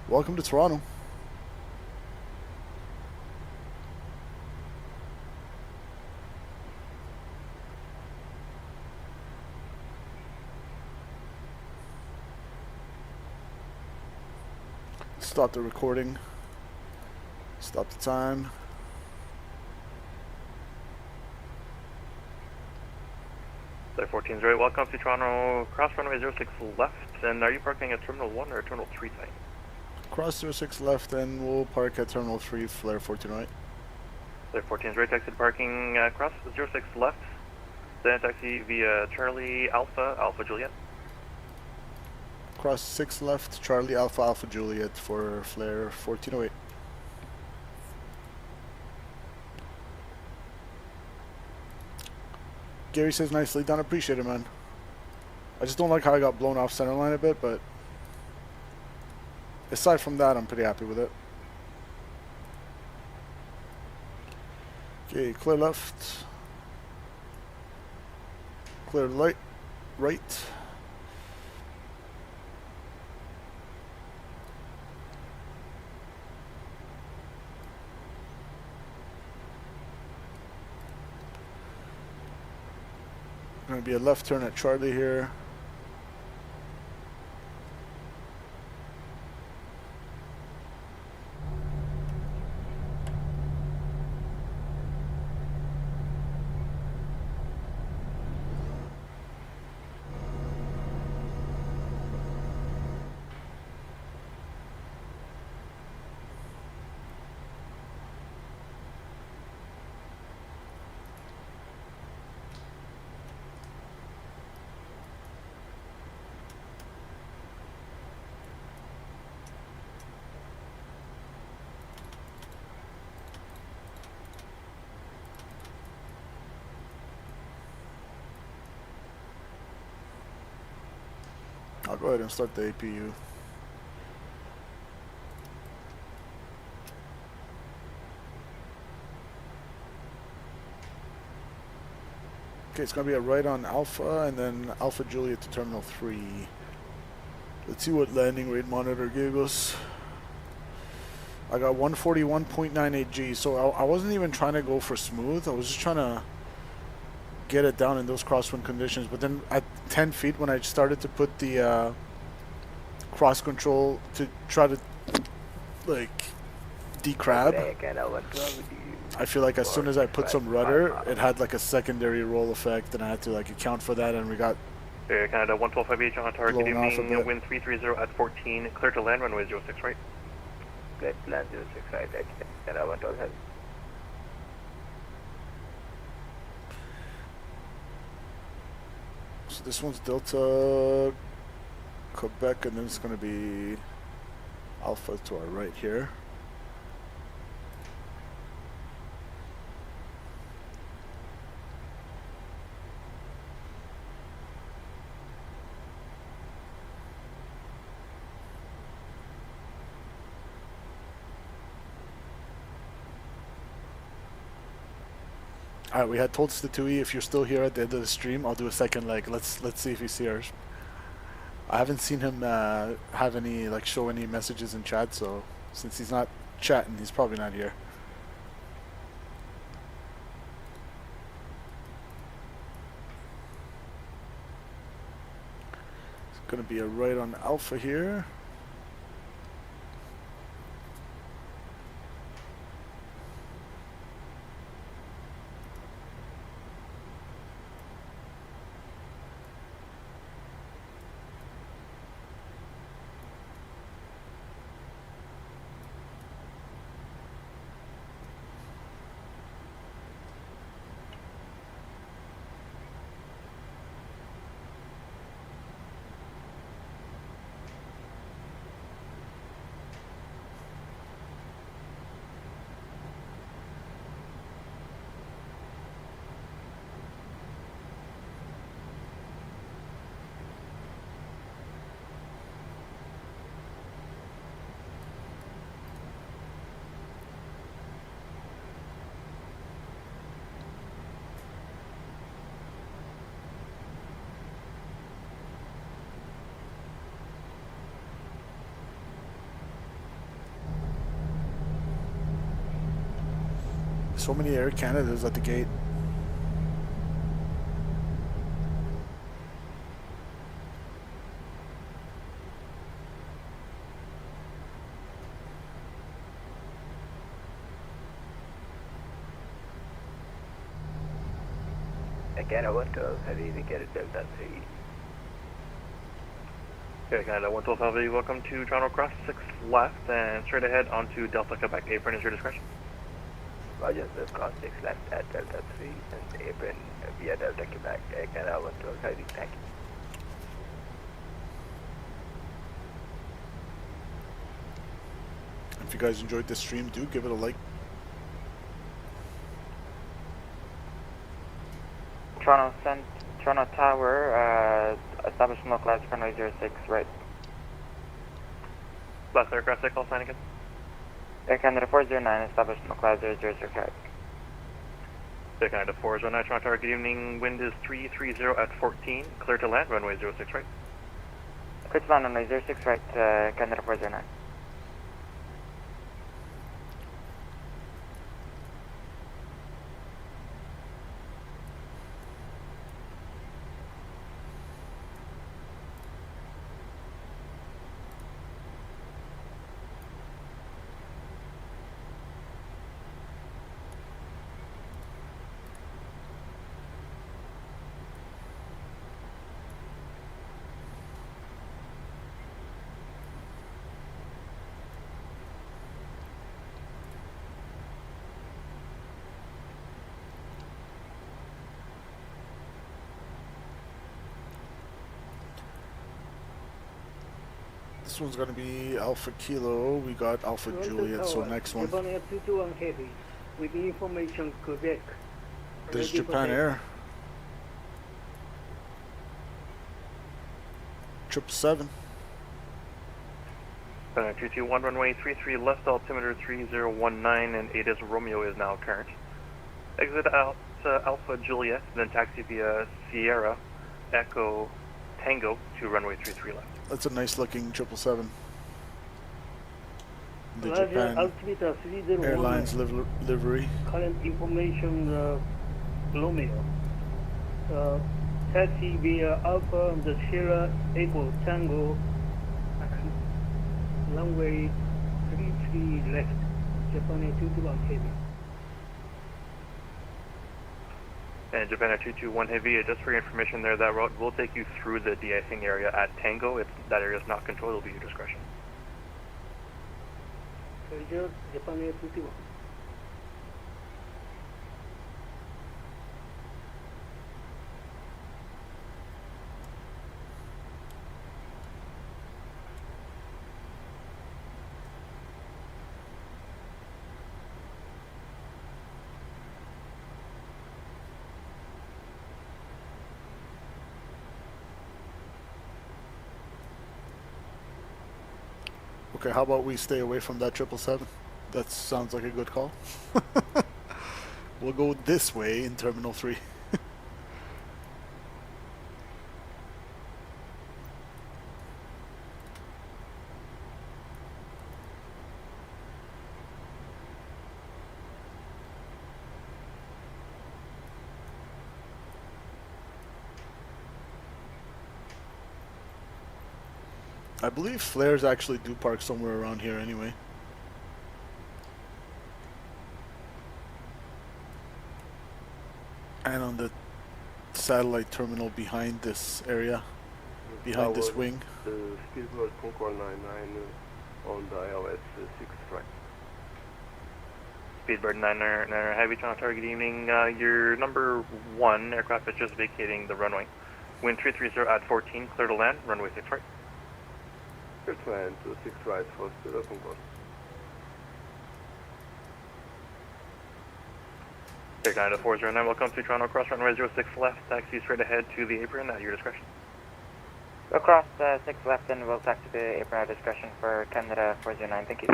Welcome to Toronto. Stop the recording. Stop the time. Flight 14's right. Welcome to Toronto. Cross runway 06 left. And are you parking at Terminal 1 or Terminal 3 site? Cross 06 left and we'll park at Terminal 3, Flare 14 right. Flare 14's right. Taxi to parking cross 06 left. Then taxi via Charlie Alpha, Alpha Juliet. Cross 6 left, Charlie Alpha, Alpha Juliet for Flare 1408. Gary says nicely done, appreciate it, man. I just don't like how I got blown off center line a bit, but aside from that, I'm pretty happy with it. Okay, clear left. Clear light, right. Going to be a left turn at Charlie here. I'll go ahead and start the APU. Okay, it's going to be a right on Alpha and then Alpha Juliet to Terminal 3. Let's see what landing rate monitor gave us. I got 141.98 G, so I wasn't even trying to go for smooth. I was just trying to get it down in those crosswind conditions. But then at 10 feet, when I started to put the cross control to try to like decrab, I feel like as soon as I put some rudder, it had like a secondary roll effect, and I had to like account for that, and we got Canada 112.5H on target. Good blown off a evening. bit. Wind 330 at 14. Clear to land runway 06 right. Good, land 06 right. Canada 112 heavy. So this one's Delta Quebec, and then it's going to be Alpha to our right here. Alright, we had told Statui if you're still here at the end of the stream, I'll do a second leg. Let's see if he sees. I haven't seen him have any show any messages in chat, so since he's not chatting, he's probably not here. It's gonna be a right on Alpha here. so many Air Canadas at the gate. Canada 112 Heavy, we get it Delta 3. Okay, Canada 112 Heavy, welcome to Toronto Cross 6 left and straight ahead onto Delta Quebec. Apron is your discretion. Roger, the cross 6 left at Delta 3 and apron via Delta Quebec. Canada 112 Heavy, thank you. If you guys enjoyed this stream, do give it a like. Toronto Tower, establishing local flights runway 06, right. Last aircraft takeoff sign again. Air Canada 409, establishing local flight 006, right. Air Canada 409, Toronto Tower, good evening, wind is 330 at 14, clear to land, runway 06, right. Clear to land, runway 06, right, Canada 409. This one's gonna be Alpha Kilo. We got Alpha Juliet, so next one. Japan Air 221 Heavy, with information Quebec. There's Japan Air. 777. 221 runway 33 left, altimeter 3019 and 8 is Romeo is now current. Exit out Alpha Juliet, then taxi via Sierra Echo Tango to runway 33 left. That's a nice looking 777. The Roger, Japan altimeter 301. Airlines livery. Current information Romeo. Taxi via Alpha and the Sierra Echo Tango and runway 33 left. Japan Air 221 Heavy. And Japan Air 221 Heavy, just for your information there, that route will take you through the de-icing area at Tango. That area is not controlled, it will be your discretion. Roger, Japan Air 221. Okay, how about we stay away from that 777? That sounds like a good call. We'll go this way in Terminal 3. I believe flares actually do park somewhere around here anyway. And on the satellite terminal behind this area, behind this wing. Speedbird Concord 99 on the ILS 6 right. Speedbird 99 Heavy, Toronto Tower, good evening. Your number 1 aircraft is just vacating the runway. Wind 330 at 14, clear to land, runway 6 right. Clear to land to 6 right for Speedbird Concord. Air Canada 409, welcome to Toronto Cross runway 06 left, taxi straight ahead to the apron at your discretion. Across 6 left and we'll taxi to the apron at discretion for Canada 409, thank you.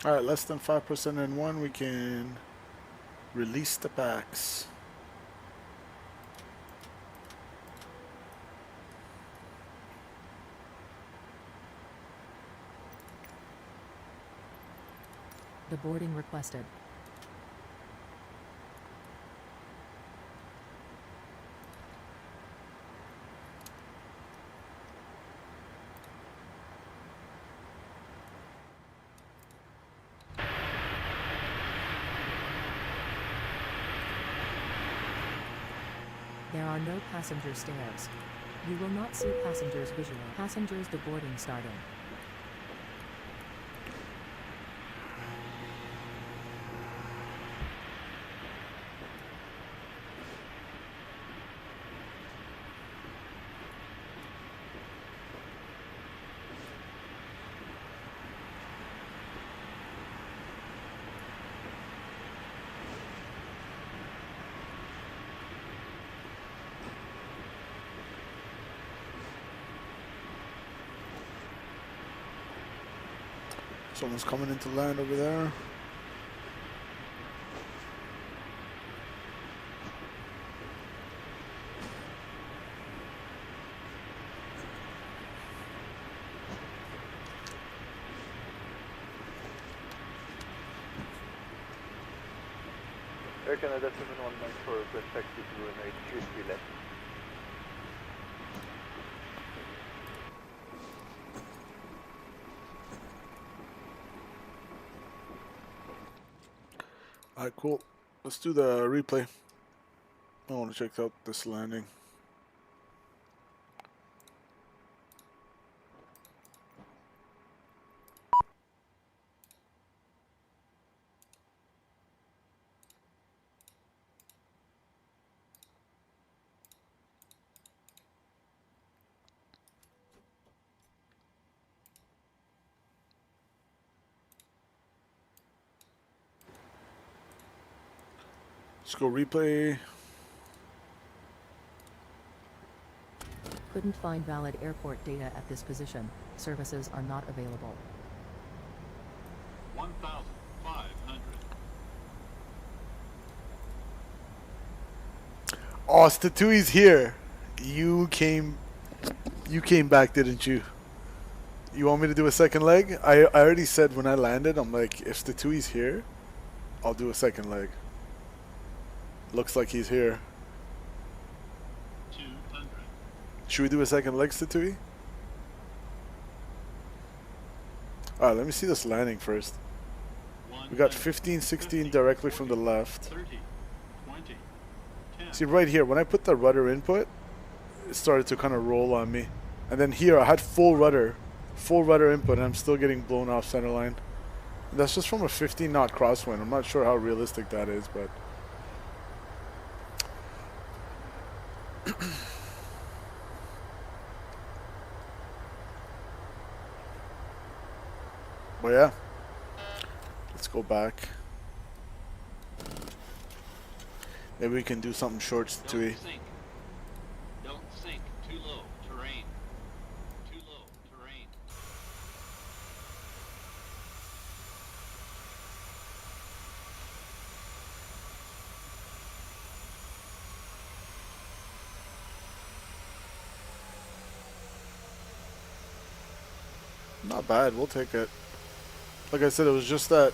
Alright, less than 5% in one, we can release the packs. The boarding requested. There are no passenger stairs. You will not see passengers visual. Passengers deboarding starting. Someone's coming into land over there. Air Canada 719 for request taxi to runway 33 left. Alright, cool. Let's do the replay. I want to check out this landing. Let's go replay. Couldn't find valid airport data at this position. Services are not available. 1,500. Oh, Statui's here. You came back, didn't you? You want me to do a second leg? I already said when I landed, I'm like, if Statui's here, I'll do a second leg. Looks like he's here. 200. Should we do a second leg, Statui? Alright, let me see this landing first. We got 15, 16 directly from the left. 30, 20, 10. See, right here, when I put the rudder input, it started to kind of roll on me. And then here, I had full rudder input, and I'm still getting blown off center line. That's just from a 15 knot crosswind. I'm not sure how realistic that is, but... But yeah, let's go back. Maybe we can do something short, Statui. Don't sink. Too low. Terrain. Too low. Terrain. Not bad, we'll take it. Like I said, it was just that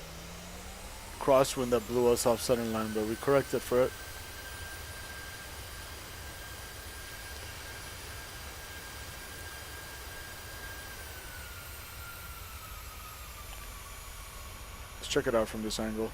crosswind that blew us off center line, but we corrected for it. Let's check it out from this angle.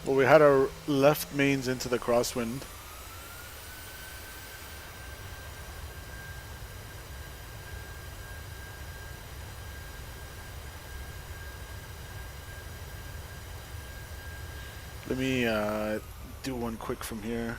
Well, we had our left mains into the crosswind. Let me do one quick from here.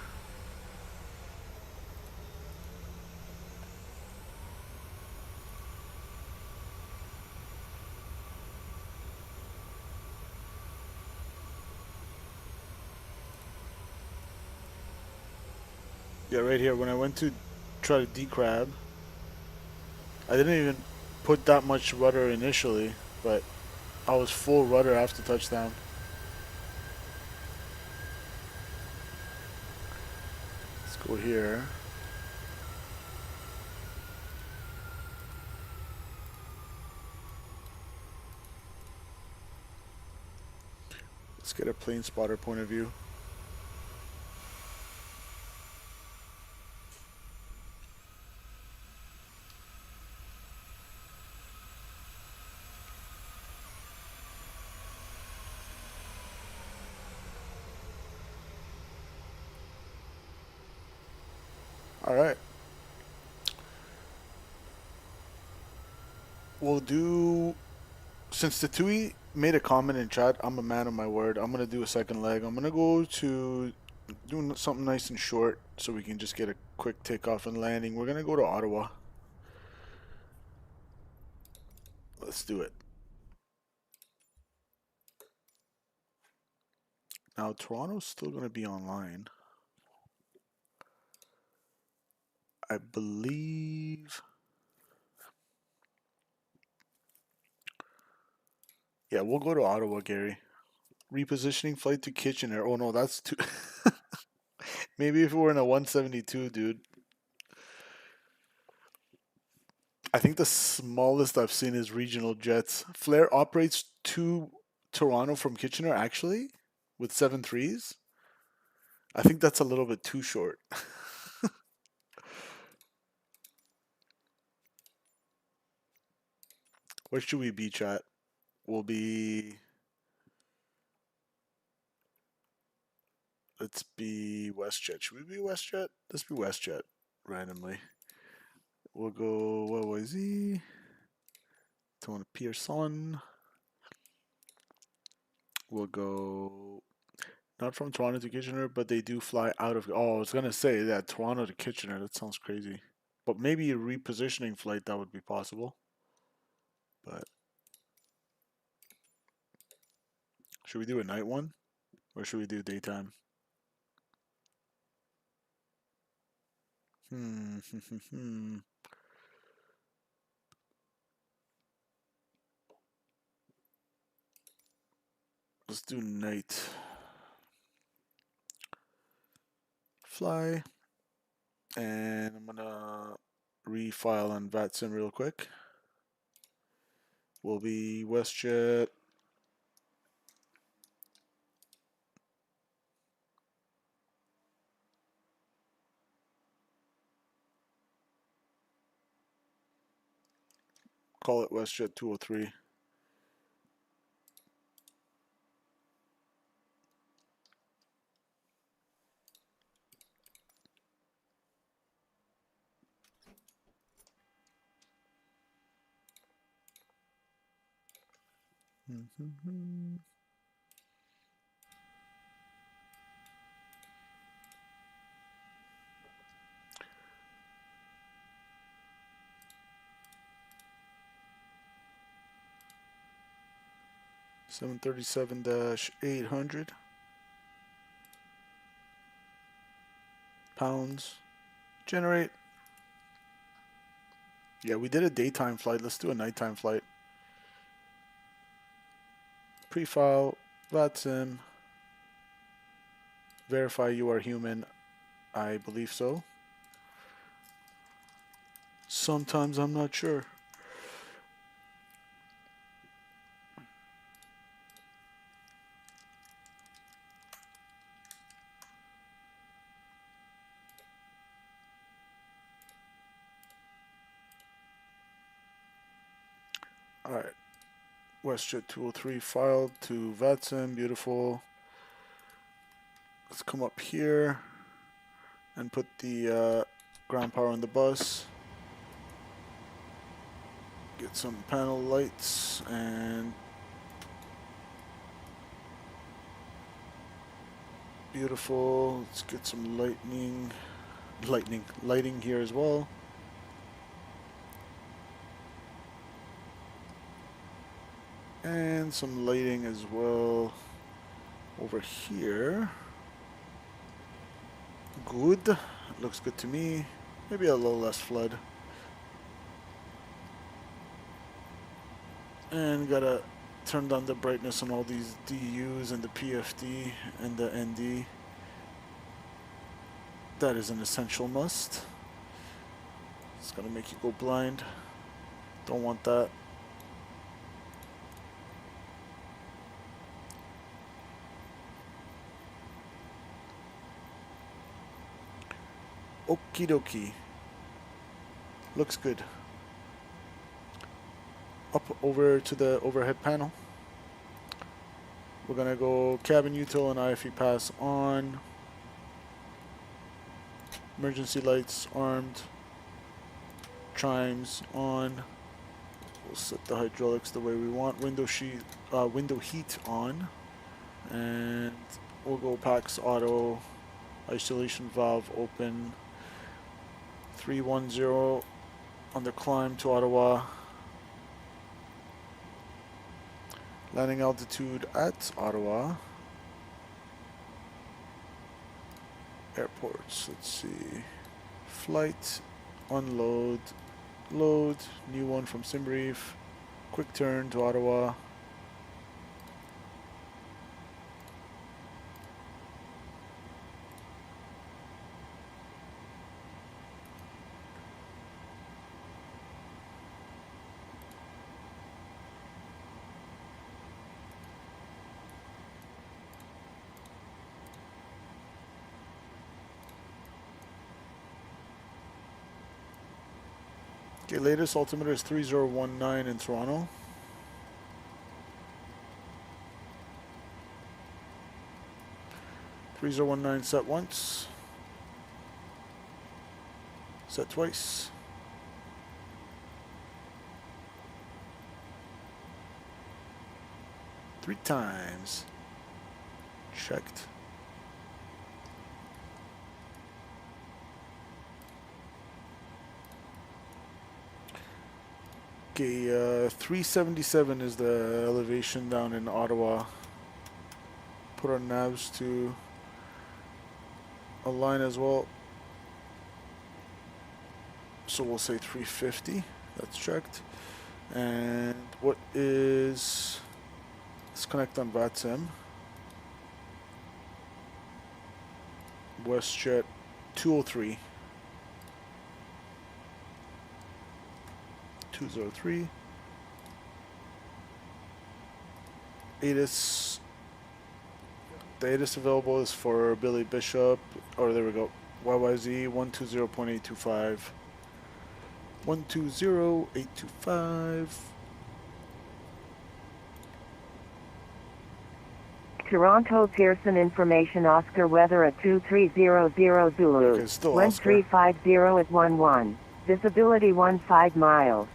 Yeah, right here. When I went to try to decrab, I didn't even put that much rudder initially, but I was full rudder after touchdown. Let's go here. Let's get a plane spotter point of view. All right. We'll do, since the Tui made a comment in chat, I'm a man of my word. I'm going to do a second leg. I'm going to go to doing something nice and short so we can just get a quick takeoff and landing. We're going to go to Ottawa. Let's do it. Now, Toronto's still going to be online. I believe. Yeah, we'll go to Ottawa, Gary. Repositioning flight to Kitchener. Oh, no, that's too. Maybe if we're in a 172, dude. I think the smallest I've seen is regional jets. Flair operates to Toronto from Kitchener, actually, with 7.3s. I think that's a little bit too short. Where should we be, chat? We'll be... Let's be WestJet. Should we be WestJet? Let's be WestJet, randomly. We'll go CYYZ. To Pearson. We'll go... Not from Toronto to Kitchener, but they do fly out of... Oh, I was going to say that Toronto to Kitchener. That sounds crazy. But maybe a repositioning flight, that would be possible. But... Should we do a night one? Or should we do daytime? Let's do night. Fly. And I'm gonna refile on VATSIM real quick. Will be WestJet. Call it WestJet 203. Mm-hmm. 737-800 pounds. Generate. Yeah, we did a daytime flight. Let's do a nighttime flight. Prefile, VATSIM. Verify you are human. I believe so. Sometimes I'm not sure. Alright. WestJet 203 filed to VATSIM. Beautiful. Let's come up here and put the ground power on the bus. Get some panel lights and beautiful. Let's get some lighting here as well. And some lighting as well over here. Good. Looks good to me. Maybe a little less flood. And gotta turn down the brightness on all these DUs and the PFD and the ND. That is an essential must. It's gonna make you go blind. Don't want that. Okie dokie. Looks good. Up over to the overhead panel. We're gonna go cabin util and IFE pass on. Emergency lights armed. Chimes on. We'll set the hydraulics the way we want. Window heat on. And we'll go PAX auto. Isolation valve open. 310 on the climb to Ottawa. Landing altitude at Ottawa. Airports, let's see. Flight, unload, load, new one from Simbrief. Quick turn to Ottawa. Okay, latest altimeter is 3019 in Toronto. Set once. Set twice. Three times. Checked. Okay, 377 is the elevation down in Ottawa. Put our navs to align as well. So we'll say 350. That's checked. And what is... Let's connect on VATSIM. WestJet 203. 203. ATIS. The ATIS available is for Billy Bishop. Or there we go. YYZ 120.825. 120.825. Toronto Pearson information Oscar weather at 2300 Zulu. Okay, still Wind Oscar. 350 at 11. Visibility 15 miles.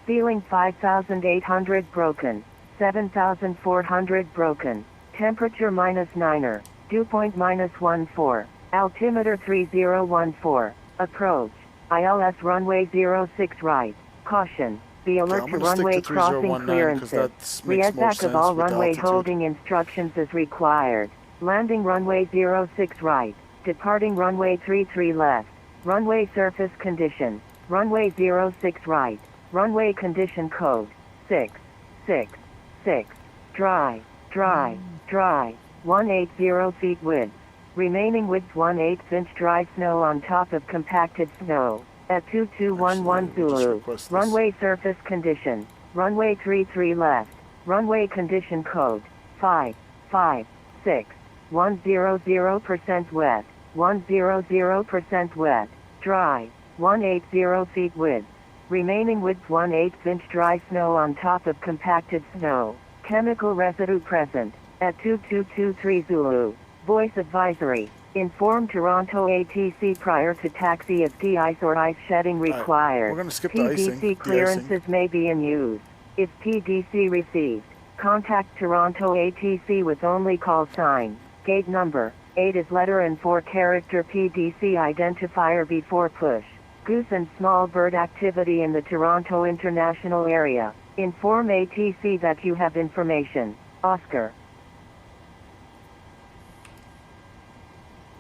Ceiling 5,800 broken. 7,400 broken. Temperature -9er. Dew point -14. Altimeter 3014. Approach. ILS runway 06 right. Caution. Be alert to runway crossing clearances. Readback of all runway holding instructions is required. Landing runway 06 right. Departing runway 33 left. Runway surface condition. Runway 06 right. Runway condition code 666. Dry, dry, dry. 180 feet width. Remaining width 1/8 inch dry snow on top of compacted snow. At 2211 Zulu. Runway surface condition. Runway 33 left. Runway condition code 556. 100% wet. 100% wet. Dry. 180 feet width. Remaining width 1/8 inch dry snow on top of compacted snow. Chemical residue present. At 2223 Zulu. Voice advisory. Inform Toronto ATC prior to taxi if de-ice or ice shedding required. We're going to skip the icing. PDC clearances may be in use. If PDC received, contact Toronto ATC with only call sign. Gate number. 8 is letter and 4 character PDC identifier before push. Goose and small bird activity in the Toronto International Area. Inform ATC that you have information. Oscar.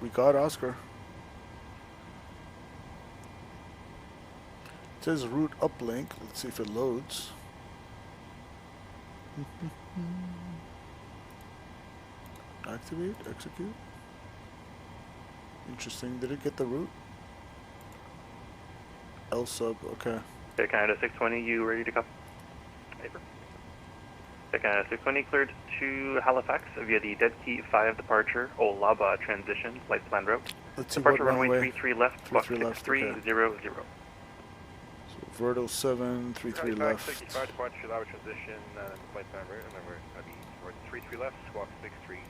We got Oscar. It says route uplink. Let's see if it loads. Activate, execute. Interesting. Did it get the route? L sub, okay. Air Canada 620, you ready to come? Paper. Air Canada 620 cleared to Halifax via the Dead Key 5 departure, Olaba transition, flight plan route. Let's see departure what runway runway. 33 left, squawk 6300. So Verdo 7, 33 left. 65 departure, Olaba transition, flight plan route, and then we're 33 left, squawk 6300.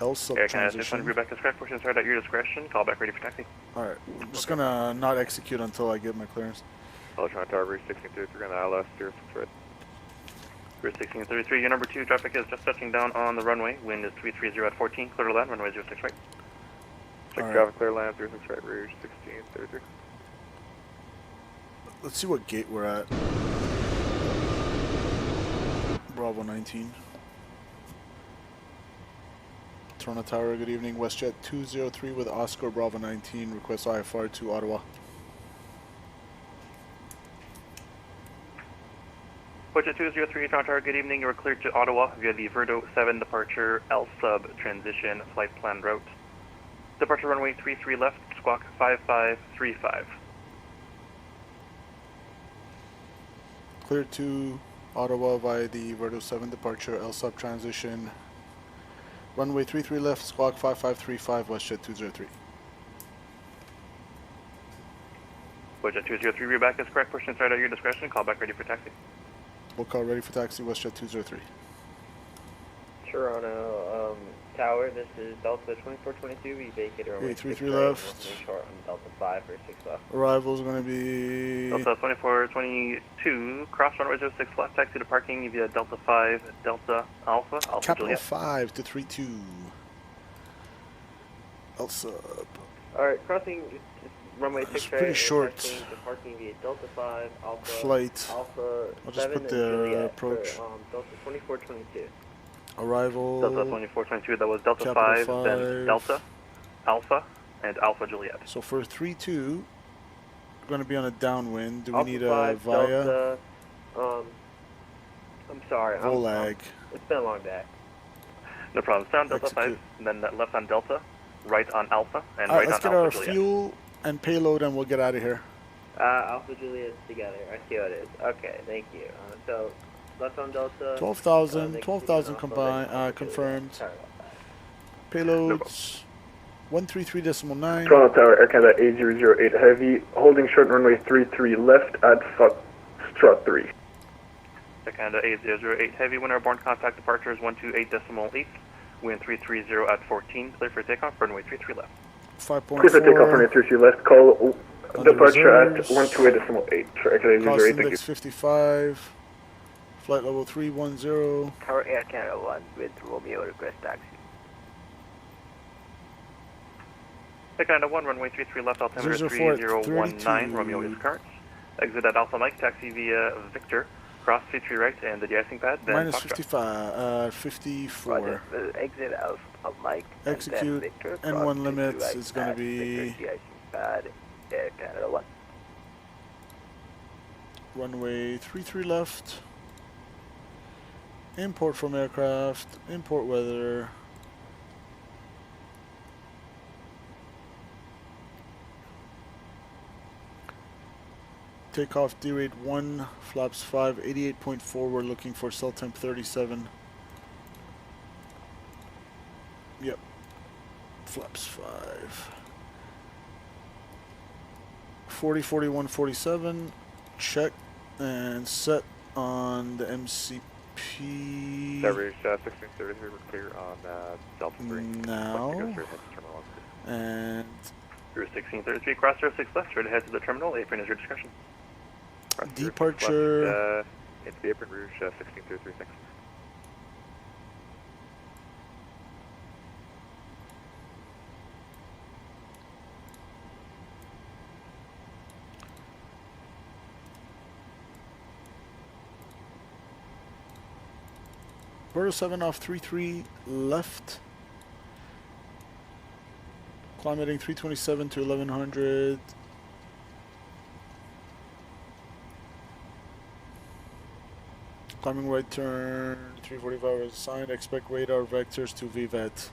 L sub Air Canada transition. 600, Rebecca's correct. Portion start at your discretion. Call back ready for taxi. Alright, I'm just gonna not execute until I get my clearance. Electron Tower, Route 1633, on ILS, 06 right. Route 1633, your number 2 traffic is just touching down on the runway. Wind is 330 at 14, clear to land, runway 06 right. Check traffic, clear land, 06 right, Rouge 1633. Let's see what gate we're at. Bravo 19. Toronto Tower, good evening. WestJet 203 with Oscar Bravo 19. Request IFR to Ottawa. WestJet 203, Toronto Tower, good evening. You are cleared to Ottawa via the Verdo 7 departure L sub transition flight plan route. Departure runway 33 left, squawk 5535. Cleared to Ottawa via the Verdo 7 departure L sub transition. Runway 33 left, squawk 5535, WestJet 203. WestJet 203, rear back is correct. Portion start at your discretion. Call back ready for taxi. We'll call ready for taxi, WestJet 203. Toronto Tower, this is Delta 2422. We vacated runway 33 left. Short on Delta 5 or 6 left. Arrival is going to be Delta 2422, cross runway 06 left, taxi to parking via Delta 5, Delta Alpha, Capital Juliet. 5 to 32. L sub. Alright, crossing runway 6 right. Pretty short. Parking via Delta 5, Alpha. Flight. Alpha I'll just 7 put and the Juliet approach. For, Delta 2422. Arrival. Delta 2422, that was Delta Capital 5, then Delta, Alpha, and Alpha Juliet. So for 3-2, we're going to be on a downwind. Do we Alpha need 5, a via? Delta, I'm sorry. Volag. It's been a long day. No problem. Sound Delta 5, then left on Delta, right on Alpha, and Alright, right let's on get Alpha our Juliet. fuel and payload and we'll get out of here. Alpha Juliet together. I see what it is. Okay, thank you. So, left on Delta. 12,000 combined, confirmed. Payloads 133.9. Toronto Tower, Air Canada 8008 Heavy, holding short runway 33 left at Foxtrot 3. Air Canada 8008 Heavy, when airborne contact departure is 128.8. Wind 330 at 14, clear for takeoff, runway 33 left. 5.4. Clear for takeoff, runway 33 left, call departure at reserves. 128.8. For Air Canada 8008, Cost thank you. index 55. Flight level 310. Tower Air Canada 1 with Romeo, request taxi. Air Canada 1, runway 33 left, altimeter 004 at 3019, 32. Romeo is current. Exit at Alpha Mike, taxi via Victor, cross C3 right and the de-icing pad, then Minus Foxtrot. 54. Roger. Exit Alpha Mike. Execute. And then Victor, N1 cross limits right is going to at be Victor, de-icing pad, Air Canada 1. runway 33 left. Import from aircraft. Import weather. Takeoff D rate 1, flaps 5, 88.4. We're looking for cell temp 37. Yep. Flaps 5. 40, 41, 47. Check and set on the MCP. Average 1633, we're clear on Delta 3. Now. And. Route 1633, cross 06 left, straight ahead to the terminal. Apron is your discretion. Departure. Into the apron, Rouge 1633, thanks. Verdo 7 off 33 left. Climating 327 to 1100. Climbing right turn, 345 is assigned. Expect radar vectors to VVAT.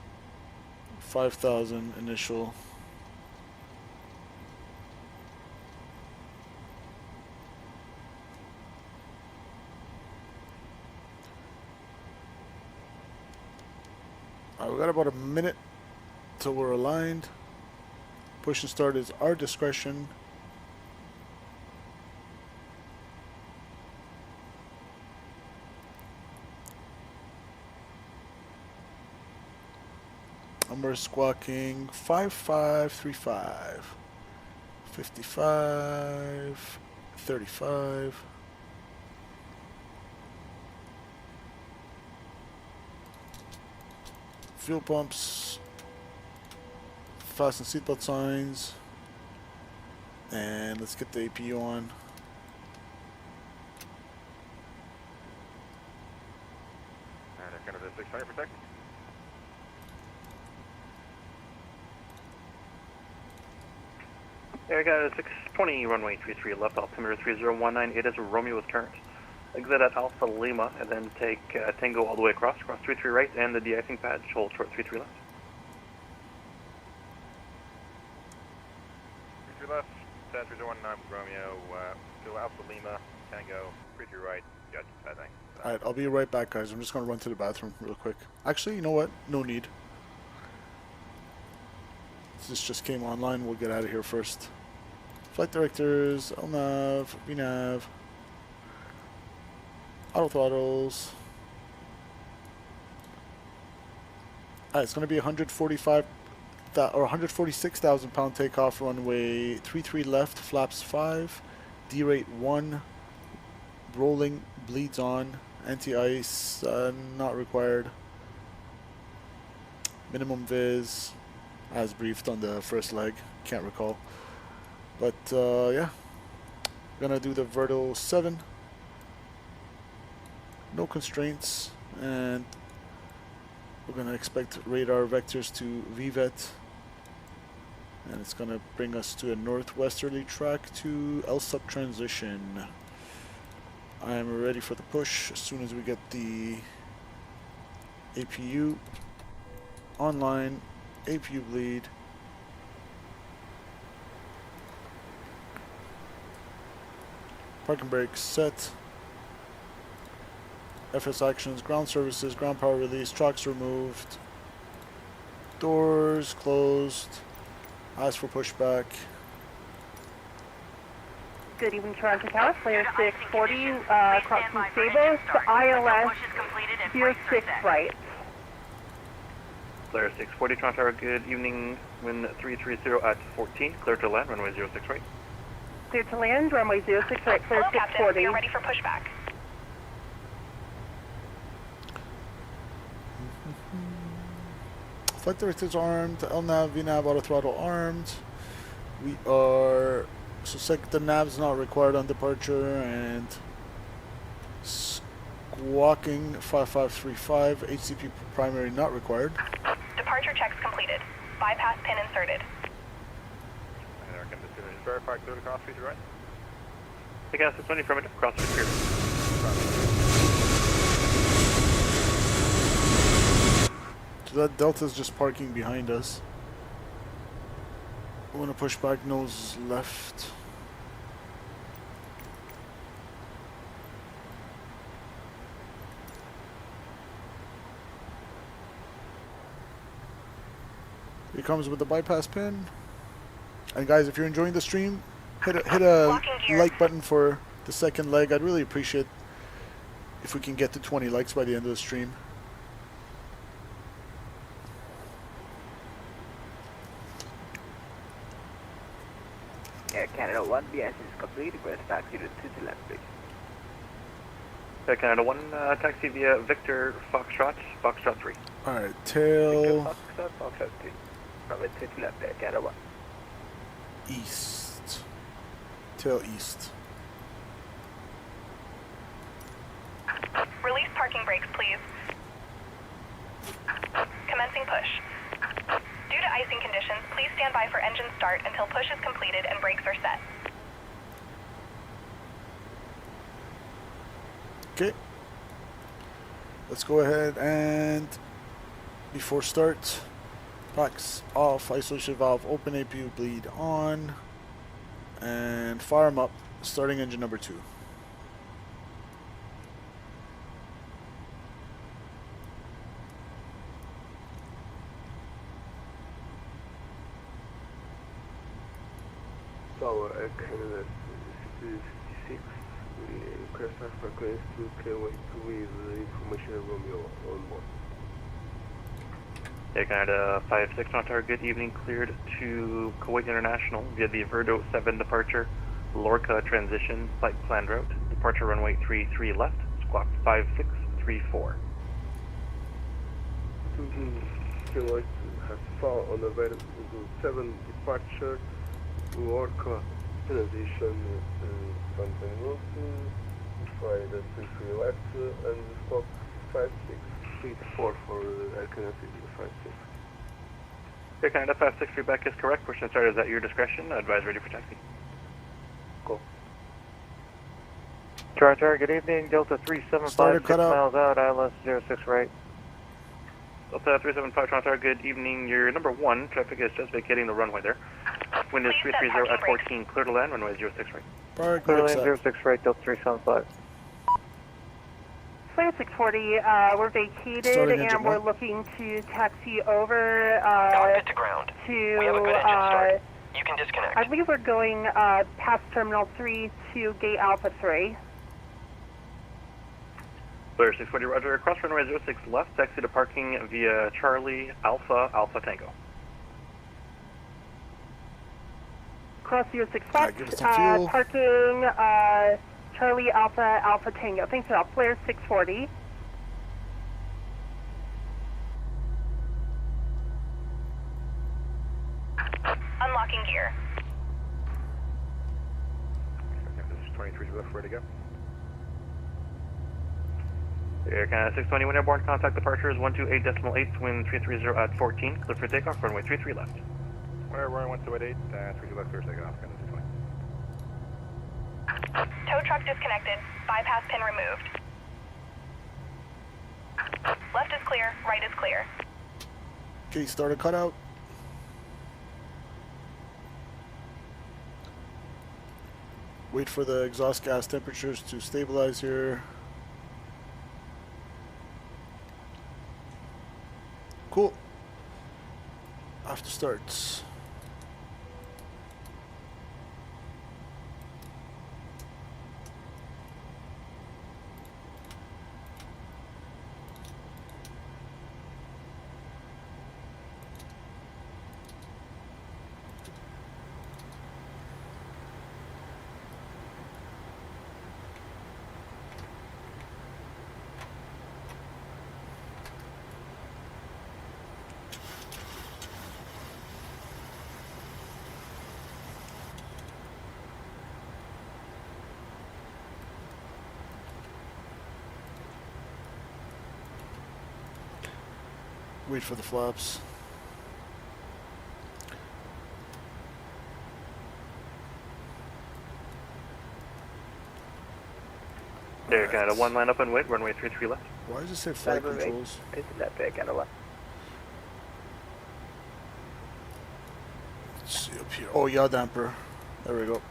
5,000 initial. Alright, we got about a minute till we're aligned. Push and start is our discretion. And we're squawking 5535, 55, 35. Fuel pumps, fasten seatbelt signs, and let's get the APU on. Alright, Canada 600 per second. Air Canada 620, runway 33 left, altimeter 3019, it is Romeo with current. Exit at Alpha Lima, and then take Tango all the way across 33 right, and the de-icing pad, hold short 33 left. 33 left, 3019 with Romeo, to Alpha Lima, Tango, 33 right, got the pad. Alright, I'll be right back, guys. I'm just going to run to the bathroom real quick. Actually, you know what? No need. This just came online. We'll get out of here first. Flight directors, LNAV, VNAV, auto throttles. Alright, it's going to be 146,000 pound takeoff, runway 33 left, flaps 5, D rate 1, rolling, bleeds on, anti-ice, not required. Minimum viz, as briefed on the first leg, can't recall. But yeah, gonna do the Verto 7. No constraints, and we're gonna expect radar vectors to VVAT, and it's gonna bring us to a northwesterly track to LSUP transition. I am ready for the push as soon as we get the APU online. APU bleed. Parking brakes set. FS actions, ground services, ground power release, trucks removed. Doors closed. Ask for pushback. Good evening, Toronto Tower, Flare 640, crossing Sabos, ILS 06 right. Flare 640, Toronto Tower, good evening, wind 330 at 14, clear to land, runway 06 right. Clear to land, runway 06 right, Flare 640. We are ready for pushback. Flight directors armed, LNAV, VNAV, auto throttle armed. We are, so the nav's not required on departure, and squawking 5535, HCP primary not required. Departure checks completed. Bypass pin inserted. American decision verified, clear to cross feature right. Take out 620 affirmative, cross feature. So that Delta's just parking behind us. I want to push back, nose left. He comes with the bypass pin. And guys, if you're enjoying the stream, hit a like button for the second leg. I'd really appreciate if we can get to 20 likes by the end of the stream. Air Canada 1, BS is complete. Request taxi to the left, please. Air Canada 1, taxi via Victor Foxtrot, Foxtrot 3. Alright, tail. Victor Foxtrot 3. Runway 30 left, Air Canada 1. East. Tail east. Release parking brakes, please. Commencing push. Due to icing conditions, please stand by for engine start until push is completed and brakes are set. Okay. let's go ahead and, before start, packs off, isolation valve open, APU bleed on, and fire them up, starting engine number 2. Tower Canada 66, aircraft frequency to KYYZ with information Romeo on board. Air Canada 56 on target, evening cleared to Kuwait International via the Verdo 7 departure, Lorca transition, flight plan route, departure runway 33 left, squawk 5634. Kuwait has found on the Verdo 7 departure, Lorca transition, something route, fly the 33 left, and squawk 5634 for Air Canada 56. Air Canada 56 feedback is correct. Push and start is at your discretion. Advise ready for taxi. Cool. Tower, good evening. Delta 375, 6 miles out, ILS 06 right. Delta 375 Toronto, good evening. You're number 1. Traffic is just vacating the runway there. Wind is 330 at 14, clear to land, runway 06 right. Clear land 06 right, Delta 375. Flyer 640, we're vacated Starting and engine we're one. looking to taxi over to ground. to, We have a good engine start. You can disconnect. I believe we're going past Terminal 3 to Gate Alpha 3. Flyer 640, roger. Across runway 06 left, taxi to parking via Charlie Alpha Alpha Tango. Cross 06 left, give us some fuel. parking Charlie Alpha Alpha Tango. Thanks a lot. Flare 640. Unlocking gear. This is 23 left, ready to go. Air Canada 620, when airborne, contact departure is 128.8, wind 330 at 14, clear for takeoff, runway 33 left. Runway 128, 3 left, clear takeoff, Canada 620. Tow truck disconnected. Bypass pin removed. Left is clear, right is clear. Okay, start a cutout. Wait for the exhaust gas temperatures to stabilize here. Cool. After starts. Wait for the flaps. Air Canada 1, line up and wait, runway 33 left. Why does it say flight controls? It's that big, Canada. Let's see up here. Oh, yaw damper. There we go.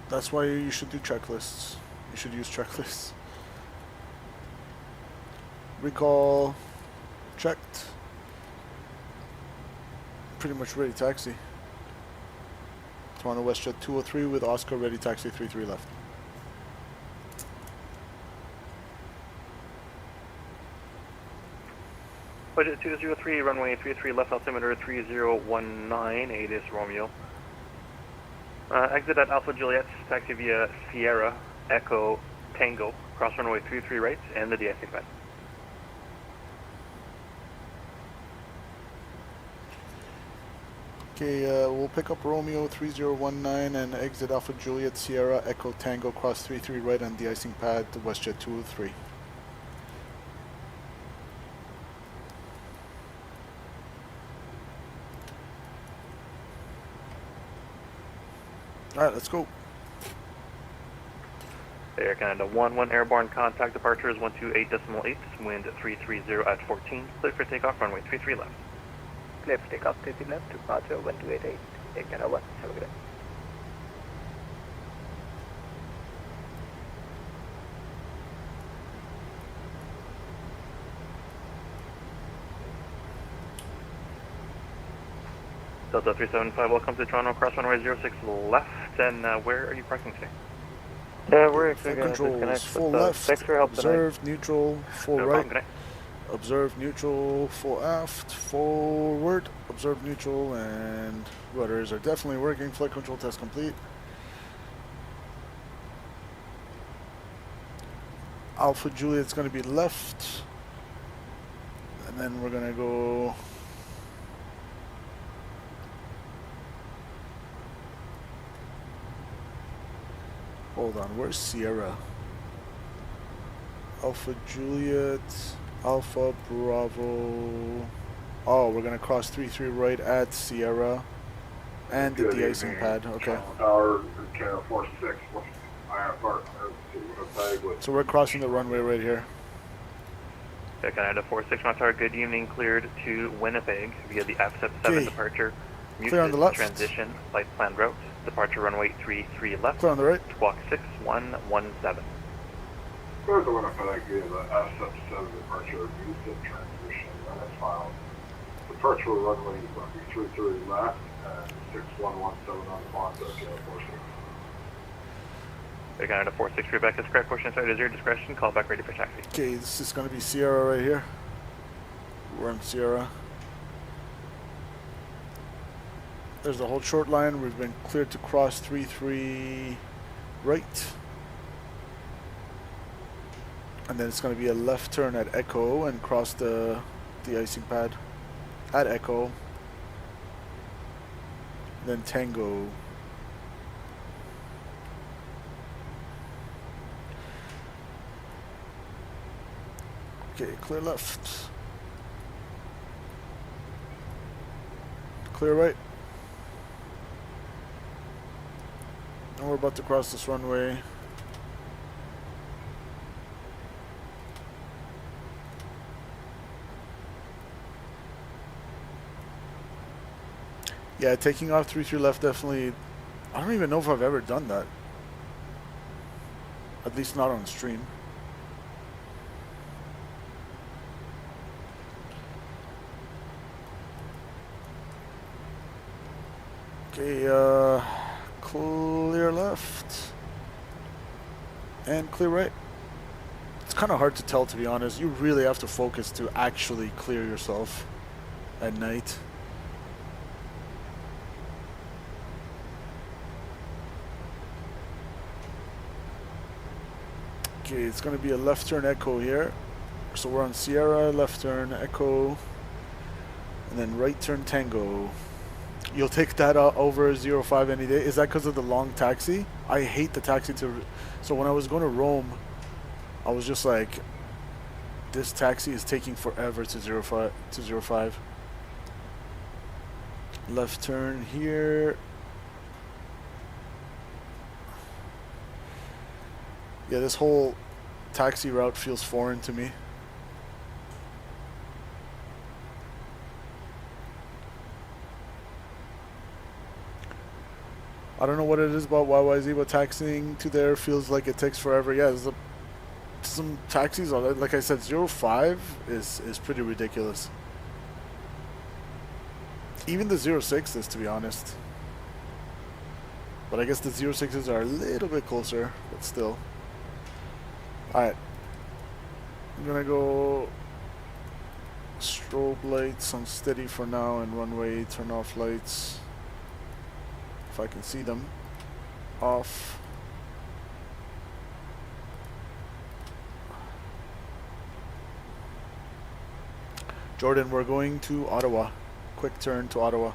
That's why you should do checklists. You should use checklists. Recall checked. Pretty much ready taxi. Toronto WestJet 203 with Oscar ready taxi 33 left. Budget 203, runway 33 left, altimeter 3019, 8 is Romeo. Exit at Alpha Juliet, taxi via Sierra Echo Tango, cross runway 33 right, and the de-icing pad. Okay, we'll pick up Romeo 3019 and exit Alpha Juliet Sierra Echo Tango, cross 33 right on de-icing pad to WestJet 203. Alright, let's go. Air Canada 1-1 airborne contact departure is 128.8, wind 330 at 14, clear for takeoff, runway 33 left. Clear for takeoff, 33 left, departure 1288, Air Canada 1, have a good day. Delta 375, welcome to Toronto, cross runway 06 left, and where are you parking today? We're actually going to controls, disconnect full with left, thanks for your help observe, neutral, full No right, problem, good night. observe, neutral, full aft, forward, observe, neutral, and rudders are definitely working. Flight control test complete. Alpha Juliet's going to be left, and then we're going to go hold on, where's Sierra? Alpha Juliet, Alpha Bravo. Oh, we're gonna cross 33 right at Sierra and the de-icing pad. Okay. Tower, Canada 46, So we're crossing the runway right here. Air Canada 46, Tower, good evening, cleared to Winnipeg via the F-7 departure. Clear on the left. Transition, flight plan route, departure runway 33 left. Clear on the right. Squawk 6117. Clear to Winnipeg via the F-7 departure, music transition, minutes filed. Departure runway is going to be 330 left and 6117 on the bond, Canada 46. Air Canada 46, Rebecca's correct question started at your discretion, call back ready for taxi. Okay, this is gonna be Sierra right here. We're on Sierra. There's the whole short line. We've been cleared to cross 33 right. And then it's going to be a left turn at Echo and cross the de-icing pad at Echo. Then Tango. Okay, clear left. Clear right. And we're about to cross this runway. Yeah, taking off 33 left definitely. I don't even know if I've ever done that. At least not on stream. Okay, clear left. And clear right. It's kind of hard to tell, to be honest. You really have to focus to actually clear yourself at night. Okay, it's going to be a left turn Echo here. So we're on Sierra, left turn Echo, and then right turn Tango. You'll take that over 05 any day. Is that because of the long taxi? I hate the taxi to... So when I was going to Rome, I was just like, this taxi is taking forever to 05. Left turn here. Yeah, this whole taxi route feels foreign to me. I don't know what it is about YYZ, but taxiing to there feels like it takes forever. Yeah, there's some taxis, like I said, 05 is pretty ridiculous. Even the 06s, to be honest. But I guess the 06s are a little bit closer, but still. Alright. I'm gonna go strobe lights on steady for now and runway turn off lights. If I can see them. Off. Jordan, we're going to Ottawa. Quick turn to Ottawa.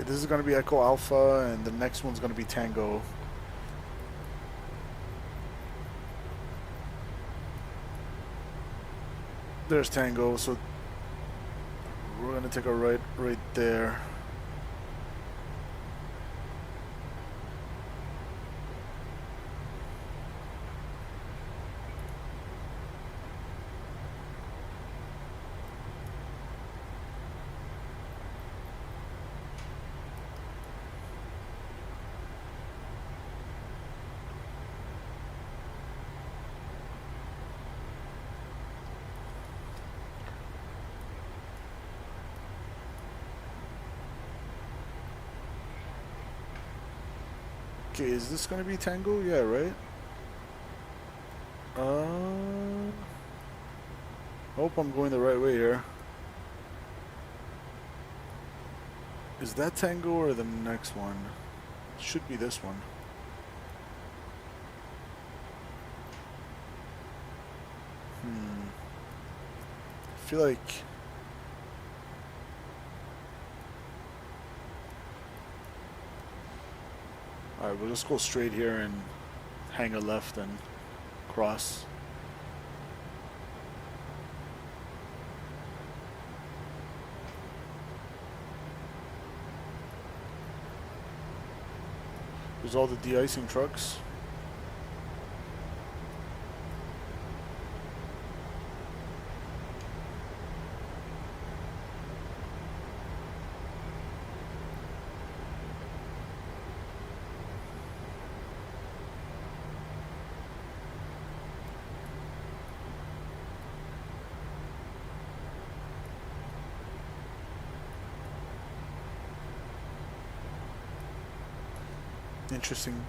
Okay, this is going to be Echo Alpha, and the next one's going to be Tango. There's Tango, so we're going to take a right there. Okay, is this gonna be Tango? Yeah, right? Hope I'm going the right way here. Is that Tango or the next one? Should be this one. I feel like alright, we'll just go straight here and hang a left and cross. There's all the de-icing trucks. Interesting.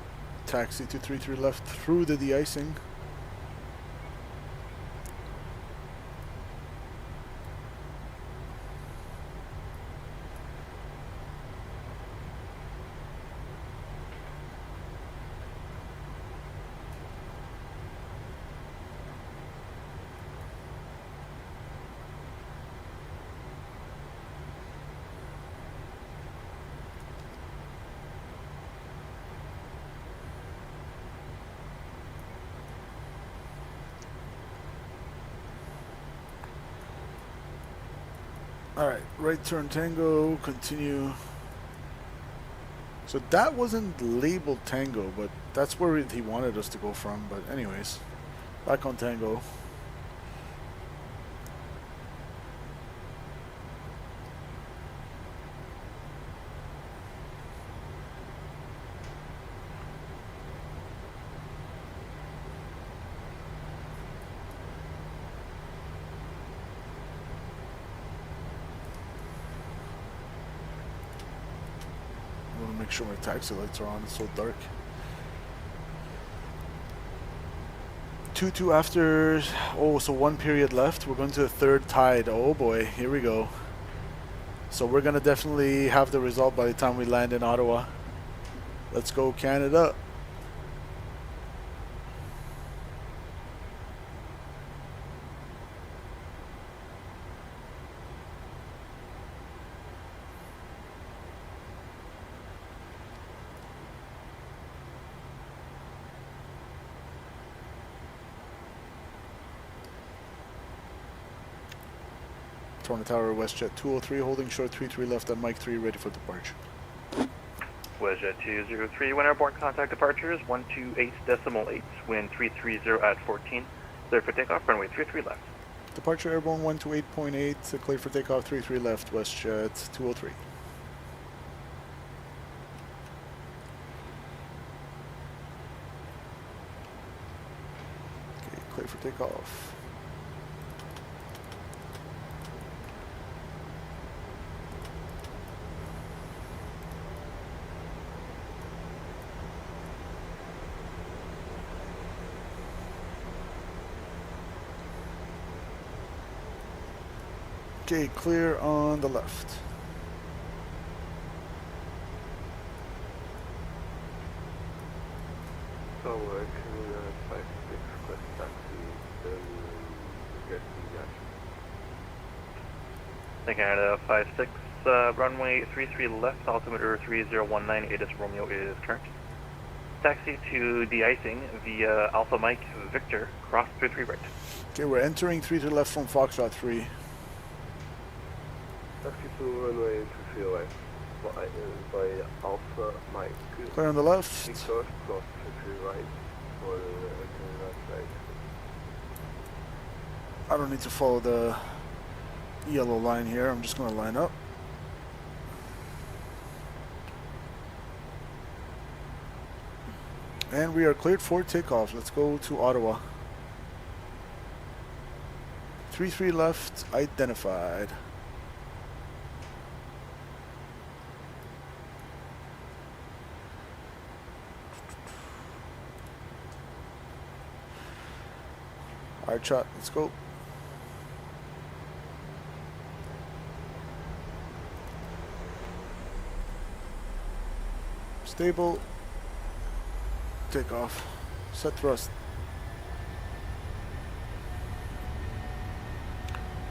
Taxi 233 left through the de-icing. Alright, right turn Tango, continue. So that wasn't labeled Tango, but that's where he wanted us to go from. But anyways, back on Tango. Make sure my taxi lights are on. It's so dark. 2-2 after. Oh, so one period left. We're going to the third tide. Oh boy, here we go. So we're gonna definitely have the result by the time we land in Ottawa. Let's go Canada. Toronto Tower, WestJet 203, holding short 33 left on Mike 3, ready for departure. WestJet 203, when airborne contact departures 128.8, wind 330 at 14, clear for takeoff, runway 33 left. Departure airborne 128.8, clear for takeoff 33 left, WestJet 203. Okay, clear for takeoff. Okay, clear on the left. So, Canada 56, quest taxi, then get the action. Canada 56, runway 33 left, altimeter 3019, ATIS Romeo is current. Taxi to de-icing via Alpha Mike Victor, cross 33 right. Okay, we're entering 33 left from Foxtrot 3. Taxi to runway 33 left by Alpha Mike. Clear on the left. Victor, cross 33 right for the left side. I don't need to follow the yellow line here. I'm just going to line up. And we are cleared for takeoff. Let's go to Ottawa. 33 left, identified. Alright, shot, let's go. Stable. Takeoff. Set thrust.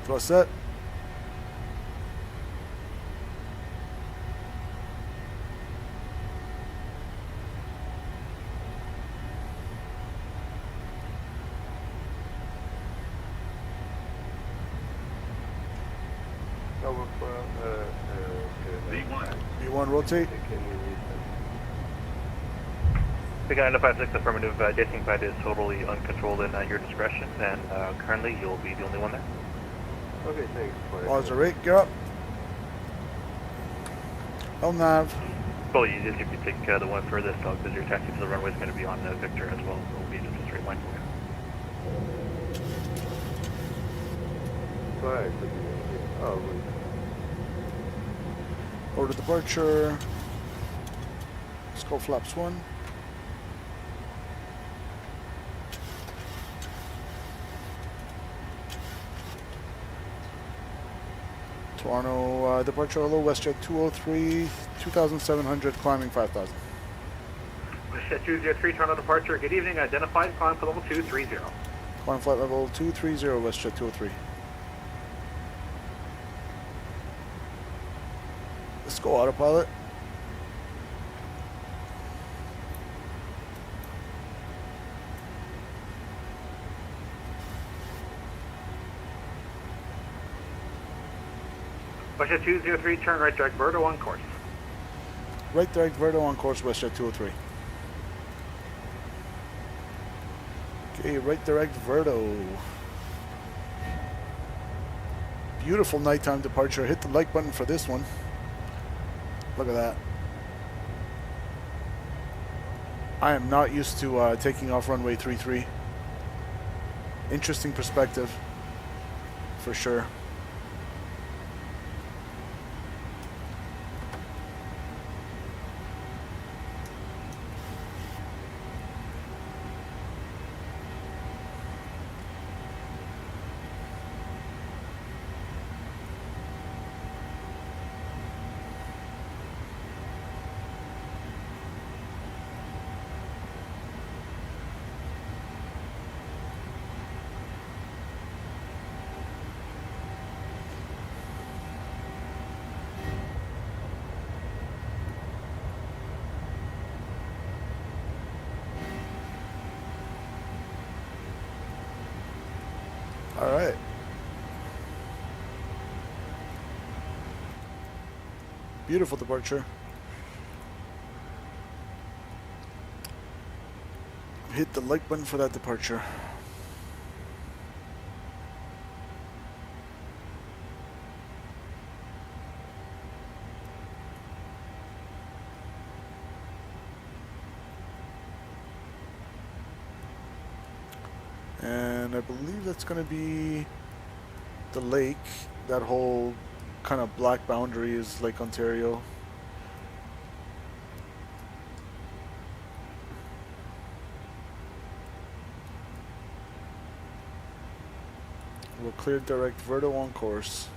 Thrust set. V1 rotate. Big 956 affirmative, dating pad is totally uncontrolled and at your discretion, and currently you'll be the only one there. Okay, thanks. Pause the rate, get up. Helm nav. Well, you just if you take the one furthest out, because your taxi to the runway is going to be on Victor as well, so it'll be just a straight line for you. Right. Oh, wait. Order departure. Let's go flaps 1. Toronto departure, hello, WestJet 203, 2,700, climbing 5,000. WestJet 203, Toronto departure, good evening, identified, climb for level 230. Climb flight level 230, WestJet 203. Let's go autopilot. WestJet 203, turn right direct Verdo on course. Right direct Verdo on course, WestJet 203. Okay, right direct Verdo. Beautiful nighttime departure. Hit the like button for this one. Look at that. I am not used to taking off runway 33. Interesting perspective, for sure. All right. Beautiful departure. Hit the like button for that departure. And I believe that's going to be the lake. That whole kind of black boundary is Lake Ontario. We'll clear direct Verdo on course.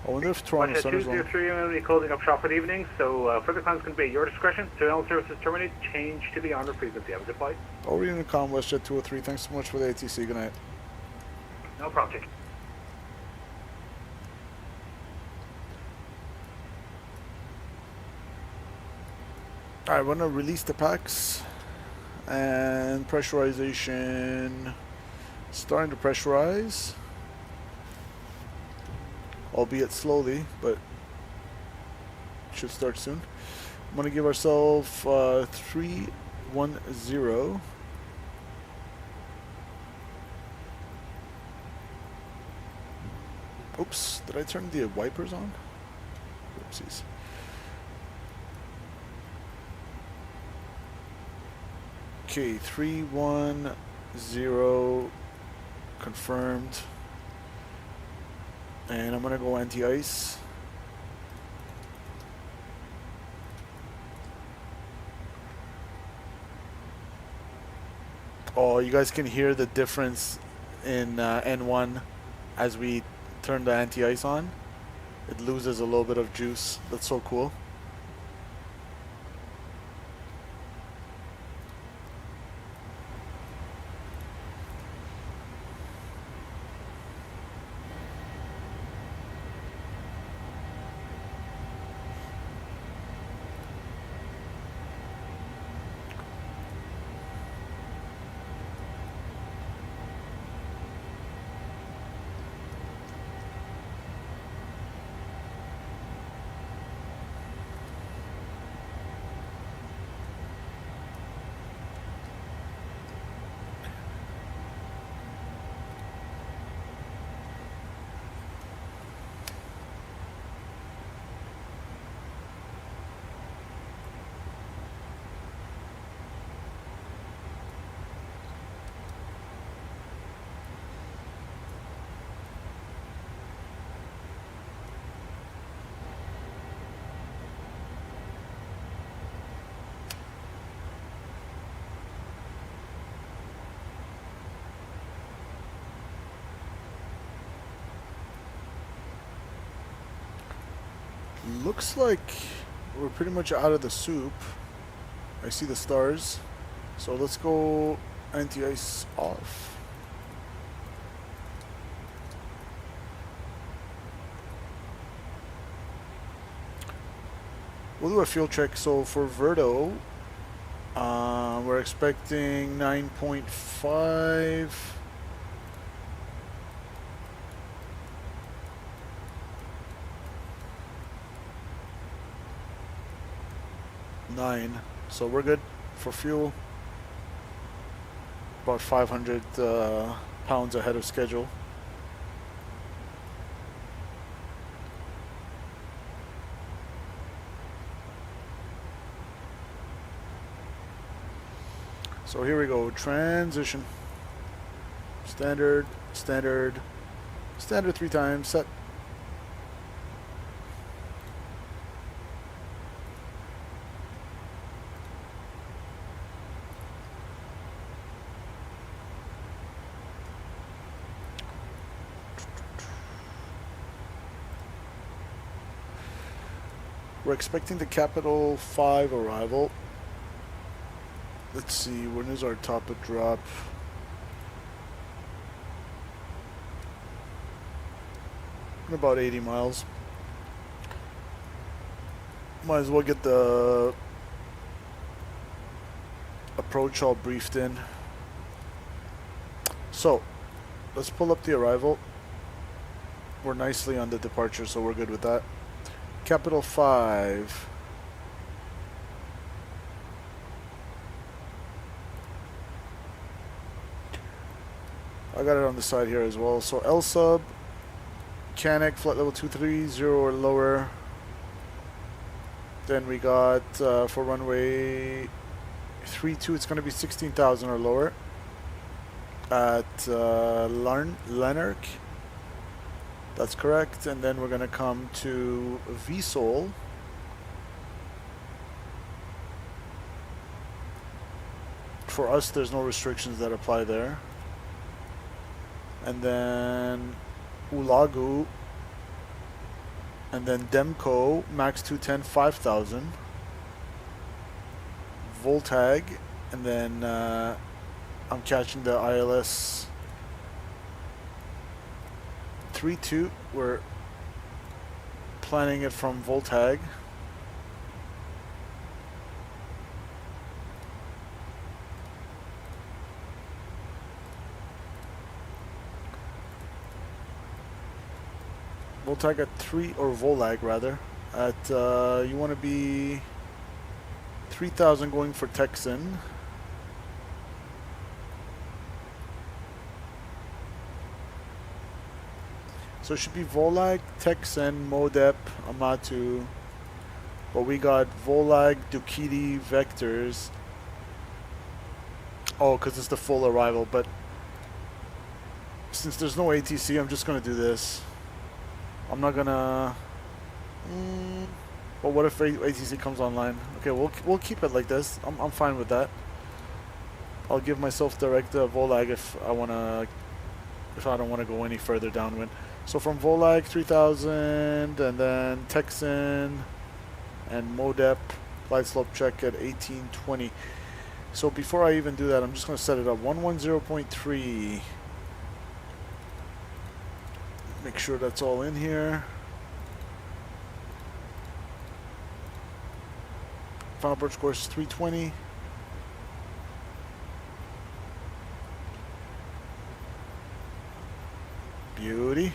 I wonder if Toronto Center's on. 203, I'm going to be closing up shop for the evening, so further climbs can be at your discretion. Surveillance services terminated. Change to the honor frequency. Have a good flight. Over Unicom, WestJet 203. Thanks so much for the ATC. Good night. No problem, Jake. I want to release the packs and pressurization. Starting to pressurize, albeit slowly, but should start soon. I'm going to give ourselves 310. Oops, did I turn the wipers on? Oopsies. Okay, 310 confirmed. And I'm gonna go anti-ice. Oh, you guys can hear the difference in N1 as we turn the anti-ice on. It loses a little bit of juice. That's so cool. Looks like we're pretty much out of the soup. I see the stars. So let's go anti-ice off. We'll do a fuel check. So for Verdo, we're expecting 9.5. So we're good for fuel. About 500 pounds ahead of schedule. So here we go. Transition. Standard, standard, standard 3 times. Set. We're expecting the Capital 5 arrival. Let's see, when is our top of drop? In about 80 miles. Might as well get the approach all briefed in. So, let's pull up the arrival. We're nicely on the departure, so we're good with that. Capital 5. I got it on the side here as well. So L sub, Canic, flight level 230 or lower. Then we got for runway 32, it's going to be 16,000 or lower at Lanark. That's correct. And then we're going to come to VSOL. For us, there's no restrictions that apply there. And then Ulagu. And then Demco, max 210, 5,000. Voltag. And then I'm catching the ILS 32. We're planning it from Voltag. Voltag at 3, or Volag rather, at, you want to be 3,000 going for Texan. So it should be Volag, Texan, Modep, Amatu. But we got Volag, Dukiti, Vectors. Oh, because it's the full arrival. But since there's no ATC, I'm just going to do this. I'm not going to... But what if ATC comes online? Okay, we'll keep it like this. I'm fine with that. I'll give myself direct Volag if I don't want to go any further downwind. So from Volag 3000, and then Texan and Modep glide slope check at 1820. So before I even do that, I'm just going to set it up 110.3. Make sure that's all in here. Final approach course is 320. Beauty.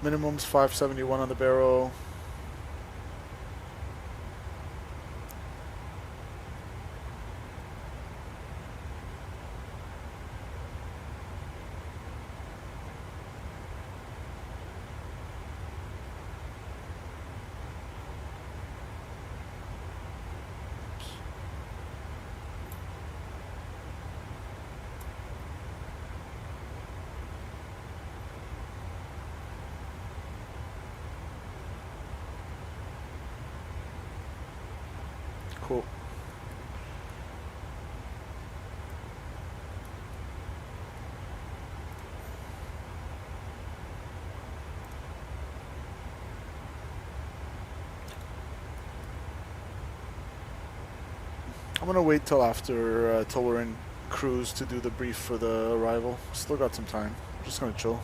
Minimum's 571 on the barrel. Cool. I'm gonna wait till after till we're in cruise to do the brief for the arrival. Still got some time. Just gonna chill.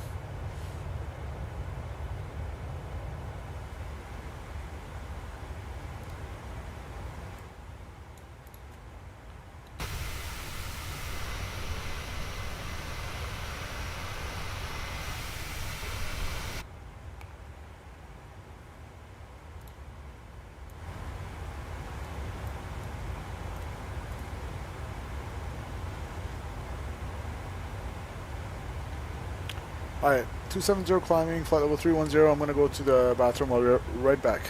Alright, 270 climbing, flight level 310. I'm going to go to the bathroom. I'll be right back.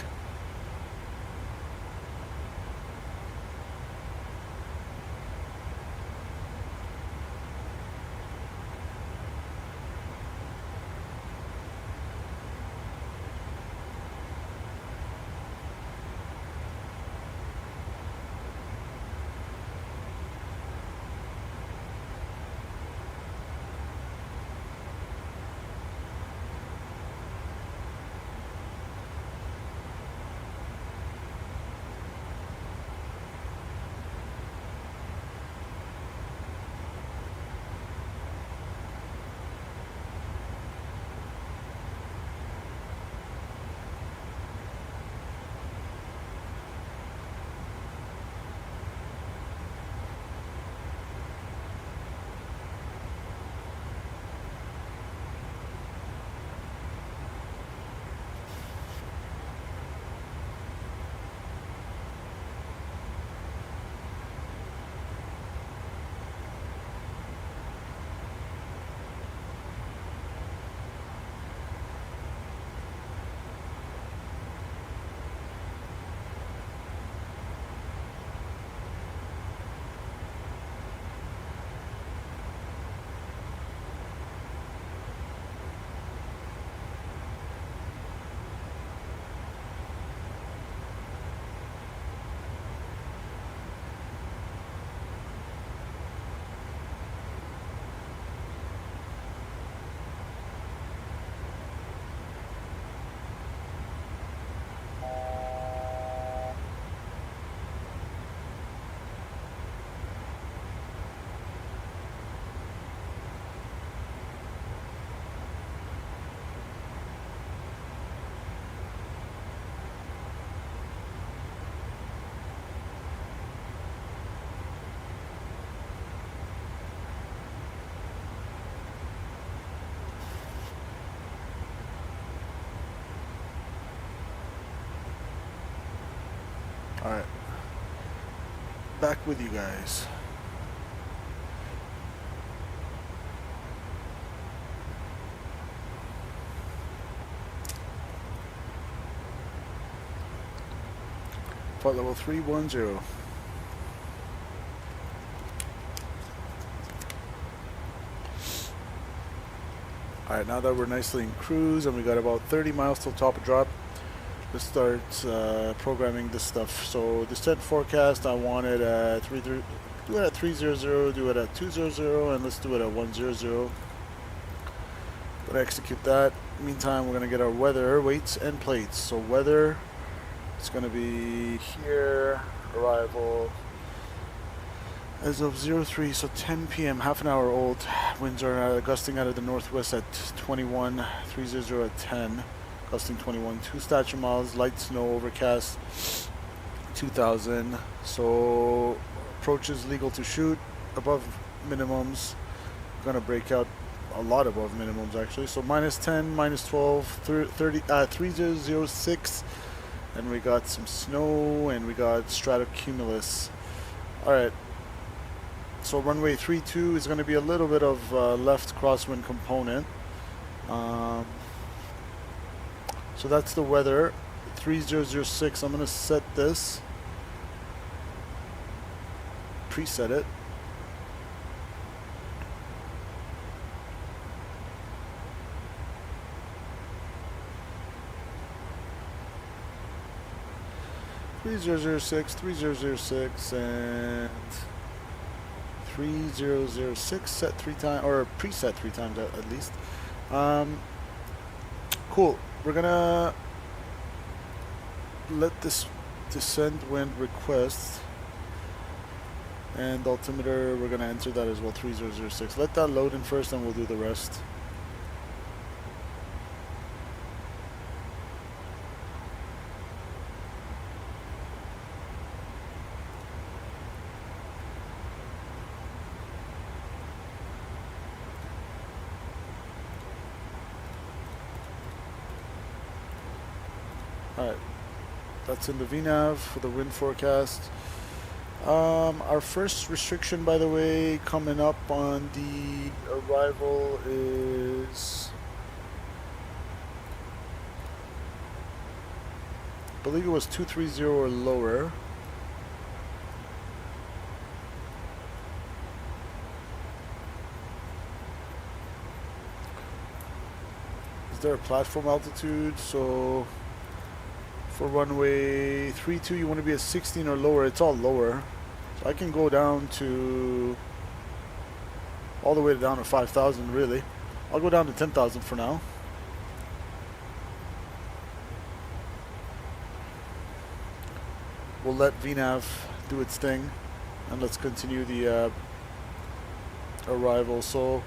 Alright. Back with you guys. Flight level 310. Alright, now that we're nicely in cruise and we got about 30 miles till top of drop, let's start programming this stuff. So descent forecast, I want it at do it at 300, do it at 200, and let's do it at 100. Gonna execute that. Meantime, we're gonna get our weather, weights, and plates. So weather, it's gonna be here, arrival. As of 03, so 10 p.m., half an hour old. Winds are gusting out of the northwest at 21, 300 at 10. Gusting 21, 2 statute miles, light snow, overcast, 2,000. So approach is legal to shoot, above minimums. Gonna break out a lot above minimums actually. So minus 10, minus 12, 3006, and we got some snow and we got stratocumulus. All right. So runway 32 is going to be a little bit of left crosswind component. So that's the weather. 3006. I'm going to set this. Preset it. and 3006 set 3 times, or preset 3 times at least. Cool. We're gonna let this descent wind request and altimeter, we're gonna enter that as well, 3006. Let that load in first and we'll do the rest. Alright, that's in the VNAV for the wind forecast. Our first restriction, by the way, coming up on the arrival is, I believe it was 230 or lower. Is there a platform altitude? So for runway 32, you want to be at 16 or lower. It's all lower. So I can go down to, all the way down to 5,000 really. I'll go down to 10,000 for now. We'll let VNAV do its thing. And let's continue the arrival. So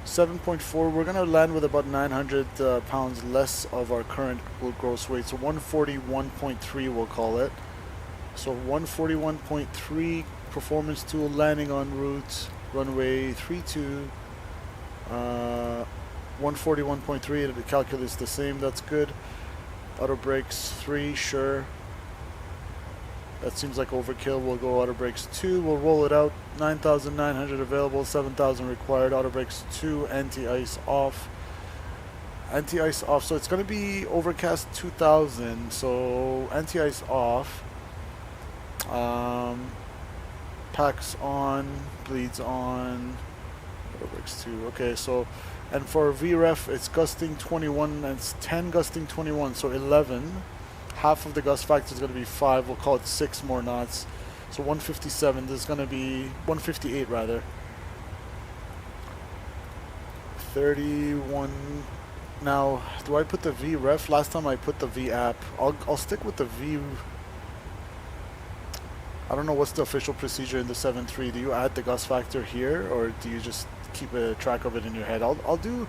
7.4, we're going to land with about 900 pounds less of our current gross weight. So 141.3 we'll call it. So 141.3 performance tool landing en route, runway 32. 141.3, the calculus the same, that's good. Auto brakes 3, sure. That seems like overkill. We'll go auto brakes 2. We'll roll it out. 9,900 available, 7,000 required. Auto brakes 2, anti-ice off. Anti-ice off. So it's going to be overcast 2,000. So anti-ice off. Packs on, bleeds on. Auto brakes 2. Okay, so, and for VREF, it's gusting 21 and it's 10 gusting 21. So 11. Half of the gust factor is going to be 5. We'll call it 6 more knots. So 157. This is going to be 158 rather. 31. Now, do I put the VREF? Last time I put the VAP. I'll stick with the V. I don't know what's the official procedure in the 7.3. Do you add the gust factor here, or do you just keep a track of it in your head? I'll do.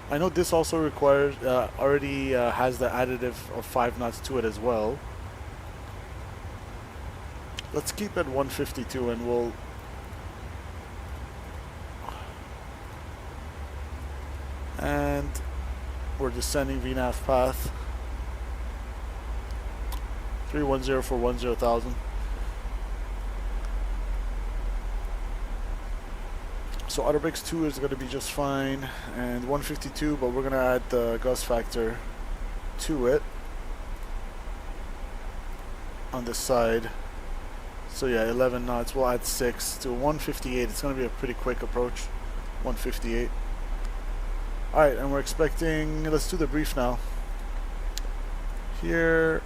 I know this also requires, already has the additive of 5 knots to it as well. Let's keep at 152 and we'll... And we're descending VNAV path. 310-410-1000. So Otterbix 2 is going to be just fine, and 152, but we're going to add the gust factor to it on this side. So yeah, 11 knots, we'll add 6 to 158. It's going to be a pretty quick approach. 158. Alright, and we're expecting, let's do the brief now. Here.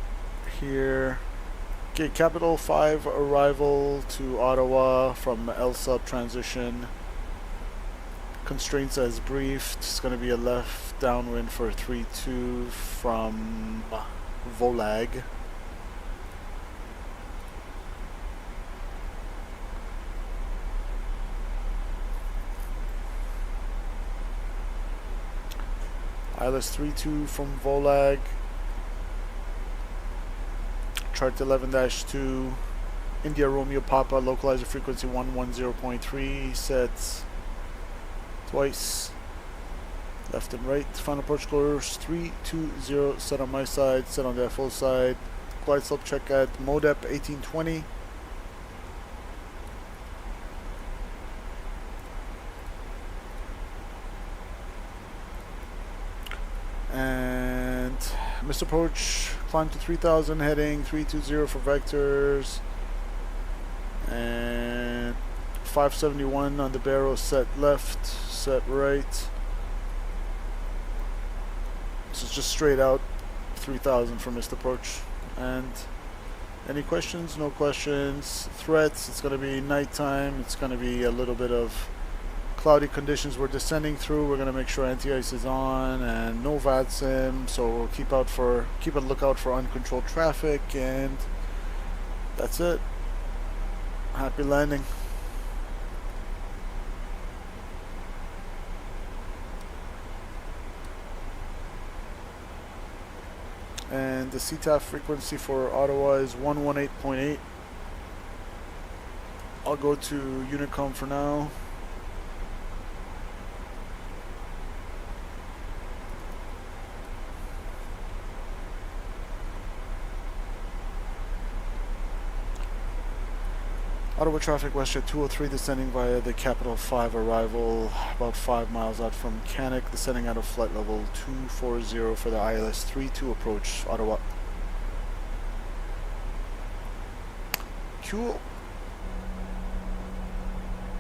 Okay, Capital 5 arrival to Ottawa from LSUB transition. Constraints as briefed. It's going to be a left downwind for 3-2 from Volag. ILS 3-2 from Volag. Chart 11-2. India Romeo Papa, localizer frequency 110.3, sets twice. Left and right. Final approach course 320, set on my side, set on the FO side. Glide slope check at MODEP 1820. And missed approach, climb to 3000, heading 320 for vectors, and 571 on the barrel, set left, set right. So it's just straight out 3000 for missed approach. And any questions? No questions. Threats, it's going to be nighttime, it's going to be a little bit of cloudy conditions we're descending through. We're going to make sure anti-ice is on and no VATSIM, so we'll keep a lookout for uncontrolled traffic, and that's it. Happy landing. And the CTAF frequency for Ottawa is 118.8. I'll go to Unicom for now. Ottawa traffic WestJet 203 descending via the Capital 5 arrival about 5 miles out from Canuck, descending out of flight level 240 for the ILS 32 approach Ottawa. Cool.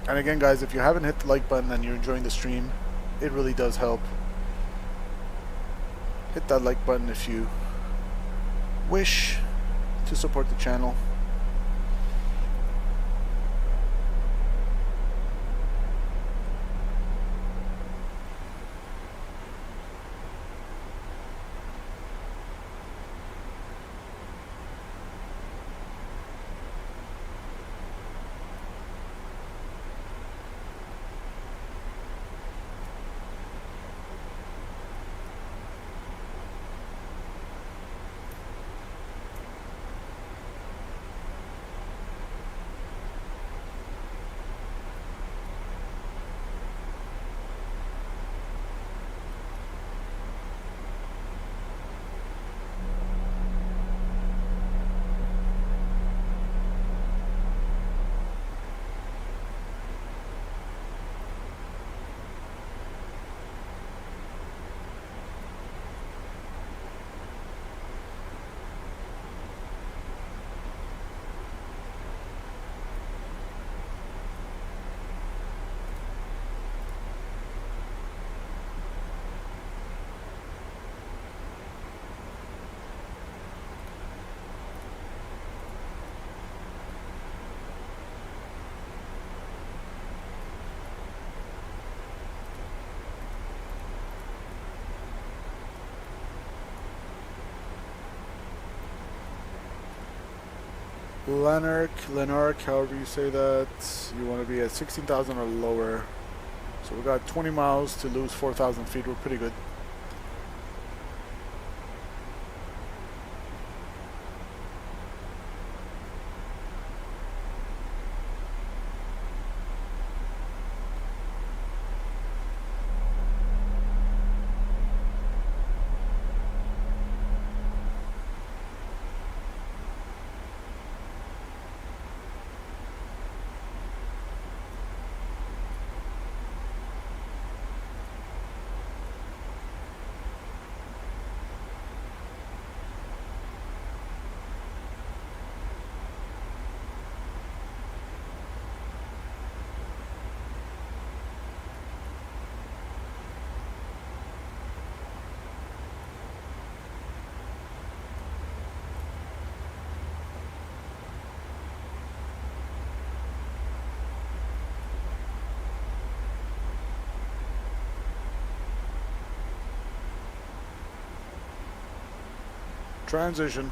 And again guys, if you haven't hit the like button and you're enjoying the stream, it really does help. Hit that like button if you wish to support the channel. Lanark, however you say that, you want to be at 16,000 or lower. So we got 20 miles to lose 4,000 feet. We're pretty good. Transition.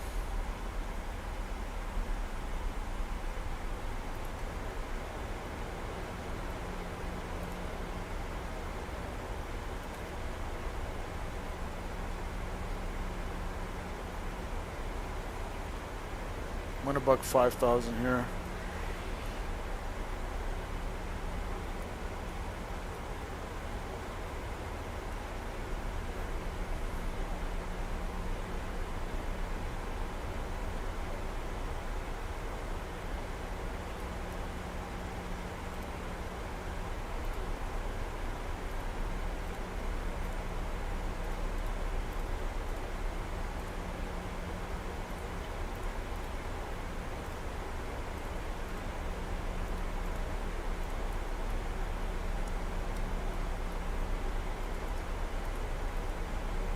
I'm gonna buck 5,000 here.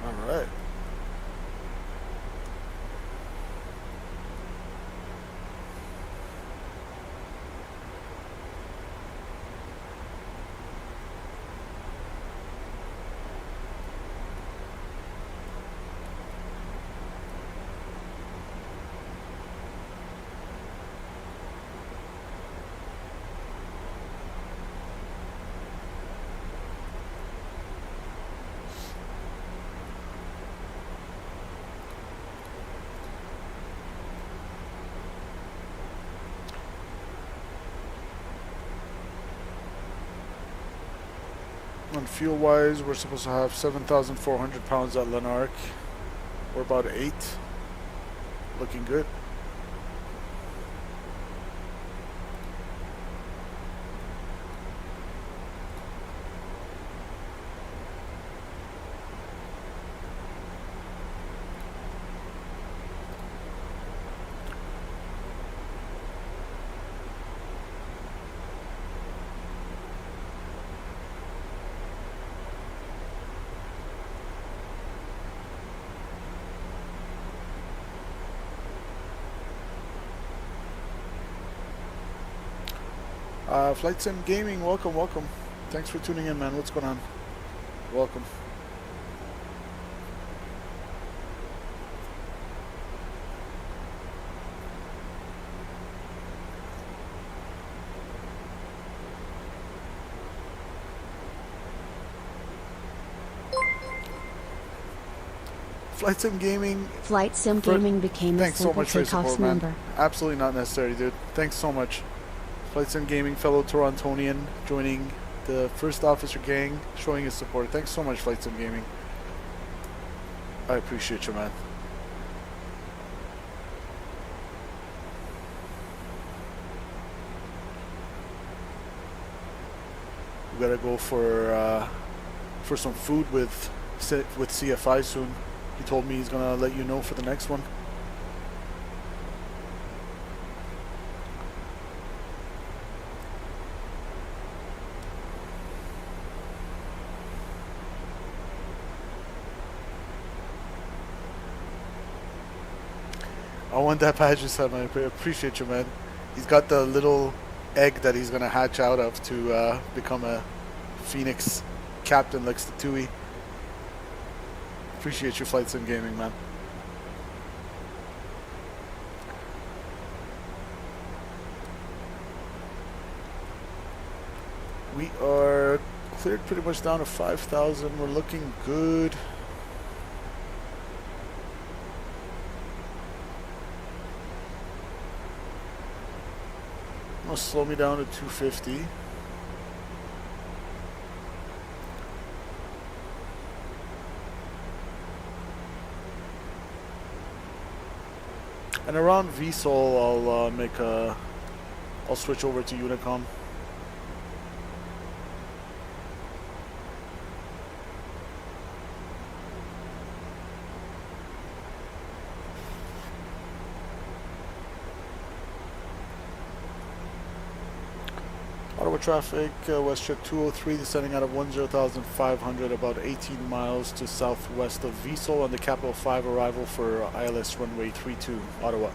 Alright. On fuel wise, we're supposed to have 7,400 pounds at Lanark. We're about 8. Looking good. FlightSim Gaming, welcome, welcome. Thanks for tuning in, man. What's going on? Welcome. FlightSim Gaming. FlightSim Gaming became a simple Takeoffs member. Absolutely not necessary, dude. Thanks so much. FlightSim Gaming, fellow Torontonian, joining the First Officer Gang, showing his support. Thanks so much, FlightSim Gaming. I appreciate you, man. We gotta go for some food with CFI soon. He told me he's gonna let you know for the next one. I want that badge this time. I appreciate you, man. He's got the little egg that he's gonna hatch out of to become a Phoenix captain like Statui. Appreciate your FlightSim Gaming, man. We are cleared pretty much down to 5,000. We're looking good. I'm gonna slow me down to 250. And around VSOL, I'll switch over to Unicom. Ottawa traffic, WestJet 203 descending out of 10,500, about 18 miles to southwest of VSOL on the Capital 5 arrival for ILS runway 32, Ottawa.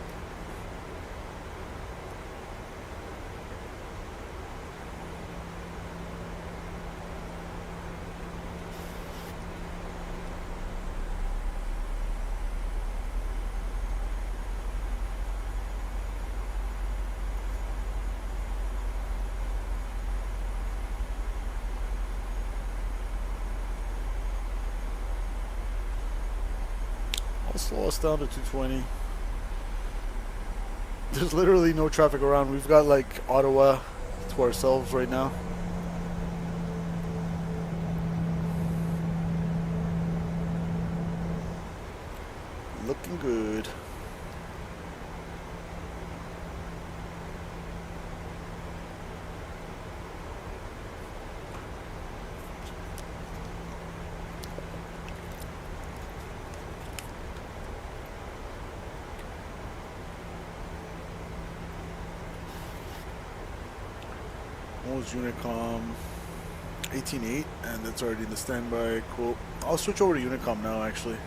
I'll slow us down to 220. There's literally no traffic around. We've got like Ottawa to ourselves right now. Looking good. Unicom 18.8, and that's already in the standby. Cool. I'll switch over to Unicom now, actually,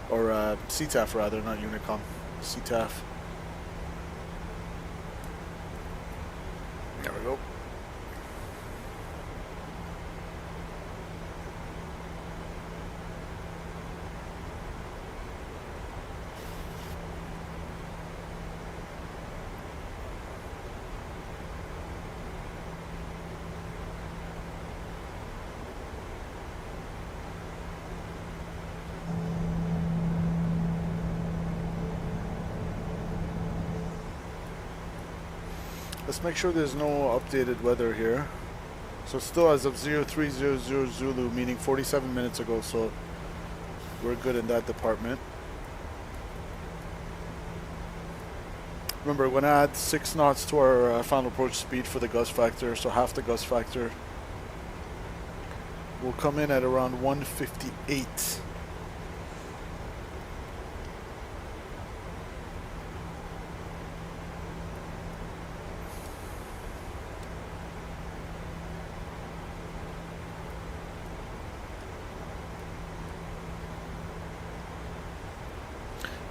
or CTAF rather, not Unicom. CTAF. There we go. Let's make sure there's no updated weather here. So still as of 0300 Zulu, meaning 47 minutes ago, so we're good in that department. Remember, we're gonna add 6 knots to our final approach speed for the gust factor, so half the gust factor. We'll come in at around 158.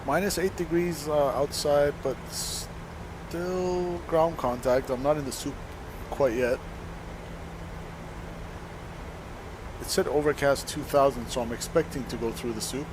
Minus 8 degrees outside, but still ground contact. I'm not in the soup quite yet. It said overcast 2000, so I'm expecting to go through the soup.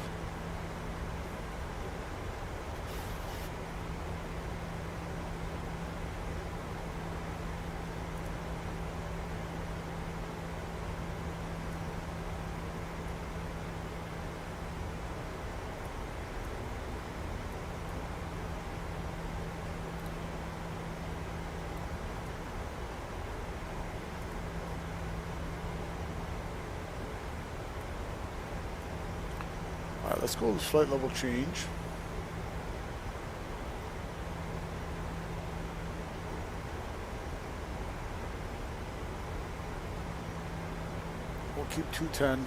Let's go with flight level change. We'll keep 210.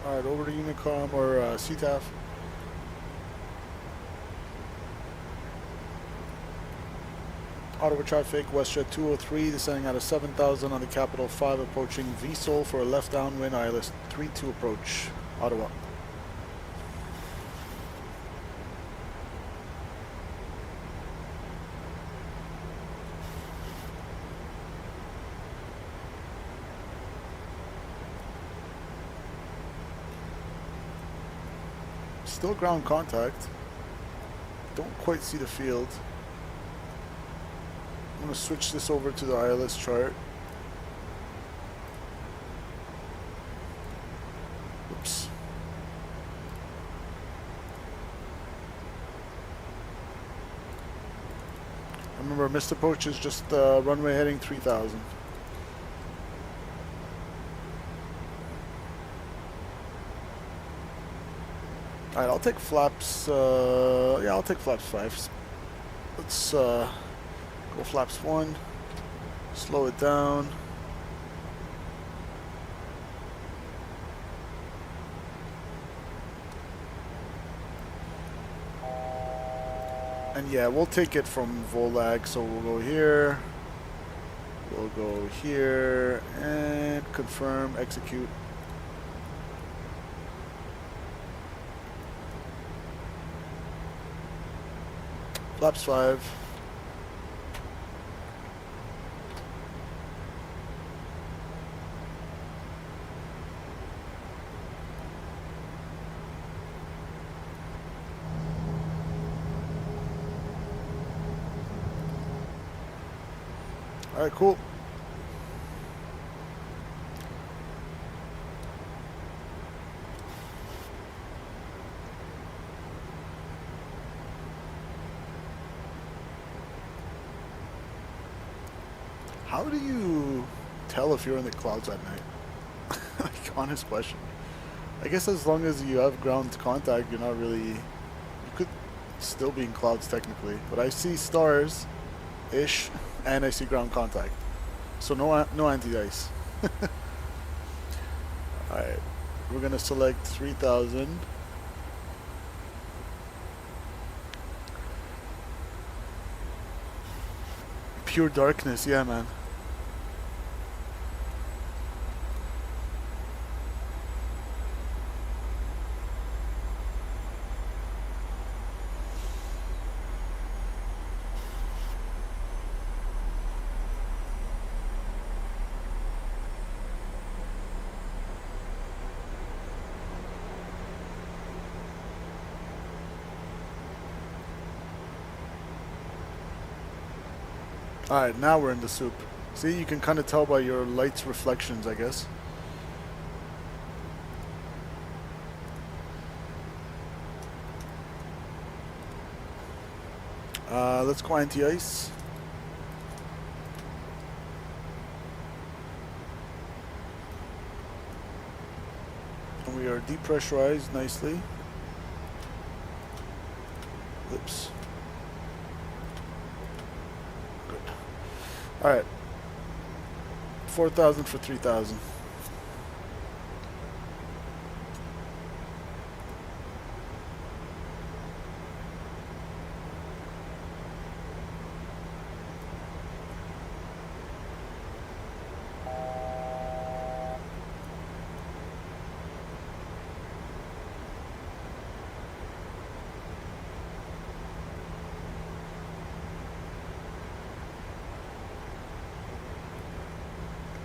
Alright, over to Unicom or CTAF. Ottawa traffic, WestJet 203, descending out of 7,000 on the Capital 5, approaching VSOL for a left downwind, ILS 32 approach, Ottawa. Still ground contact. Don't quite see the field. I'm going to switch this over to the ILS chart. Oops. Remember, missed approach is just runway heading 3000. Alright, I'll take flaps, yeah, I'll take flaps 5. Let's go flaps 1, slow it down. And yeah, we'll take it from Volag, so we'll go here, We'll go here and confirm, execute. Flaps 5. All right, cool. How do you tell if you're in the clouds at night? Like, honest question. I guess as long as you have ground contact, you're not really... You could still be in clouds technically, but I see stars-ish, and I see ground contact. So no anti-ice. Alright, we're gonna select 3000. Pure darkness, yeah man. Alright, now we're in the soup. See, you can kind of tell by your light's reflections, I guess. Let's go anti-ice. And we are depressurized nicely. Oops. Alright. 4,000 for 3,000.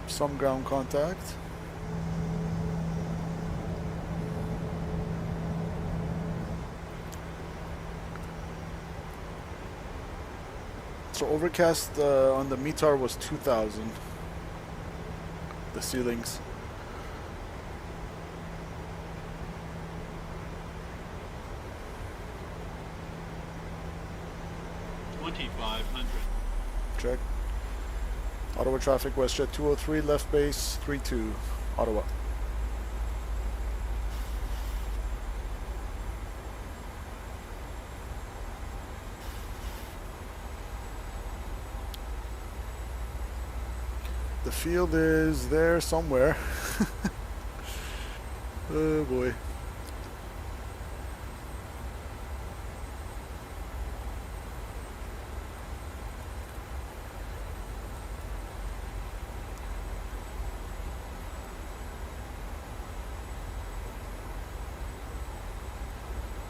Some ground contact. So overcast on the METAR was 2,000. The ceilings. Check. Ottawa traffic, WestJet 203, left base 32, Ottawa. The field is there somewhere. Oh boy.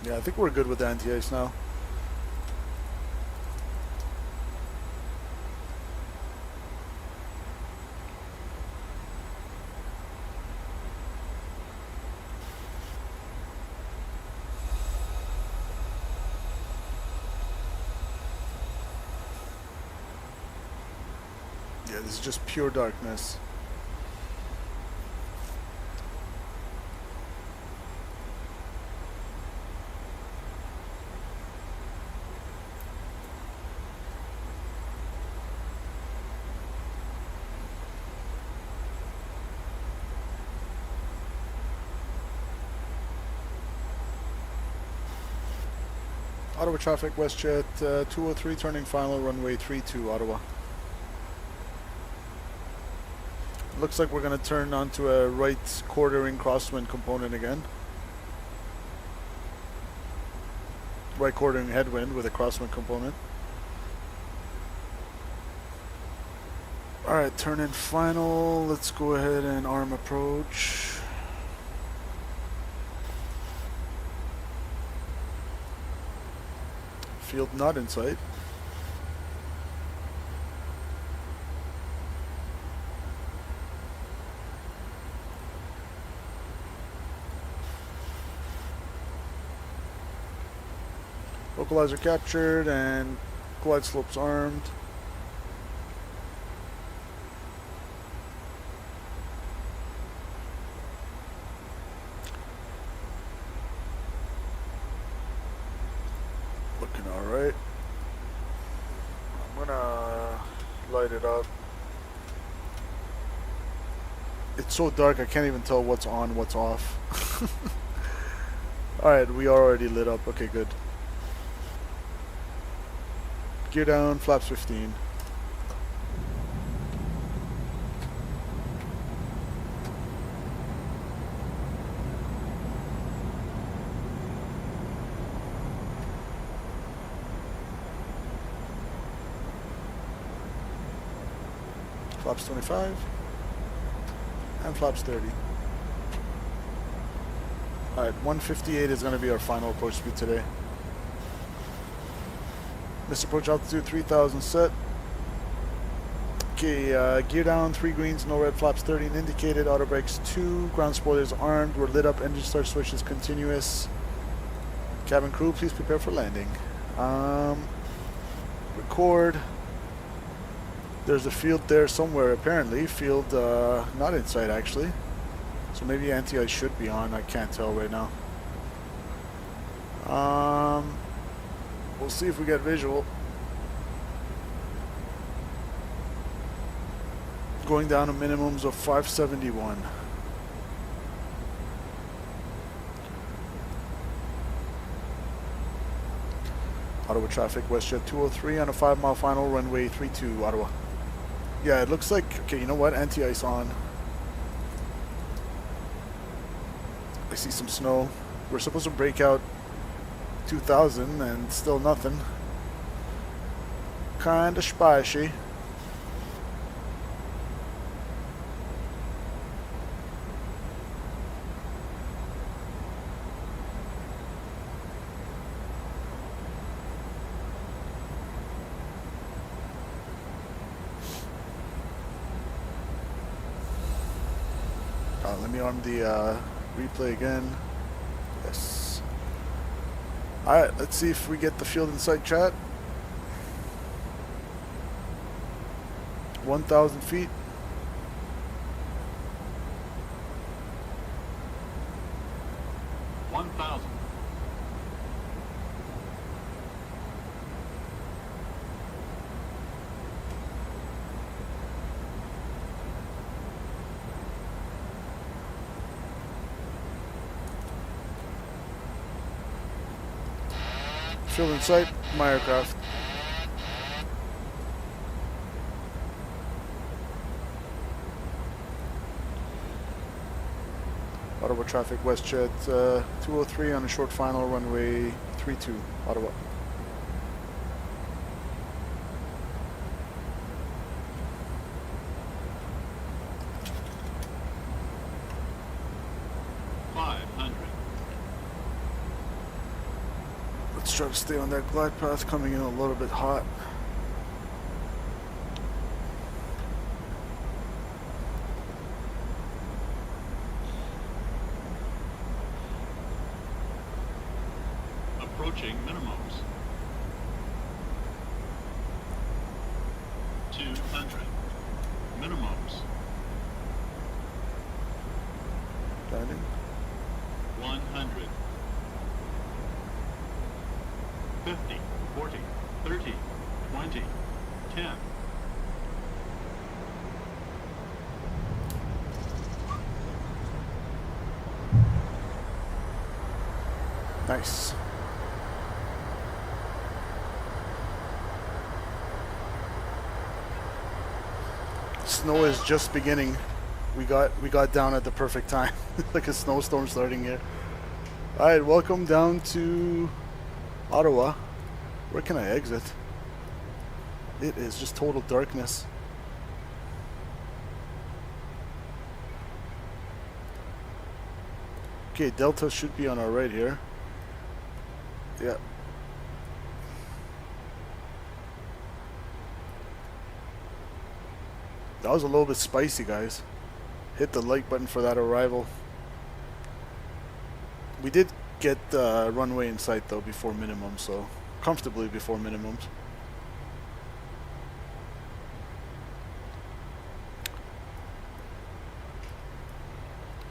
Yeah, I think we're good with the anti-ice now. Yeah, this is just pure darkness. Ottawa traffic, WestJet 203, turning final, runway 32, Ottawa. Looks like we're going to turn onto a right quartering crosswind component again. Right quartering headwind with a crosswind component. Alright, turn in final. Let's go ahead and arm approach. Field not in sight. Localizer captured and glide slopes armed. Looking alright. I'm gonna light it up. It's so dark I can't even tell what's on, what's off. Alright, we are already lit up. Okay, good. Gear down, flaps 15. Flaps 25. And flaps 30. Alright, 158 is going to be our final approach speed today. Missed approach altitude 3000 set. Okay, gear down, 3 greens, no red, flaps 30 and indicated, auto brakes 2, ground spoilers armed, we're lit up, engine start switch is continuous. Cabin crew, please prepare for landing. Record. There's a field there somewhere apparently, field not in sight actually. So maybe anti-ice should be on, I can't tell right now. We'll see if we get visual. Going down to minimums of 571. Ottawa traffic, WestJet 203 on a 5-mile final, runway 32, Ottawa. Yeah, it looks like, okay, you know what? Anti-ice on. I see some snow. We're supposed to break out 2000 and still nothing. Kinda spicy. Let me arm the replay again. Yes. Alright, let's see if we get the field in sight, chat. 1,000 feet. Field in sight, my aircraft. Ottawa traffic, WestJet 203 on a short final, runway 32, Ottawa. Let's try to stay on that glide path, coming in a little bit hot. Approaching minimums. 200. Minimums. Landing. 100. 50, 40, 30, 20, 10. Nice. Snow is just beginning. We got down at the perfect time. Like a snowstorm starting here. Alright, welcome down to Ottawa. Where can I exit? It is just total darkness. Okay, Delta should be on our right here. Yeah. That was a little bit spicy, guys. Hit the like button for that arrival. We did get the runway in sight though before minimum, so comfortably before minimums.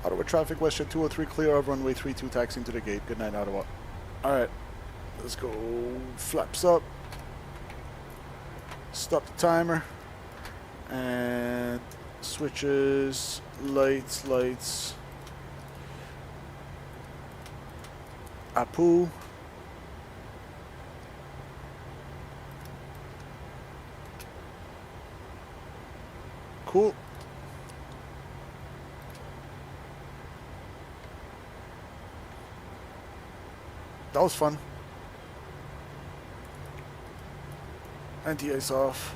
Ottawa traffic, WestJet 203, clear of runway 32, taxiing to the gate. Good night, Ottawa. Alright, let's go. Flaps up. Stop the timer. And switches, lights. Apu. Cool. That was fun. Anti-ice off.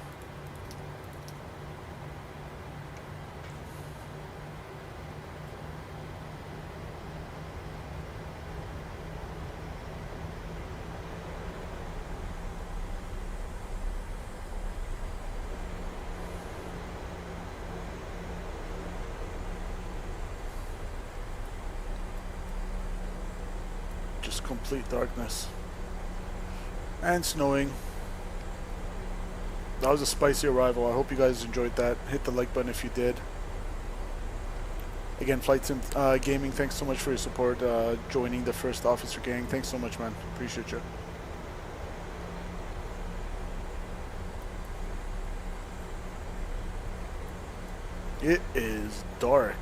Just complete darkness. And snowing. That was a spicy arrival. I hope you guys enjoyed that. Hit the like button if you did. Again, FlyTampa Gaming, thanks so much for your support. Joining the first officer gang. Thanks so much, man. Appreciate you. It is dark.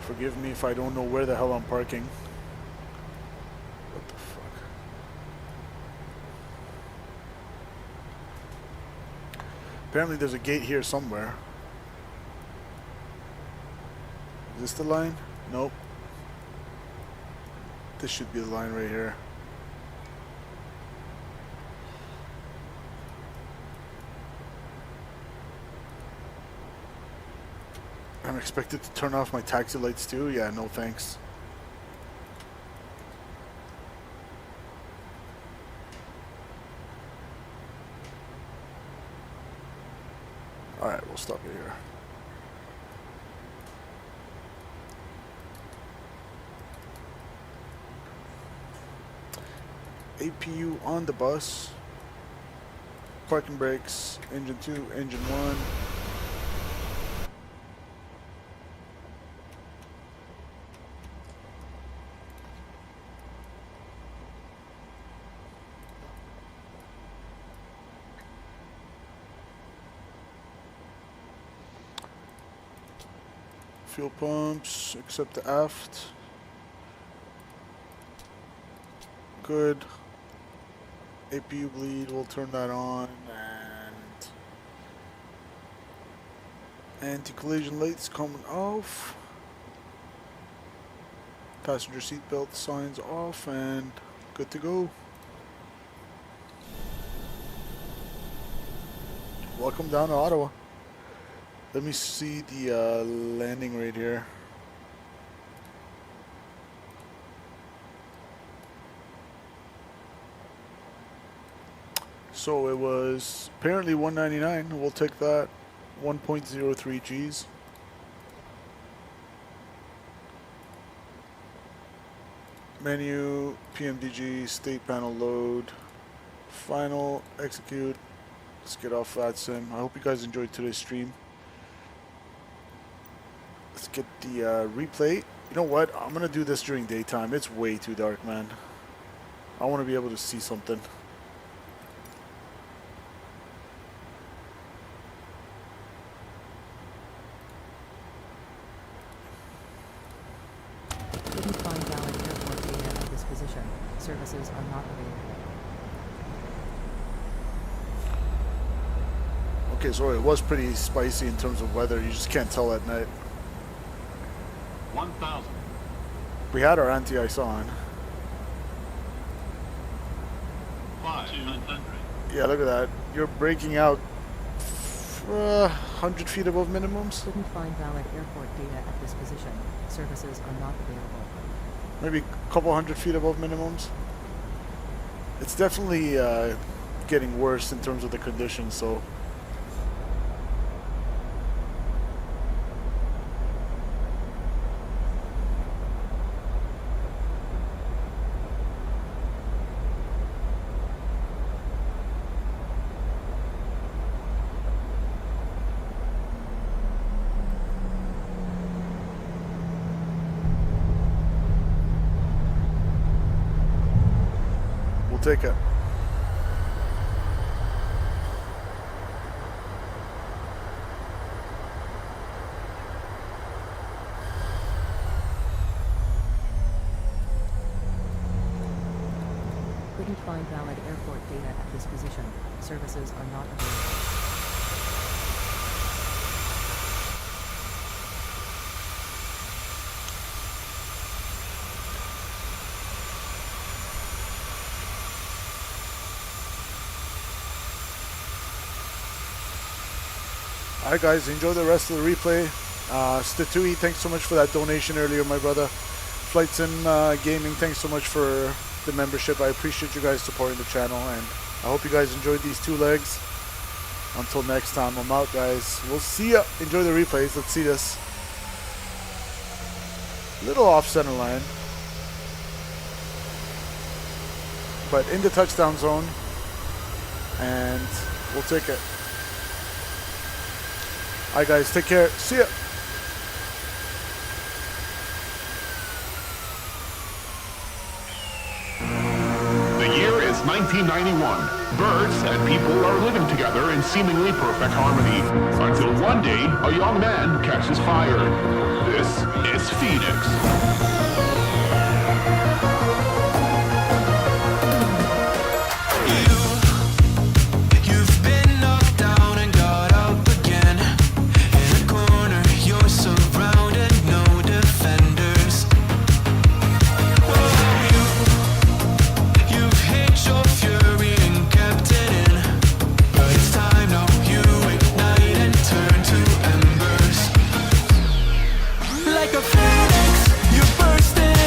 Forgive me if I don't know where the hell I'm parking. What the fuck? Apparently there's a gate here somewhere. Is this the line? Nope. This should be the line right here. I'm expected to turn off my taxi lights too? Yeah, no thanks. Alright, we'll stop it here. APU on the bus. Parking brakes. Engine 2, engine 1. Fuel pumps, except the aft. Good. APU bleed, we'll turn that on. And anti-collision lights coming off. Passenger seatbelt signs off and good to go. Welcome down to Ottawa. Let me see the landing right here. So it was apparently 199. We'll take that. 1.03 Gs. Menu, PMDG, state panel load, final, execute. Let's get off VATSIM. I hope you guys enjoyed today's stream. Let's get the replay. You know what? I'm going to do this during daytime. It's way too dark, man. I want to be able to see something. Didn't find valid airport data at this position. Services are not available. Okay, so it was pretty spicy in terms of weather. You just can't tell at night. 1,000. We had our anti-ice on. 500. Yeah, look at that. You're breaking out 100 feet above minimums. Couldn't find valid airport data at this position. Services are not available. Maybe a couple 100 feet above minimums. It's definitely getting worse in terms of the conditions, so we'll take it. Couldn't find valid airport data at this position. Services are not available. Alright guys, enjoy the rest of the replay. Statui, thanks so much for that donation earlier, my brother. FlightSim Gaming, thanks so much for the membership. I appreciate you guys supporting the channel, and I hope you guys enjoyed these 2 legs. Until next time, I'm out, guys. We'll see ya. Enjoy the replays. Let's see this. Little off center line, but in the touchdown zone, and we'll take it. Alright guys, take care. See ya. The year is 1991. Birds and people are living together in seemingly perfect harmony, until one day a young man catches fire. This is Phoenix. Like a phoenix, you burst in.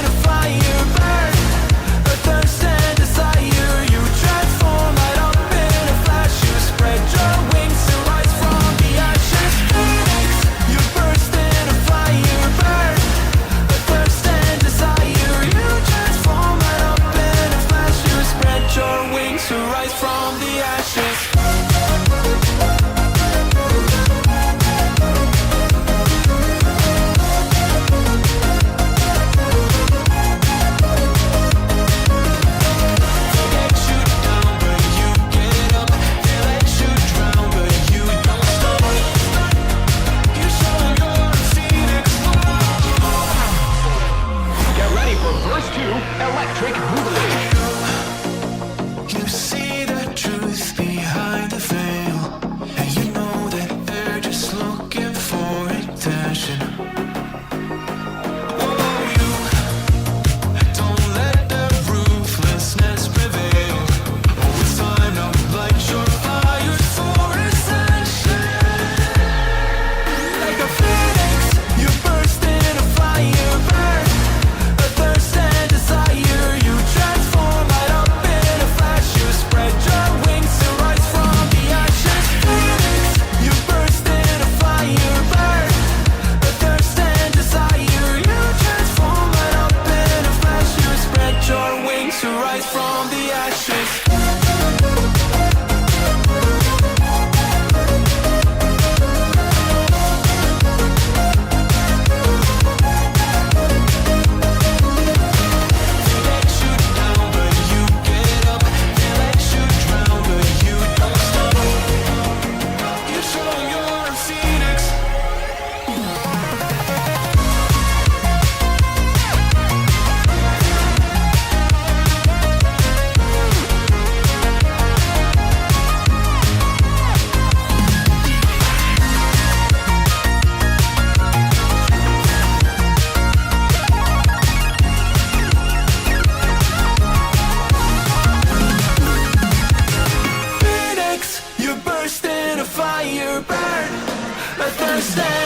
stand.